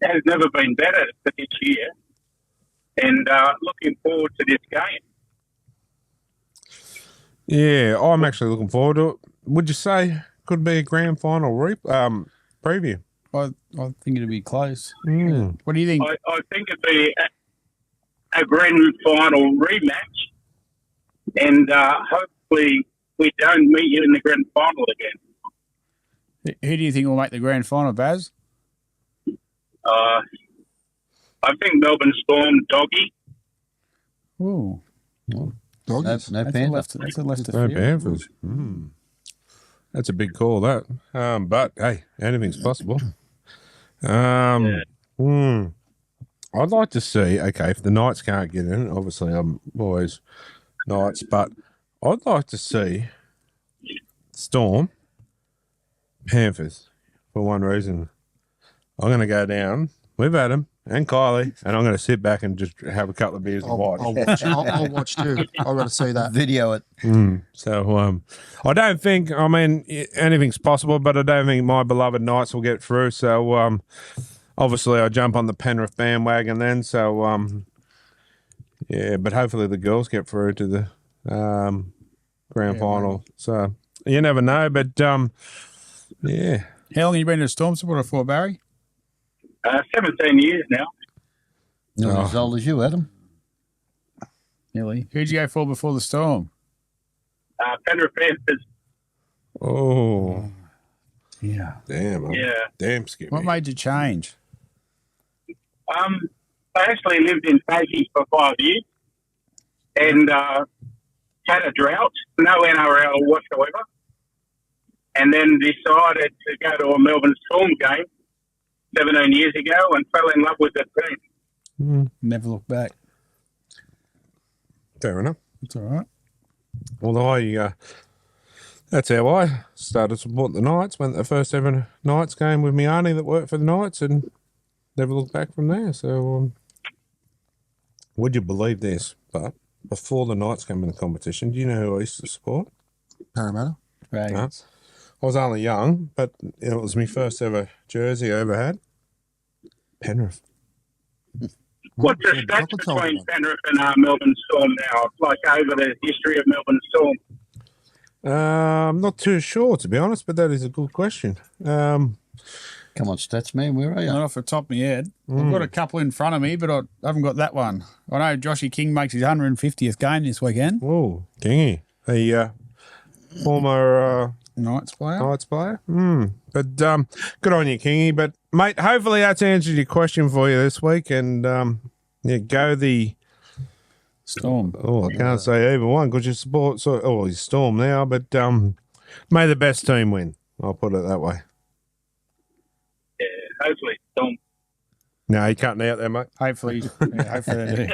has never been better for this year, and looking forward to this game. Yeah, I'm actually looking forward to it. Would you say could be a grand final preview? I think it'll be close. Mm. What do you think? I think it'd be a grand final rematch, and hopefully we don't meet you in the grand final again. Who do you think will make the grand final, Baz? I think Melbourne Storm doggy. Ooh. Doggies. No That's a Panther. left. That's a left to No field. Panthers. That's a big call, that. But hey, anything's possible. I'd like to see. Okay, if the Knights can't get in, obviously I'm always Knights, but I'd like to see Storm Panthers for one reason. I'm going to go down with Adam and Kylie, and I'm going to sit back and just have a couple of beers and I'll watch. watch. I'll watch too. I've got to see that. Video it. So I don't think. I mean, anything's possible, but I don't think my beloved Knights will get through. So obviously, I jump on the Penrith bandwagon then. So yeah, but hopefully the girls get through to the grand final. So you never know, but yeah. How long have you been a Storm supporter for, Barry? 17 years now. Not as old as you, Adam. Nearly. Who'd you go for before the Storm? Penrith Panthers. Oh, Yeah. damn! Yeah. Damn, skip What me. made you change? I actually lived in Fake for 5 years and had a drought, no NRL whatsoever, and then decided to go to a Melbourne Storm game 17 years ago and fell in love with the team. Never look back. Fair enough. It's all right. Well, that's how I started supporting the Knights. Went to the first ever Knights game with my auntie that worked for the Knights and never looked back from there. So, would you believe this? But before the Knights came in the competition, do you know who I used to support? Parramatta. Dragons. I was only young, but it was my first ever jersey I ever had. Penrith. What's the Yeah, stats chocolate chocolate. between Penrith and Melbourne Storm now, like over the history of Melbourne Storm? I'm not too sure, to be honest, but that is a good question. Come on, stats man, where are you? Not off the top of my head. I've got a couple in front of me, but I haven't got that one. I know Joshy King makes his 150th game this weekend. Oh, Kingy. A former Knights player. Knights player. But good on you, Kingy. But, mate, hopefully that's answered your question for you this week. And, yeah, go the Storm. Oh, I can't say either one because you support. He's Storm now, but may the best team win. I'll put it that way. Yeah, hopefully. Don't. No, you cutting out there, mate. Hopefully they do.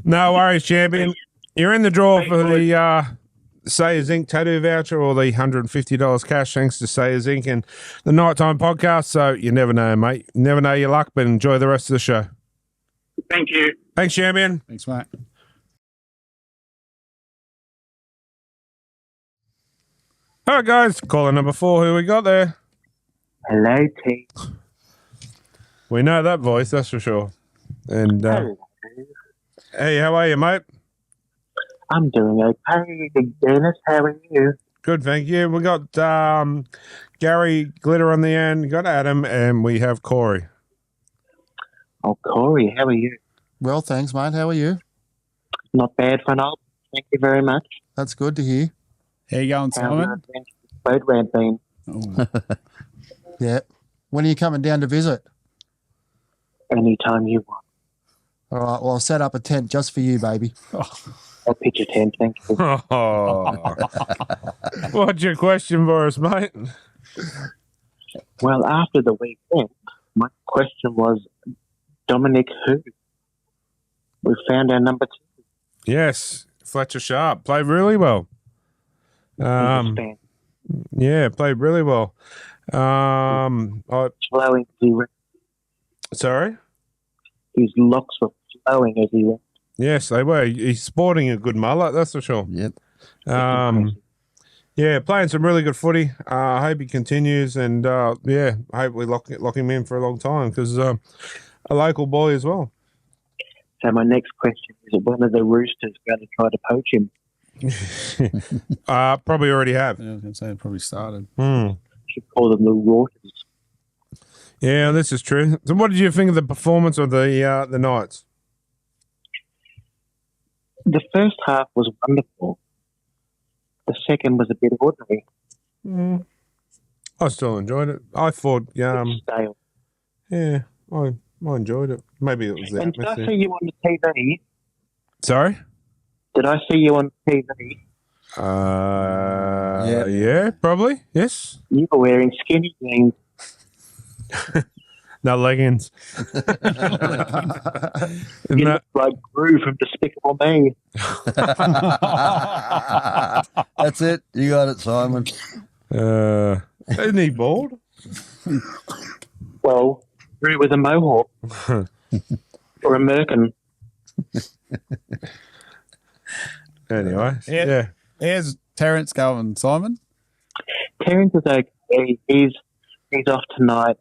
No worries, champion. You're in the draw Thanks, for boys. the Sayers Inc. tattoo voucher or the $150 cash thanks to Sayers Inc. and the Nighttime Podcast. So you never know, mate. You never know your luck, but enjoy the rest of the show. Thank you. Thanks, champion. Thanks, mate. All right, guys. Caller number 4. Who we got there? Hello, T. We know that voice, that's for sure. And hey, how are you, mate? I'm doing okay. Dennis, how are you? Good, thank you. We got Gary Glitter on the end. We got Adam, and we have Corey. Oh, Corey, how are you? Well, thanks, mate. How are you? Not bad for now. Thank you very much. That's good to hear. How you going, Simon? Boat ramp been? Oh. Yeah. When are you coming down to visit? Anytime you want. All right. Well, I'll set up a tent just for you, baby. I'll pitch a tent, thank you. Oh. What's your question for us, mate? Well, after the weekend, my question was Dominic who? We found our number 2. Yes, Fletcher Sharp played really well. Yeah, played really well. Flowing as he went. Sorry? His locks were flowing as he went. Yes, they were. He's sporting a good mullet, that's for sure. Yep. Yeah, playing some really good footy. I hope he continues, and yeah, I hope we lock him in for a long time because a local boy as well. So my next question is, when are the Roosters going to try to poach him? Probably already have. Yeah, I was going to say it probably started. Should call them the Roosters. Yeah, this is true. So, what did you think of the performance of the Knights? The first half was wonderful. The second was a bit ordinary. I still enjoyed it. I thought, Stale. yeah, I enjoyed it. Maybe it was the And did I atmosphere. see you on the TV? Sorry? Did I see you on TV? Yeah, probably. Yes. You were wearing skinny jeans. No leggings. You Isn't that, look like Gru from Despicable Me. That's it. You got it, Simon. isn't he bald? Well, Gru with a mohawk. Or a merkin. Anyway, Yeah. yeah. How's Terence going, Simon? Terence is okay. He's off tonight.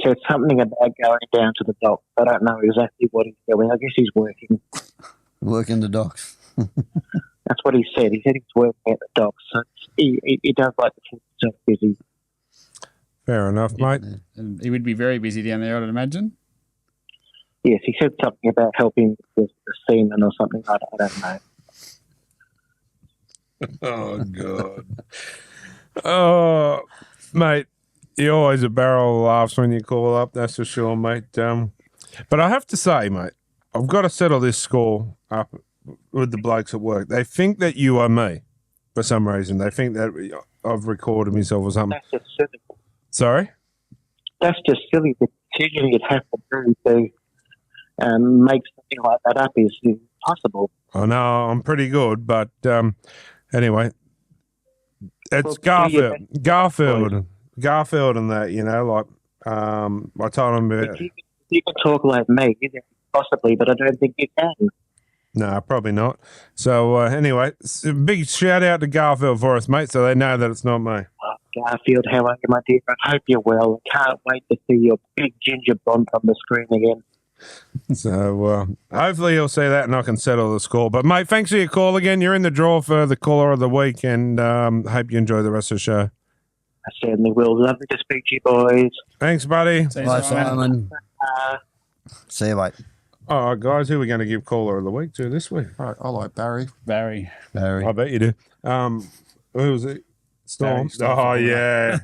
Said something about going down to the docks. I don't know exactly what he's doing. I guess he's working. Working the docks. That's what he said. He said he's working at the docks. So he does like to keep himself busy. Fair enough, mate. And he would be very busy down there, I'd imagine. Yes, he said something about helping with the seaman or something. I don't know. Oh, God. Oh, mate, you're always a barrel of laughs when you call up, that's for sure, mate. But I have to say, mate, I've got to settle this score up with the blokes at work. They think that you are me for some reason. They think that I've recorded myself or something. That's just silly. Sorry? That's just silly. The decision you'd have to do to make something like that up is impossible. I know I'm pretty good, but anyway, it's Well, do your Garfield and that, you know, like I told him about. If you can talk like me, then possibly, but I don't think you can. No, probably not. So anyway, a big shout out to Garfield for us, mate, so they know that it's not me. Garfield, how are you, my dear? I hope you're well. I can't wait to see your big ginger blonde on the screen again. So hopefully you'll see that and I can settle the score. But, mate, thanks for your call again. You're in the draw for the caller of the week, and hope you enjoy the rest of the show. I certainly will. Lovely to speak to you, boys. Thanks, buddy. See you, Bye, Simon. Simon. See you, mate. All right, guys, who are we going to give caller of the week to this week? All right, I like Barry. Barry. I bet you do. Who was it? Storm. Barry, Storm. Oh, yeah.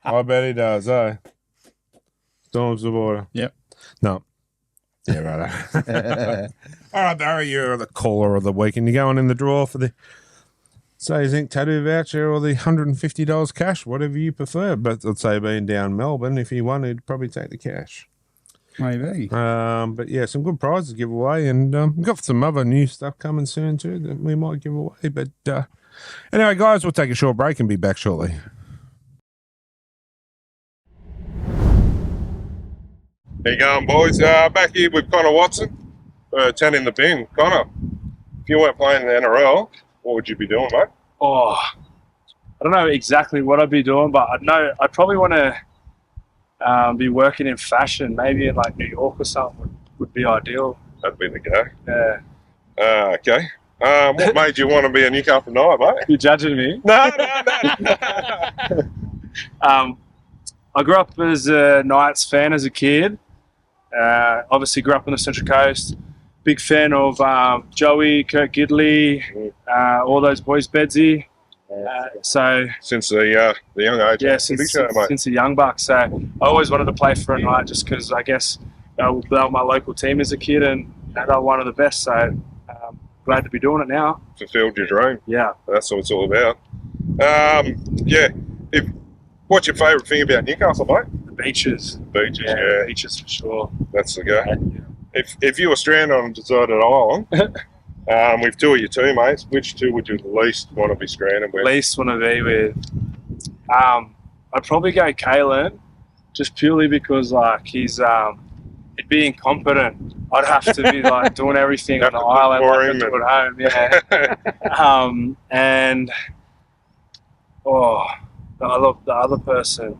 I bet he does, eh? Storm's the border. Yep. No. Yeah, right. All right, Barry, you're the caller of the week, and you're going in the draw for the Say's Ink tattoo voucher or the $150 cash, whatever you prefer. But I'd say being down Melbourne, if you wanted, you'd probably take the cash. Maybe. But yeah, some good prizes to give away, and we've got some other new stuff coming soon too that we might give away. But anyway, guys, we'll take a short break and be back shortly. How you going, boys? Back here with Connor Watson, 10 in the bin. Connor, if you weren't playing in the NRL, what would you be doing, mate? Oh, I don't know exactly what I'd be doing, but I know I'd probably want to be working in fashion, maybe in like New York or something would be ideal. That'd be the go. Yeah. Okay. What made you want to be a Newcastle Knight, mate? You judging me? No. I grew up as a Knights fan as a kid. Obviously grew up on the Central Coast. Big fan of Joey, Kurt Gidley, all those boys, Bedsy. So since the young age, yeah, since a young buck. So I always wanted to play for a Knight, just because I guess they were my local team as a kid, and they were one of the best. So glad to be doing it now. Fulfilled your dream. Yeah, that's what it's all about. Yeah. What's your favourite thing about Newcastle, mate? The beaches. Beaches, yeah. Beaches for sure. That's the go. Yeah. If you were stranded on a deserted island, with two of your teammates, which two would you least want to be stranded with? Least want to be with? I'd probably go Kalen, just purely because like he'd be incompetent. I'd have to be like doing everything on the island like I do at home. Yeah. And the other person,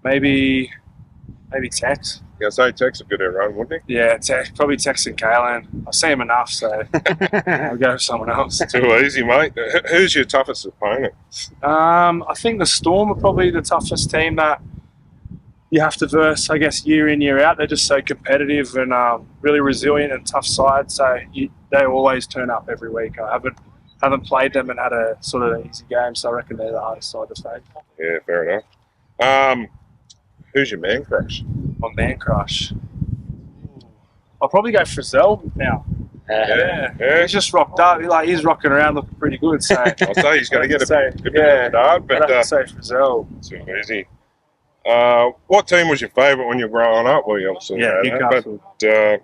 maybe Tex. Yeah, say Tex would be there, run, wouldn't he? Yeah, probably Tex and Kalen. I see him enough, so I'll go with someone else. Too easy, mate. Who's your toughest opponent? I think the Storm are probably the toughest team that you have to verse, I guess, year in, year out. They're just so competitive and really resilient and tough side. So they always turn up every week. I haven't played them and had a sort of an easy game, so I reckon they're the hardest side to face. Yeah, fair enough. Who's your man crush? My man crush? I'll probably go Frizzell now. Yeah. He's just rocked up. He's rocking around looking pretty good. So I'll say he's going to get a good bit of start, but I'd have to say Frizzell. Too easy. What team was your favourite when you were growing up? Well, you obviously Newcastle. But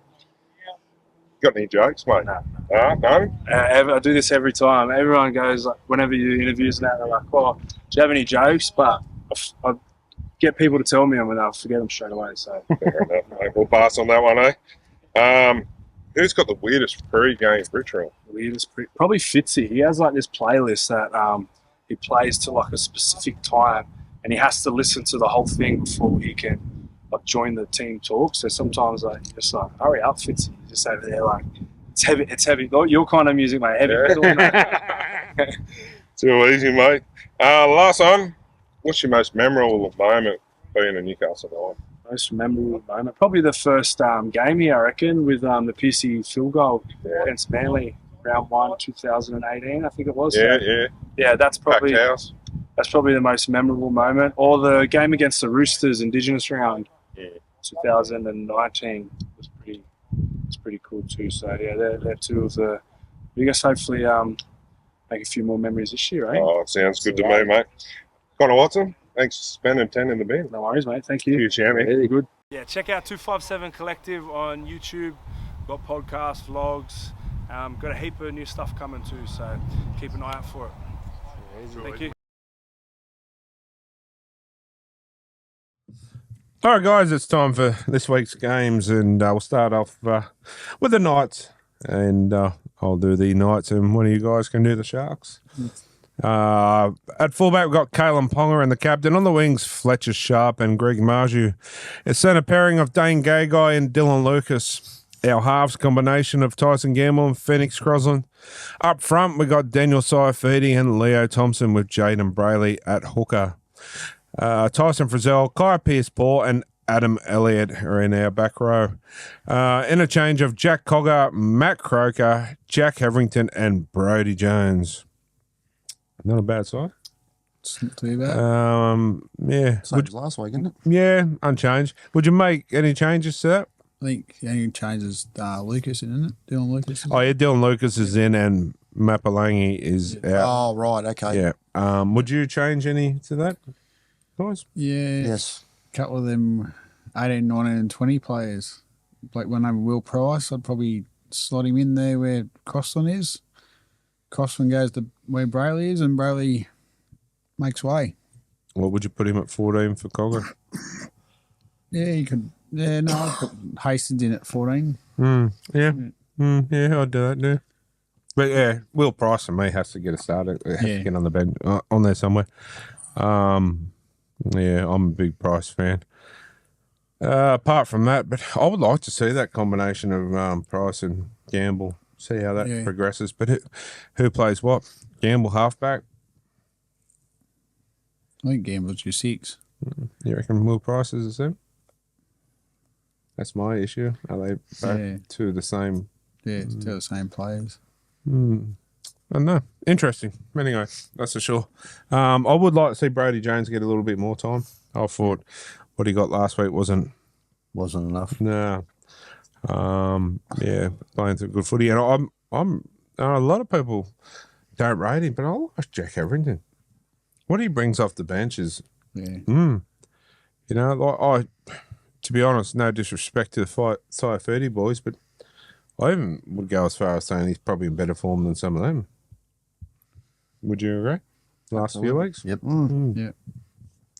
got any jokes, mate? No. No? I do this every time. Everyone goes, like, whenever you do interviews and that, they're like, "Oh, do you have any jokes?" But I get people to tell me them and I'll forget them straight away. So fair enough, mate. We'll pass on that one, eh? Who's got the weirdest pre-game ritual? Probably Fitzy. He has like this playlist that he plays to like a specific time, and he has to listen to the whole thing before he can like join the team talk. So sometimes like you're just like, hurry up, Fitzy. You're just over there like, it's heavy. It's heavy. Your kind of music, mate. Heavy metal. Too easy, mate. Last one. What's your most memorable moment being a Newcastle Knight? Most memorable moment? Probably the first game here, I reckon, with the PC field goal against Manly, round 1, 2018, I think it was. Yeah, that's probably the most memorable moment. Or the game against the Roosters, Indigenous round, 2019 was pretty cool too. So yeah, they're two of the biggest. Hopefully, make a few more memories this year, right? Oh, it sounds good to me, mate. Connor Watson, thanks for spending 10 in the bin. No worries, mate. Thank you. Huge champion. Very good. Yeah, check out 257 Collective on YouTube. Got podcasts, vlogs. Got a heap of new stuff coming too, so keep an eye out for it. Thank you. All right, guys, it's time for this week's games, and we'll start off with the Knights, and I'll do the Knights, and one of you guys can do the Sharks. At fullback, we've got Kalen Ponga and the captain. On the wings, Fletcher Sharp and Greg Marju. A centre pairing of Dane Gagai and Dylan Lucas. Our halves combination of Tyson Gamble and Phoenix Crosland. Up front, we got Daniel Saifidi and Leo Thompson with Jaden Brayley at hooker. Tyson Frizzell, Kai Pearce-Paul and Adam Elliott are in our back row. Interchange of Jack Cogger, Matt Croker, Jack Heverington and Brodie Jones. Not a bad side. It's not too bad. Yeah. Same as last week, isn't it? Yeah, unchanged. Would you make any changes to that? I think the only change is Lucas, isn't it? Dylan Lucas. Oh, yeah, Dylan Lucas is in and Mapalangi is out. Oh, right. Okay. Yeah. Would you change any to that, guys? Yeah. Yes. A couple of them 18, 19, and 20 players. Like one over Will Price, I'd probably slot him in there where Crossland is. Crossland goes to where Brayley is, and Brayley makes way. What would you put him at 14 for Cogger? Yeah, you could. Yeah, no, I'd put Hastings in at 14. Yeah. Yeah, I'd do that, yeah. But yeah, Will Price and me has to get a start. It has to get on the bench, on there somewhere. Yeah, I'm a big Price fan. Apart from that, but I would like to see that combination of Price and Gamble, see how that progresses. But who plays what? Gamble halfback? I think Gamble's your 6. You reckon Will Price is the same? That's my issue. Are they both two of the same? Yeah, it's two of the same players. I don't know. Interesting. Anyway, that's for sure. I would like to see Brody Jones get a little bit more time. I thought what he got last week wasn't enough. No. Yeah, playing some good footy, and I'm a lot of people don't rate him, but I like Jack Everington. What he brings off the bench is, you know, like to be honest, no disrespect to the Sire 30 boys, but I even would go as far as saying he's probably in better form than some of them. Would you agree? Last few weeks? Yep. Yeah.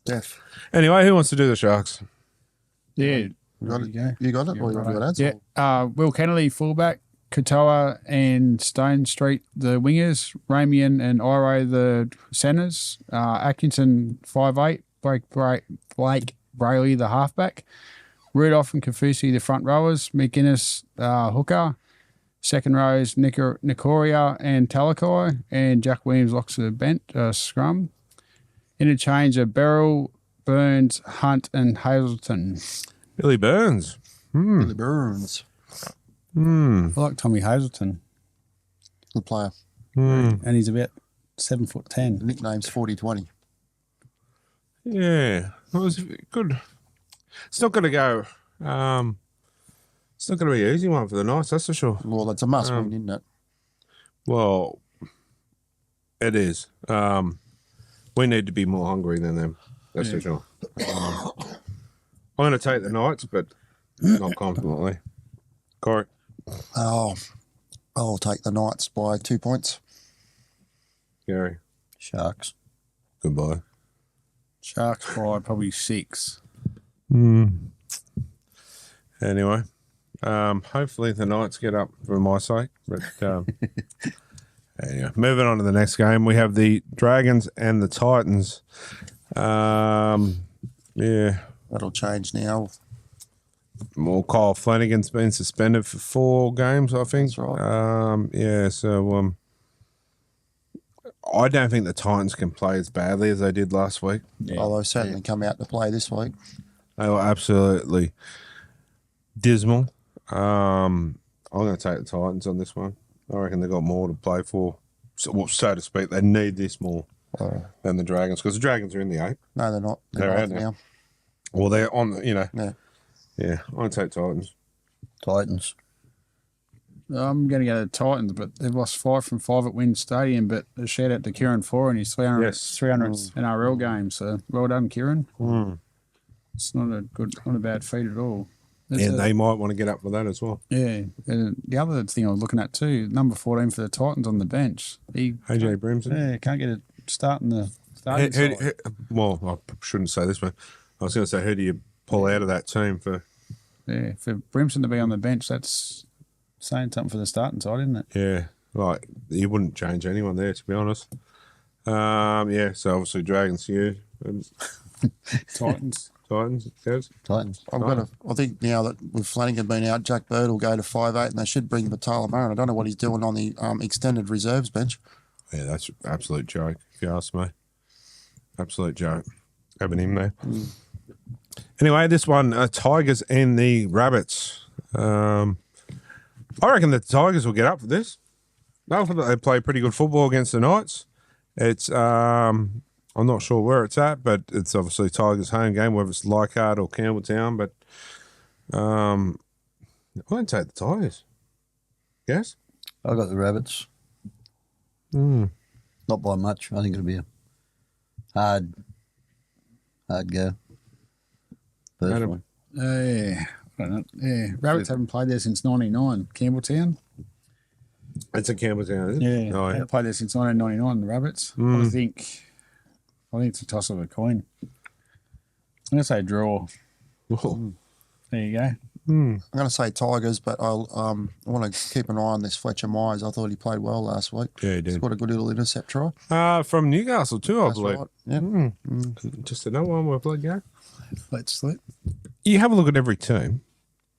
Def. Anyway, who wants to do the Sharks? Yeah. You got it? You got it? Or you got ads? Yeah. Will Kennedy, fullback. Katoa and Stone Street, the wingers. Ramian and Iro, the centres. Atkinson, 5'8". Blake Brayley, the halfback. Rudolph and Kafusi, the front rowers. McGuinness, hooker. Second rows, Nikoria and Talakai. And Jack Williams locks the bench, scrum. Interchange of Beryl, Burns, Hunt, and Hazleton. Billy Burns. Billy Burns. I like Tommy Hazleton. Good player. And he's about 7'10". The nickname's 40-20. Yeah, it was good. It's not going to go. It's not going to be an easy one for the Knights, that's for sure. Well, that's a must win, isn't it? Well, it is. We need to be more hungry than them. That's for sure. I'm going to take the Knights, but not confidently. Corey? Oh, I'll take the Knights by 2 points. Gary? Sharks. Goodbye. Sharks by probably 6. Anyway, hopefully the Knights get up for my sake. But anyway, moving on to the next game, we have the Dragons and the Titans. Yeah. That'll change now. Well, Kyle Flanagan's been suspended for 4 games, I think. That's right. Yeah, so I don't think the Titans can play as badly as they did last week. Yeah. Although certainly come out to play this week. They were absolutely dismal. I'm going to take the Titans on this one. I reckon they've got more to play for, so to speak. They need this more than the Dragons, because the Dragons are in the 8. No, they're not. They're out now. Well, they're on the, Yeah. I'm going to take Titans. Titans. I'm going to go to Titans, but they've lost 5 from 5 at Wynn Stadium. But a shout out to Kieran Four in his 300th NRL game. So well done, Kieran. It's not a bad feat at all. They might want to get up for that as well. Yeah. And the other thing I was looking at too, number 14 for the Titans on the bench. AJ Brimson. Yeah, can't get a start in the starting side. Well, I shouldn't say this one. I was going to say, who do you pull out of that team for? Yeah, for Brimson to be on the bench, that's saying something for the starting side, isn't it? Yeah, like you wouldn't change anyone there, to be honest. Yeah, so obviously Dragons, you, Titans. Guys. Titans. I think now that with Flanagan being out, Jack Bird will go to 5'8", and they should bring Batala Murray. I don't know what he's doing on the extended reserves bench. Yeah, that's an absolute joke, if you ask me. Absolute joke. Having him there. Anyway, this one, Tigers and the Rabbits. I reckon the Tigers will get up for this. They play pretty good football against the Knights. It's I'm not sure where it's at, but it's obviously Tigers' home game, whether it's Leichhardt or Campbelltown. But I won't take the Tigers. Yes? I got the Rabbits. Mm. Not by much. I think it'll be a hard go. Personally. Yeah. I don't know. Yeah. Rabbits haven't played there since 99. Campbelltown. It's a Campbelltown, isn't it? Yeah. Oh, Haven't played there since 1999, the Rabbits. I think it's a toss of a coin. I'm going to say draw. Oh. There you go. I'm going to say Tigers, but I want to keep an eye on this Fletcher Myers. I thought he played well last week. Yeah, he did. He's got a good little intercept try. From Newcastle too, I That's believe. right. Yeah. Just another one we've played go. Let's slip. You have a look at every team,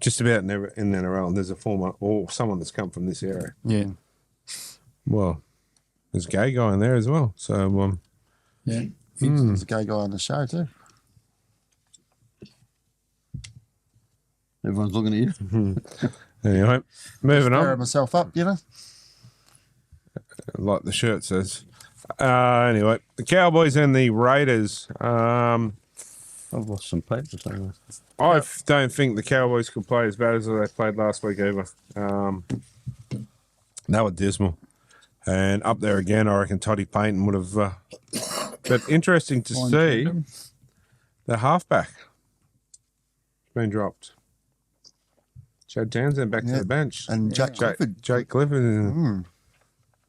just about in the NRL, and there's a former or someone that's come from this area. Yeah. Well, there's a gay guy in there as well. So, Yeah. There's a gay guy on the show too. Everyone's looking at you. Anyway, moving Stir on. myself up, you know. Like the shirt says. Anyway, the Cowboys and the Raiders. I've lost some papers. I don't think the Cowboys could play as bad as they played last week either. They were dismal. And up there again, I reckon Toddy Payton would have. But interesting to see the halfback been dropped. Chad Townsend back to the bench. And Jake Clifford. Jake Clifford.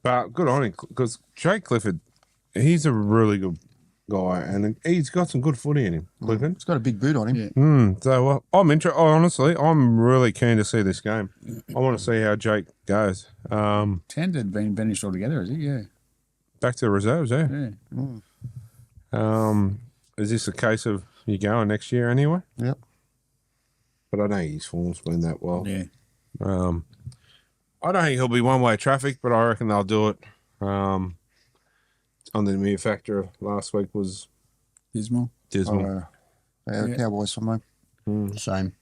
But good on him, because Jake Clifford, he's a really good guy, and he's got some good footy in him. Clifford. He's got a big boot on him. So I'm interested. Honestly, I'm really keen to see this game. I want to see how Jake goes. Townsend been benched altogether, is he? Yeah. Back to the reserves, yeah. Yeah. Is this a case of you going next year anyway? Yep. But I know his form's been that well. Yeah. I don't think he'll be one-way traffic, but I reckon they'll do it. On the mere factor of last week was Dismal. Cowboys for me. Same.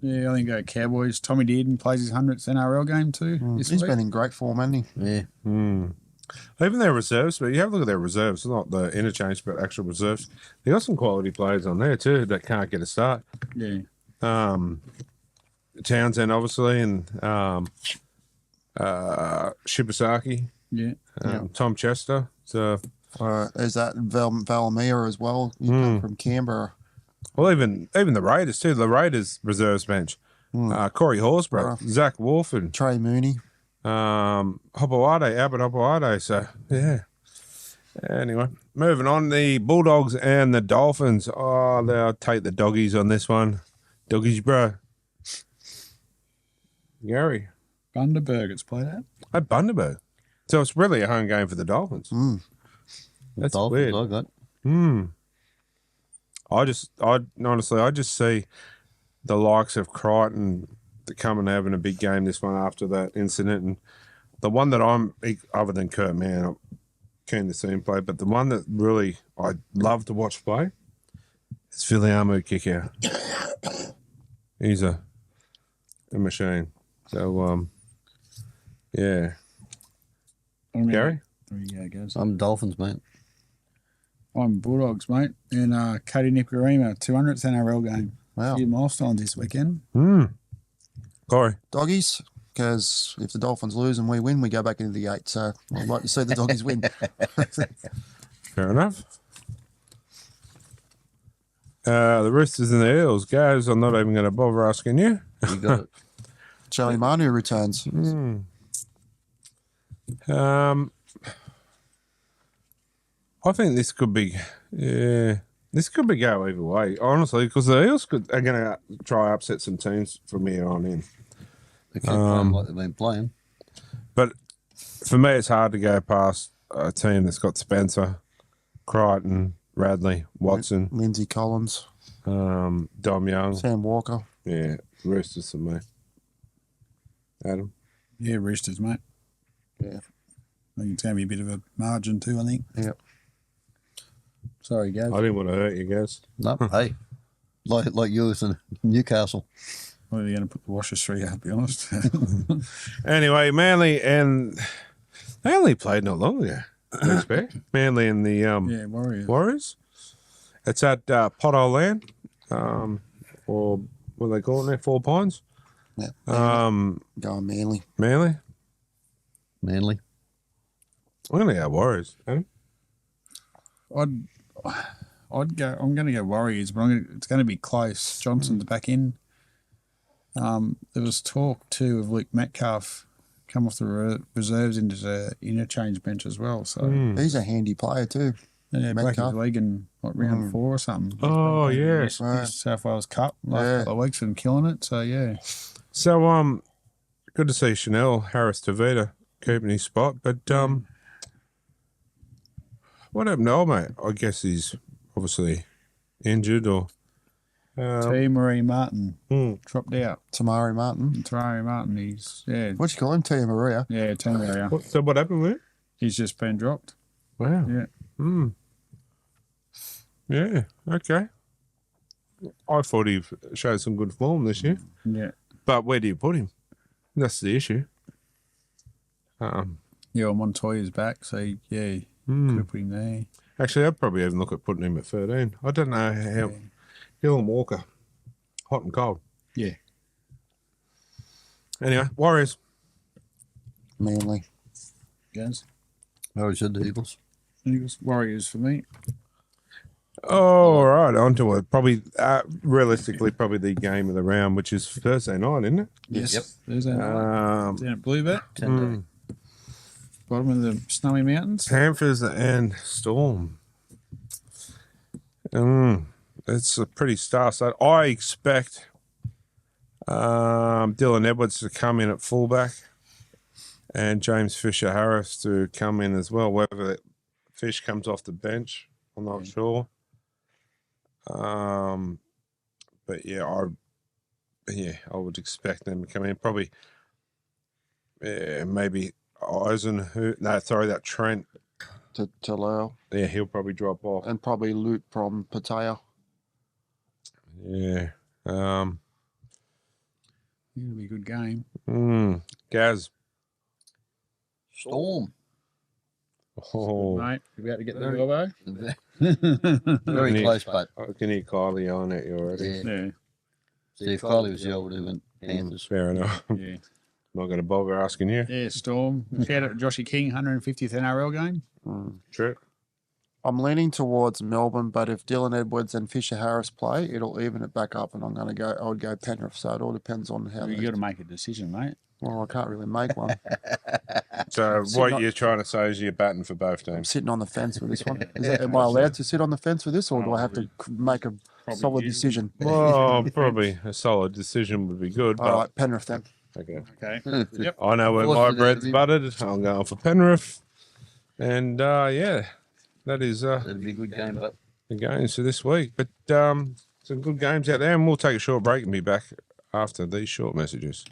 Yeah, I think Cowboys. Tommy Dearden plays his 100th NRL game too. This He's week. been in great form, hasn't he? Yeah. Even their reserves, but you have a look at their reserves, not the interchange, but actual reserves. They got some quality players on there too that can't get a start. Yeah. Townsend, obviously, and Shibasaki, Tom Chester. So there's that Valamia as well. You come from Canberra. well, even the Raiders too. The Raiders reserves bench. Corey Horsburgh, Zach Wolford, Trey Mooney, Albert Hopewade. So yeah. Anyway, moving on. The Bulldogs and the Dolphins. Oh, they'll take the doggies on this one. Doggies, bro. Gary. Bundaberg it's played at. Bundaberg. So it's really a home game for the Dolphins. That's Dolphins, weird. I got. I just see the likes of Crichton to come and having a big game this one after that incident. And the one that I'm, other than Kurt Mann, I'm keen to see him play, but the one that really I'd love to watch play is Filiamu Kickout. He's a machine. So, yeah. Gary? There you go, guys. I'm Dolphins, mate. I'm Bulldogs, mate. And Cody Nicarima, 200th NRL game. Wow. A few milestones this weekend. Corey. Doggies, because if the Dolphins lose and we win, we go back into the 8. So I'd like to see the Doggies win. Fair enough. The Roosters and the Eels. Guys, I'm not even going to bother asking you. You got it. Charlie Manu returns. I think this could be, this could be go either way, honestly, because the Eels are going to try upset some teams from here on in. They keep playing like they've been playing. But for me, it's hard to go past a team that's got Spencer, Crichton, Radley, Watson, Lindsay Collins, Dom Young, Sam Walker. Yeah, Roosters for me. Adam? Yeah, Roosters, mate. Yeah. I think it's going to be a bit of a margin too, I think. Yep. Sorry, guys. I didn't want to hurt you guys. No, hey, like yours in Newcastle. Well, they're going to put the washers through, to be honest. Anyway, Manly, and they only played not long ago. I expect. Manly and the Warriors. Warriors. It's at Pothole Land, or what are they calling it? 4 Pines. Yeah. Um, Going Manly. Manly. Manly. I'm gonna go Warriors. Adam? I'd go. I'm going to go Warriors, but it's going to be close. Johnson's back in. There was talk too of Luke Metcalf come off the reserves into the interchange bench as well. So He's a handy player too. yeah, broke his Metcalf. leg in round 4 or something. Oh, yeah. New South Wales Cup last couple of weeks and killing it. So yeah. So good to see Chanel Harris Tavita keeping his spot, but what happened to old mate? I guess he's obviously injured or. T. Marie Martin dropped out. Tamari Martin. Tamari Martin. He's What do you call him? Tia Maria. Yeah, T. Maria. So what happened with him? He's just been dropped. Wow. Yeah. Yeah. Okay. I thought he showed some good form this year. Yeah. But where do you put him? That's the issue. Yeah, Montoya's back, so yeah, could put him there. Actually, I'd probably even look at putting him at 13. I don't know how. Hill and Walker, hot and cold. Yeah. Anyway, Warriors. Manly. Guys. Oh, you said the Eagles. Eagles. Warriors for me. Oh, all right. On to it. Probably, realistically, probably the game of the round, which is Thursday night, isn't it? Yes. Yep. Thursday night. Down at Bluebet. 10 day. Bottom of the snowy mountains. Panthers and Storm. It's a pretty star start. I expect Dylan Edwards to come in at fullback and James Fisher-Harris to come in as well. Whether Fish comes off the bench, I'm not sure. But yeah, I would expect them to come in. Probably, maybe that Trent. To Lyle. Yeah, he'll probably drop off. And probably Luke from Pattaya. Yeah. It'll be a good game. Gaz. Storm. Oh. Mate, you about to get the elbow? Very close, but I can hear Kylie yelling at you already. Yeah. See, if Kylie was here, I would have went Panthers. Fair enough. Yeah. Not going to bother asking you. Yeah, Storm. Shout out to Joshy King, 150th NRL game. True. I'm leaning towards Melbourne, but if Dylan Edwards and Fisher Harris play, it'll even it back up, and I would go Penrith. So it all depends on how. You got to make a decision, mate. Well, I can't really make one. So what you're trying to say is you're batting for both I'm teams. sitting on the fence with this one. Am I allowed to sit on the fence with this, or do I have to make a solid decision? Well, probably a solid decision would be good. All right, Penrith then. Okay. Yep. I know where my bread's buttered. I'm going for Penrith. And that is That'd be a good game, but the games for this week. But some good games out there, and we'll take a short break and be back after these short messages.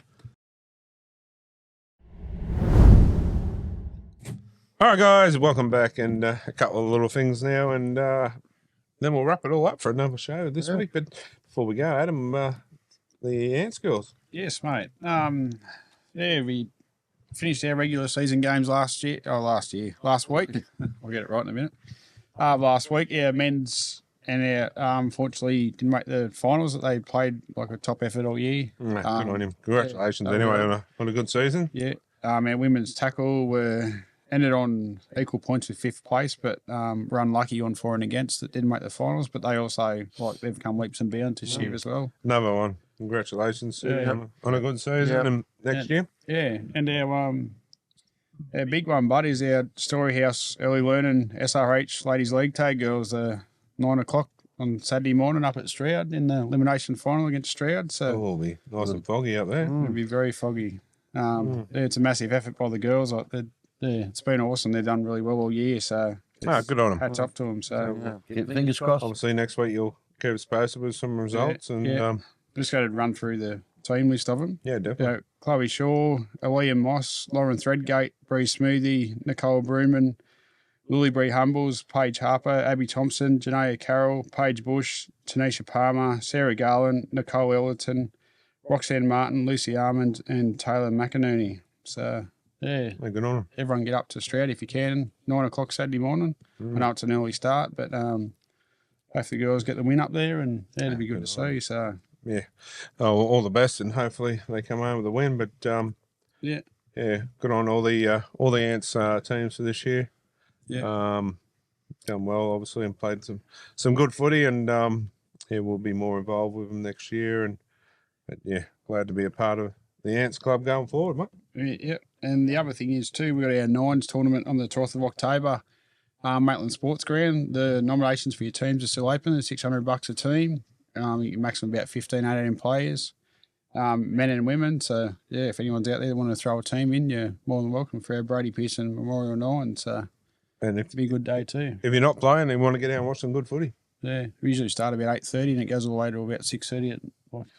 All right, guys, welcome back, and a couple of little things now, and then we'll wrap it all up for another show this week. But before we go, Adam, the Ants girls. Yes, mate. We finished our regular season games last week. I'll get it right in a minute. Last week, our men's and our unfortunately didn't make the finals. That they played like a top effort all year. Good on him. Congratulations, anyway, on a good season. Yeah. Our women's tackle ended on equal points with 5th place, but were unlucky on for and against that didn't make the finals. But they also they've come leaps and bounds this year as well. Another one. Congratulations on a good season and next year. Yeah, and our big one, bud, is our Storyhouse Early Learning SRH Ladies League Tag Girls 9 o'clock on Saturday morning up at Stroud in the elimination final against Stroud. So it'll be nice and foggy up there. It'll be very foggy. It's a massive effort by the girls. It's been awesome. They've done really well all year. So good on them. Hats off to them. So fingers crossed. Obviously, next week you'll keep us posted with some results. Just got to run through the team list of them. Yeah, definitely. Chloe Shaw, Aaliyah Moss, Lauren Threadgate, Bree Smoothie, Nicole Bruman, Lily Bree Humbles, Paige Harper, Abby Thompson, Janaea Carroll, Paige Bush, Tanisha Palmer, Sarah Garland, Nicole Ellerton, Roxanne Martin, Lucy Armand, and Taylor McInerney. So Yeah. Good on them. Everyone get up to Stroud if you can. 9 o'clock Saturday morning. I know it's an early start, but hopefully the girls get the win up there, and it'll be good to see. So Yeah. Oh, well, all the best, and hopefully they come home with a win. But yeah, good on all the Ants teams for this year. Yeah. Done well, obviously, and played some good footy, and we'll be more involved with them next year. But glad to be a part of the Ants Club going forward, mate. Yeah. And the other thing is too, we've got our Nines tournament on the 12th of October, Maitland Sports Ground. The nominations for your teams are still open. It's $600 a team. You can maximum about 15, 18 players, men and women. So if anyone's out there that want to throw a team in, you're more than welcome for our Brady Pearson Memorial Nines. And it'll be a good day too. If you're not playing, then you want to get out and watch some good footy. Yeah, we usually start about 8:30 and it goes all the way to about 6:30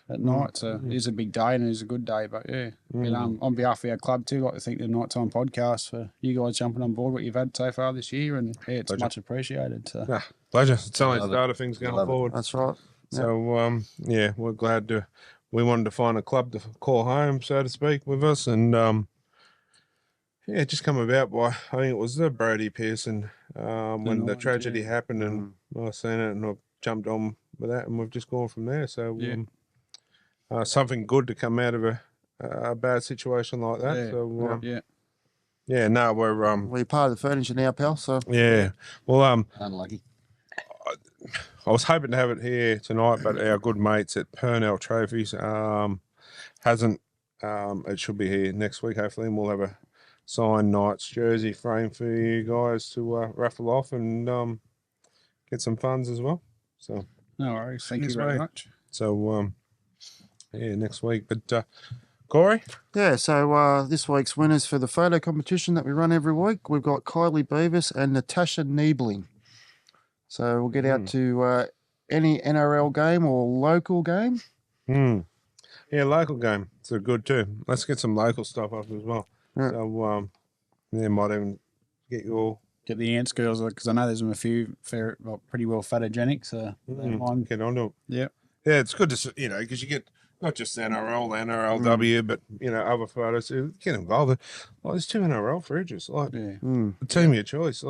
at night. So it is a big day and it is a good day. But and, on behalf of our club too, I'd like to thank the Nighttime Podcast for you guys jumping on board what you've had so far this year, and it's Pleasure. much appreciated. So. Pleasure. It's only the start of things going forward. That's right. So we're glad to. We wanted to find a club to call home, so to speak, with us, and it just come about by, I think it was the Brady Pearson when the tragedy happened, and I seen it and I jumped on with that, and we've just gone from there. So something good to come out of a bad situation like that. Yeah. So no, we're part of the furniture now, pal. So well, unlucky. I was hoping to have it here tonight, but our good mates at Purnell Trophies hasn't. It should be here next week, hopefully, and we'll have a signed Knights jersey frame for you guys to raffle off and get some funds as well. So no worries. Thank you very much. So next week. But Corey? Yeah, so this week's winners for the photo competition that we run every week, we've got Kylie Beavis and Natasha Niebling. So we'll get out to any NRL game or local game. Yeah, local game. So good too. Let's get some local stuff up as well. Yeah. So might even get the Ants girls, because I know there's a few pretty well photogenic. So get onto it. Yeah. Yeah, it's good to because you get not just NRL, NRLW, but other photos. Get involved. There's 2 NRL fridges. The team of your choice.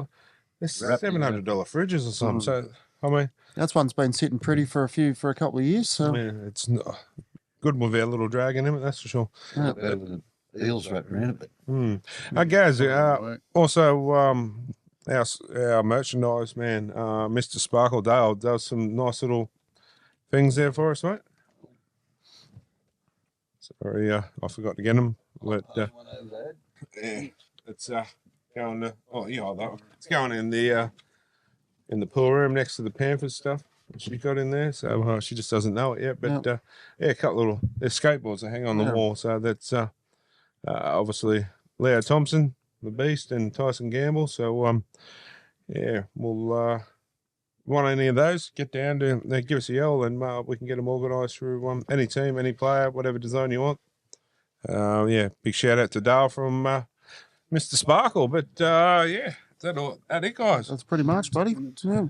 There's $700 fridges or something. So I mean, that's one's been sitting pretty for a couple of years. So it's not good with our little dragon in it. That's for sure. Better with the eels wrapped around it. Guys, also our merchandise man, Mr. Sparkle Dale, does some nice little things there for us, mate. Sorry, I forgot to get them. But it's going to. Oh, that it's going in the pool room next to the Panthers stuff she got in there. So she just doesn't know it yet. But a couple little there's skateboards that hang on the wall. So that's obviously Leo Thompson, the Beast, and Tyson Gamble. So we'll want any of those, get down to give us a yell, and we can get them organised through any team, any player, whatever design you want. Big shout out to Dale from Mr. Sparkle. But is that all? That it, guys? That's pretty much, buddy. Yeah.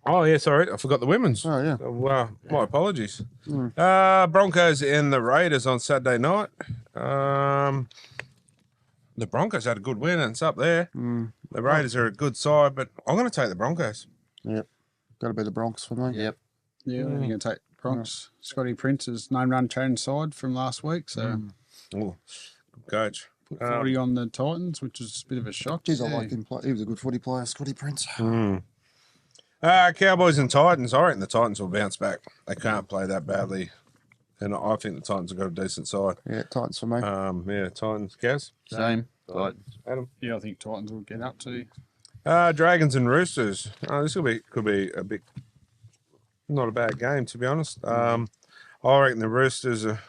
Oh yeah, sorry, I forgot the women's. Oh yeah. So, my apologies. Broncos and the Raiders on Saturday night. The Broncos had a good win, and it's up there. The Raiders are a good side, but I'm going to take the Broncos. Yep. Got to be the Bronx for me. Yep. Yeah, I think you're going to take Bronx. Scotty Prince's name run change side from last week, so good coach. Put 40 on the Titans, which is a bit of a shock. Geez, I liked him play. He was a good footy player, Scotty Prince. Cowboys and Titans. I reckon the Titans will bounce back. They can't play that badly, and I think the Titans have got a decent side. Yeah, Titans for me. Titans. Gaz? Same. Titans. Adam? Yeah, I think Titans will get up to. Dragons and Roosters. This could be a bit not a bad game, to be honest. I reckon the Roosters are.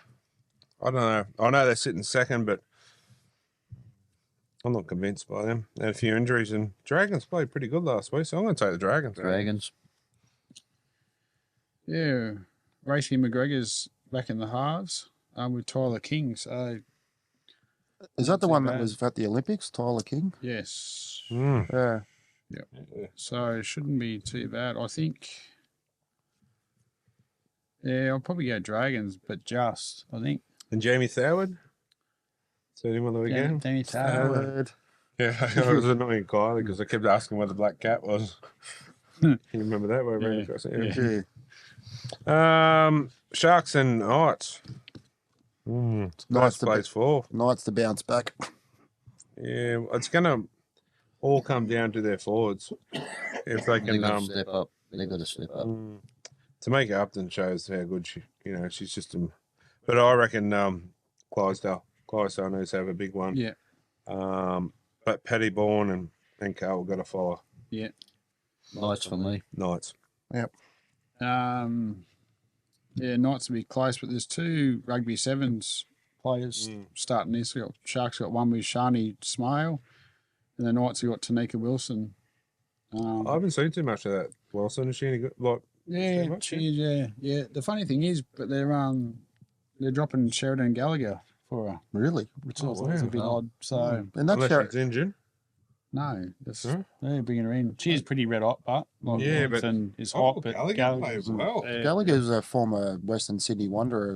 I don't know. I know they're sitting second, but I'm not convinced by them. They had a few injuries, and Dragons played pretty good last week, so I'm going to take the Dragons. Yeah, Racy McGregor's back in the halves with Tyler King. So is that the one that was at the Olympics, Tyler King? Yes. Yeah. Yep. So it shouldn't be too bad. I think. Yeah, I'll probably go Dragons, but I think. And Jamie Thorward? Seen him on the weekend? Danny Taylor. Third. Yeah, I was annoying Kylie because I kept asking where the black cat was. Can you remember that? Where I ran across it? Sharks and Knights. Knights Knights to plays 4. Knights to bounce back. Yeah, it's going to all come down to their forwards. If they They've can, got to step up. They've got to step up. Tamika Upton shows how good she, she's just but I reckon Clydesdale needs to have a big one. Yeah. But Pettybourne and Carl got to follow. Yeah. Knights for me. Knights. Yep. Yeah, Knights will be close, but there's 2 rugby sevens players starting this. Sharks got one with Shani Smale, and the Knights have got Tanika Wilson. I haven't seen too much of that. Wilson, is she any good? Yeah, yeah. The funny thing is, but they're dropping Sheridan Gallagher for her. Really? Which I thought was a bit odd. So And that's Unless she's injured. no, they're bringing her in. She's pretty red hot, but and is hot. But Gallagher's well. Gallagher's a former Western Sydney Wanderer,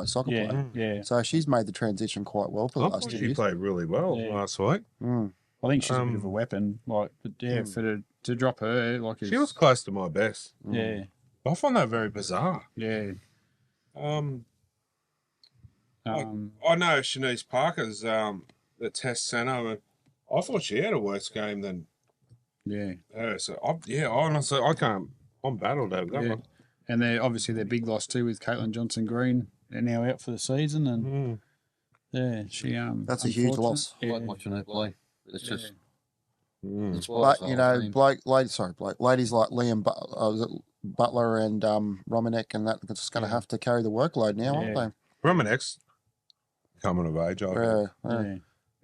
soccer player. Yeah. So she's made the transition quite well for the I last thought 2 she years. played really well last week. I think she's a bit of a weapon. To drop her, she was close to my best. Yeah. I find that very bizarre. Yeah. I know Shanice Parker's the test centre, and I thought she had a worse game than her. So honestly, I can't. I'm battled over that one. And they're obviously their big loss too with Caitlin Johnson Green. They're now out for the season, and she That's a huge loss. I like watching her play. It's just. It's But wild, you know, I ladies like Liam Butler and Romanek and that are just going to have to carry the workload now, aren't they? Romanek's coming of age. I Yeah.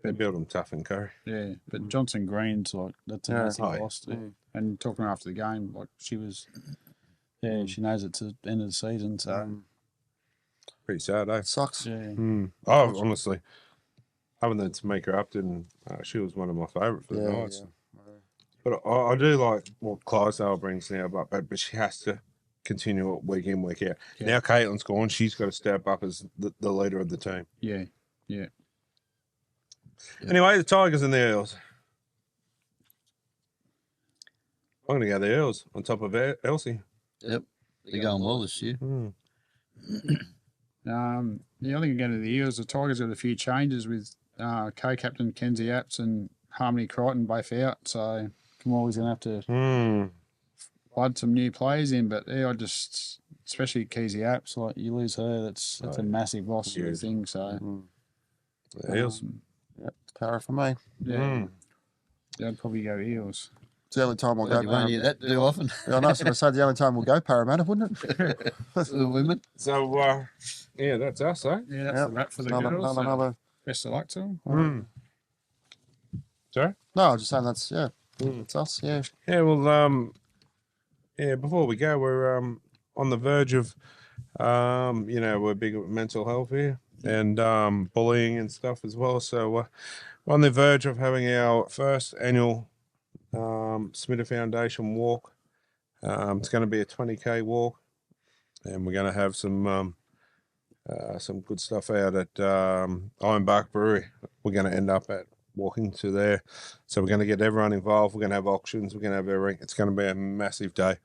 They build them tough and curry. Yeah, but Johnson Green's that's a massive loss. And talking after the game, she was, she knows it's the end of the season, so pretty sad, eh? Sucks. Yeah. Oh, honestly, other than Tamika Upton, she was one of my favourite for the Knights. But I do like what Clydesdale brings now, but she has to continue it week in, week out. Now Caitlin's gone, she's got to step up as the leader of the team. Yeah. Anyway, the Tigers and the Eels. I'm going to go the Eels on top of Elsie. Yep, they're going well this year. I think again to the Eels, the Tigers got a few changes with co-captain Kenzie Apps and Harmony Crichton both out, so Kamali's going to have to flood some new players in. But I just, especially Kenzie Apps, you lose her, that's a massive loss of the thing. So the Eels. Yep, Para for me. Yeah, I'd probably go Eels. It's the only time I'll go. You won't hear that too often. I know, I was going to say the only time we'll go Parramatta, wouldn't it? The women. So, that's us, eh? Yeah, that's the wrap for the girls. Another. Best of luck to them. Sorry? No, I was just saying it's us, yeah. Yeah, well, before we go, we're on the verge of, we're big at mental health here and bullying and stuff as well. So we're on the verge of having our first annual Smita Foundation walk. It's going to be a 20K walk, and we're going to have some good stuff out at Ironbark Brewery. We're going to end up at walking to there. So we're going to get everyone involved. We're going to have auctions. We're going to have everything. It's going to be a massive day,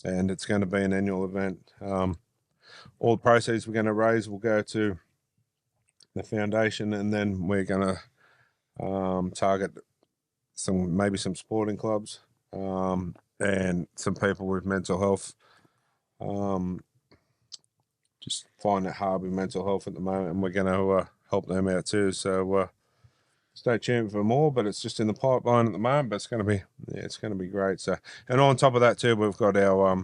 and it's going to be an annual event. All the proceeds we're going to raise will go to the foundation, and then we're going to target maybe some sporting clubs and some people with mental health. Just find it hard with mental health at the moment, and we're going to help them out too. So stay tuned for more, but it's just in the pipeline at the moment. But it's going to be great. So, and on top of that too, we've got our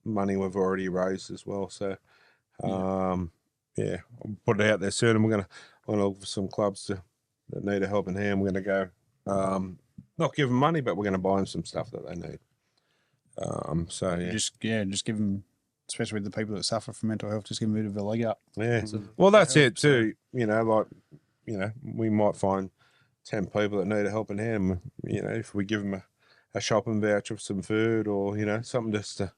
money we've already raised as well. So I'll put it out there soon, and we're going to look for some clubs that need a helping hand. We're going to go not give them money, but we're going to buy them some stuff that they need. Just give them, especially with the people that suffer from mental health, just give them a bit of a leg up. Yeah. Well, that's it too. We might find 10 people that need a helping hand. If we give them a shopping voucher for some food or, something just to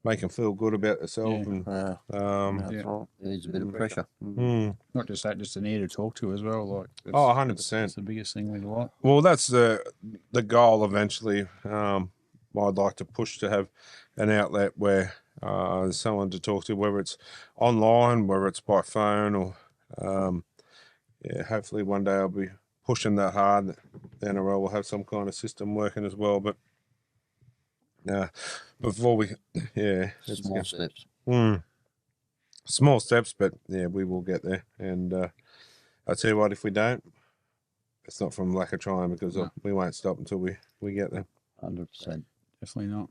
make them feel good about themselves. Yeah. And That's right. There's a bit of pressure. Not just that, just an ear to talk to as well. Like, that's, 100%. That's the biggest thing we like. Well, that's the goal eventually. I'd like to push to have an outlet where there's someone to talk to, whether it's online, whether it's by phone, or hopefully one day I'll be pushing that hard. The NRL will have some kind of system working as well. But before we, Small steps. Small steps, but yeah, we will get there. And I'll tell you what, if we don't, it's not from lack of trying, because we won't stop until we get there. 100%. Definitely not.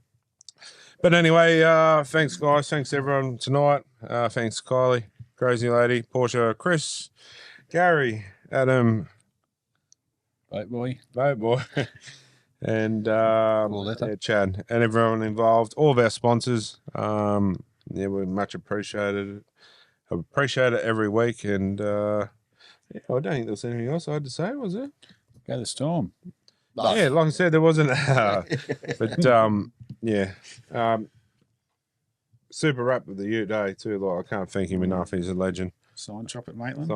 But anyway, thanks guys. Thanks everyone tonight. Thanks Kylie, Crazy Lady, Portia, Chris, Gary, Adam, Boat boy. and Chad, and everyone involved, all of our sponsors. We're much appreciated. I appreciate it every week. And I don't think there was anything else I had to say, was there? Go the Storm. Yeah, like I said, there wasn't. But super rap with the Ute Day too. Like, I can't thank him enough. He's a legend. Sign shop at Maitland.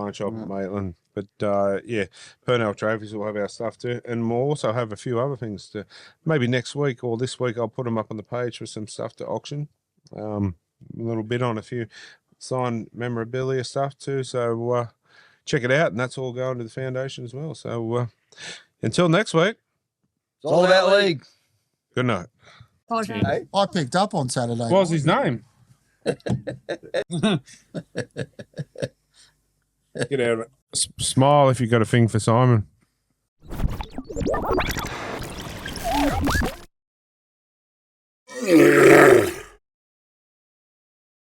Maitland. But Purnell Trophies will have our stuff too, and we'll also have a few other things to. Maybe next week or this week, I'll put them up on the page for some stuff to auction. A little bit on a few signed memorabilia stuff too. So check it out, and that's all going to the foundation as well. So until next week. It's all about league. Good night. Hey. I picked up on Saturday. What was his name? Get out of it. Smile if you got a thing for Simon.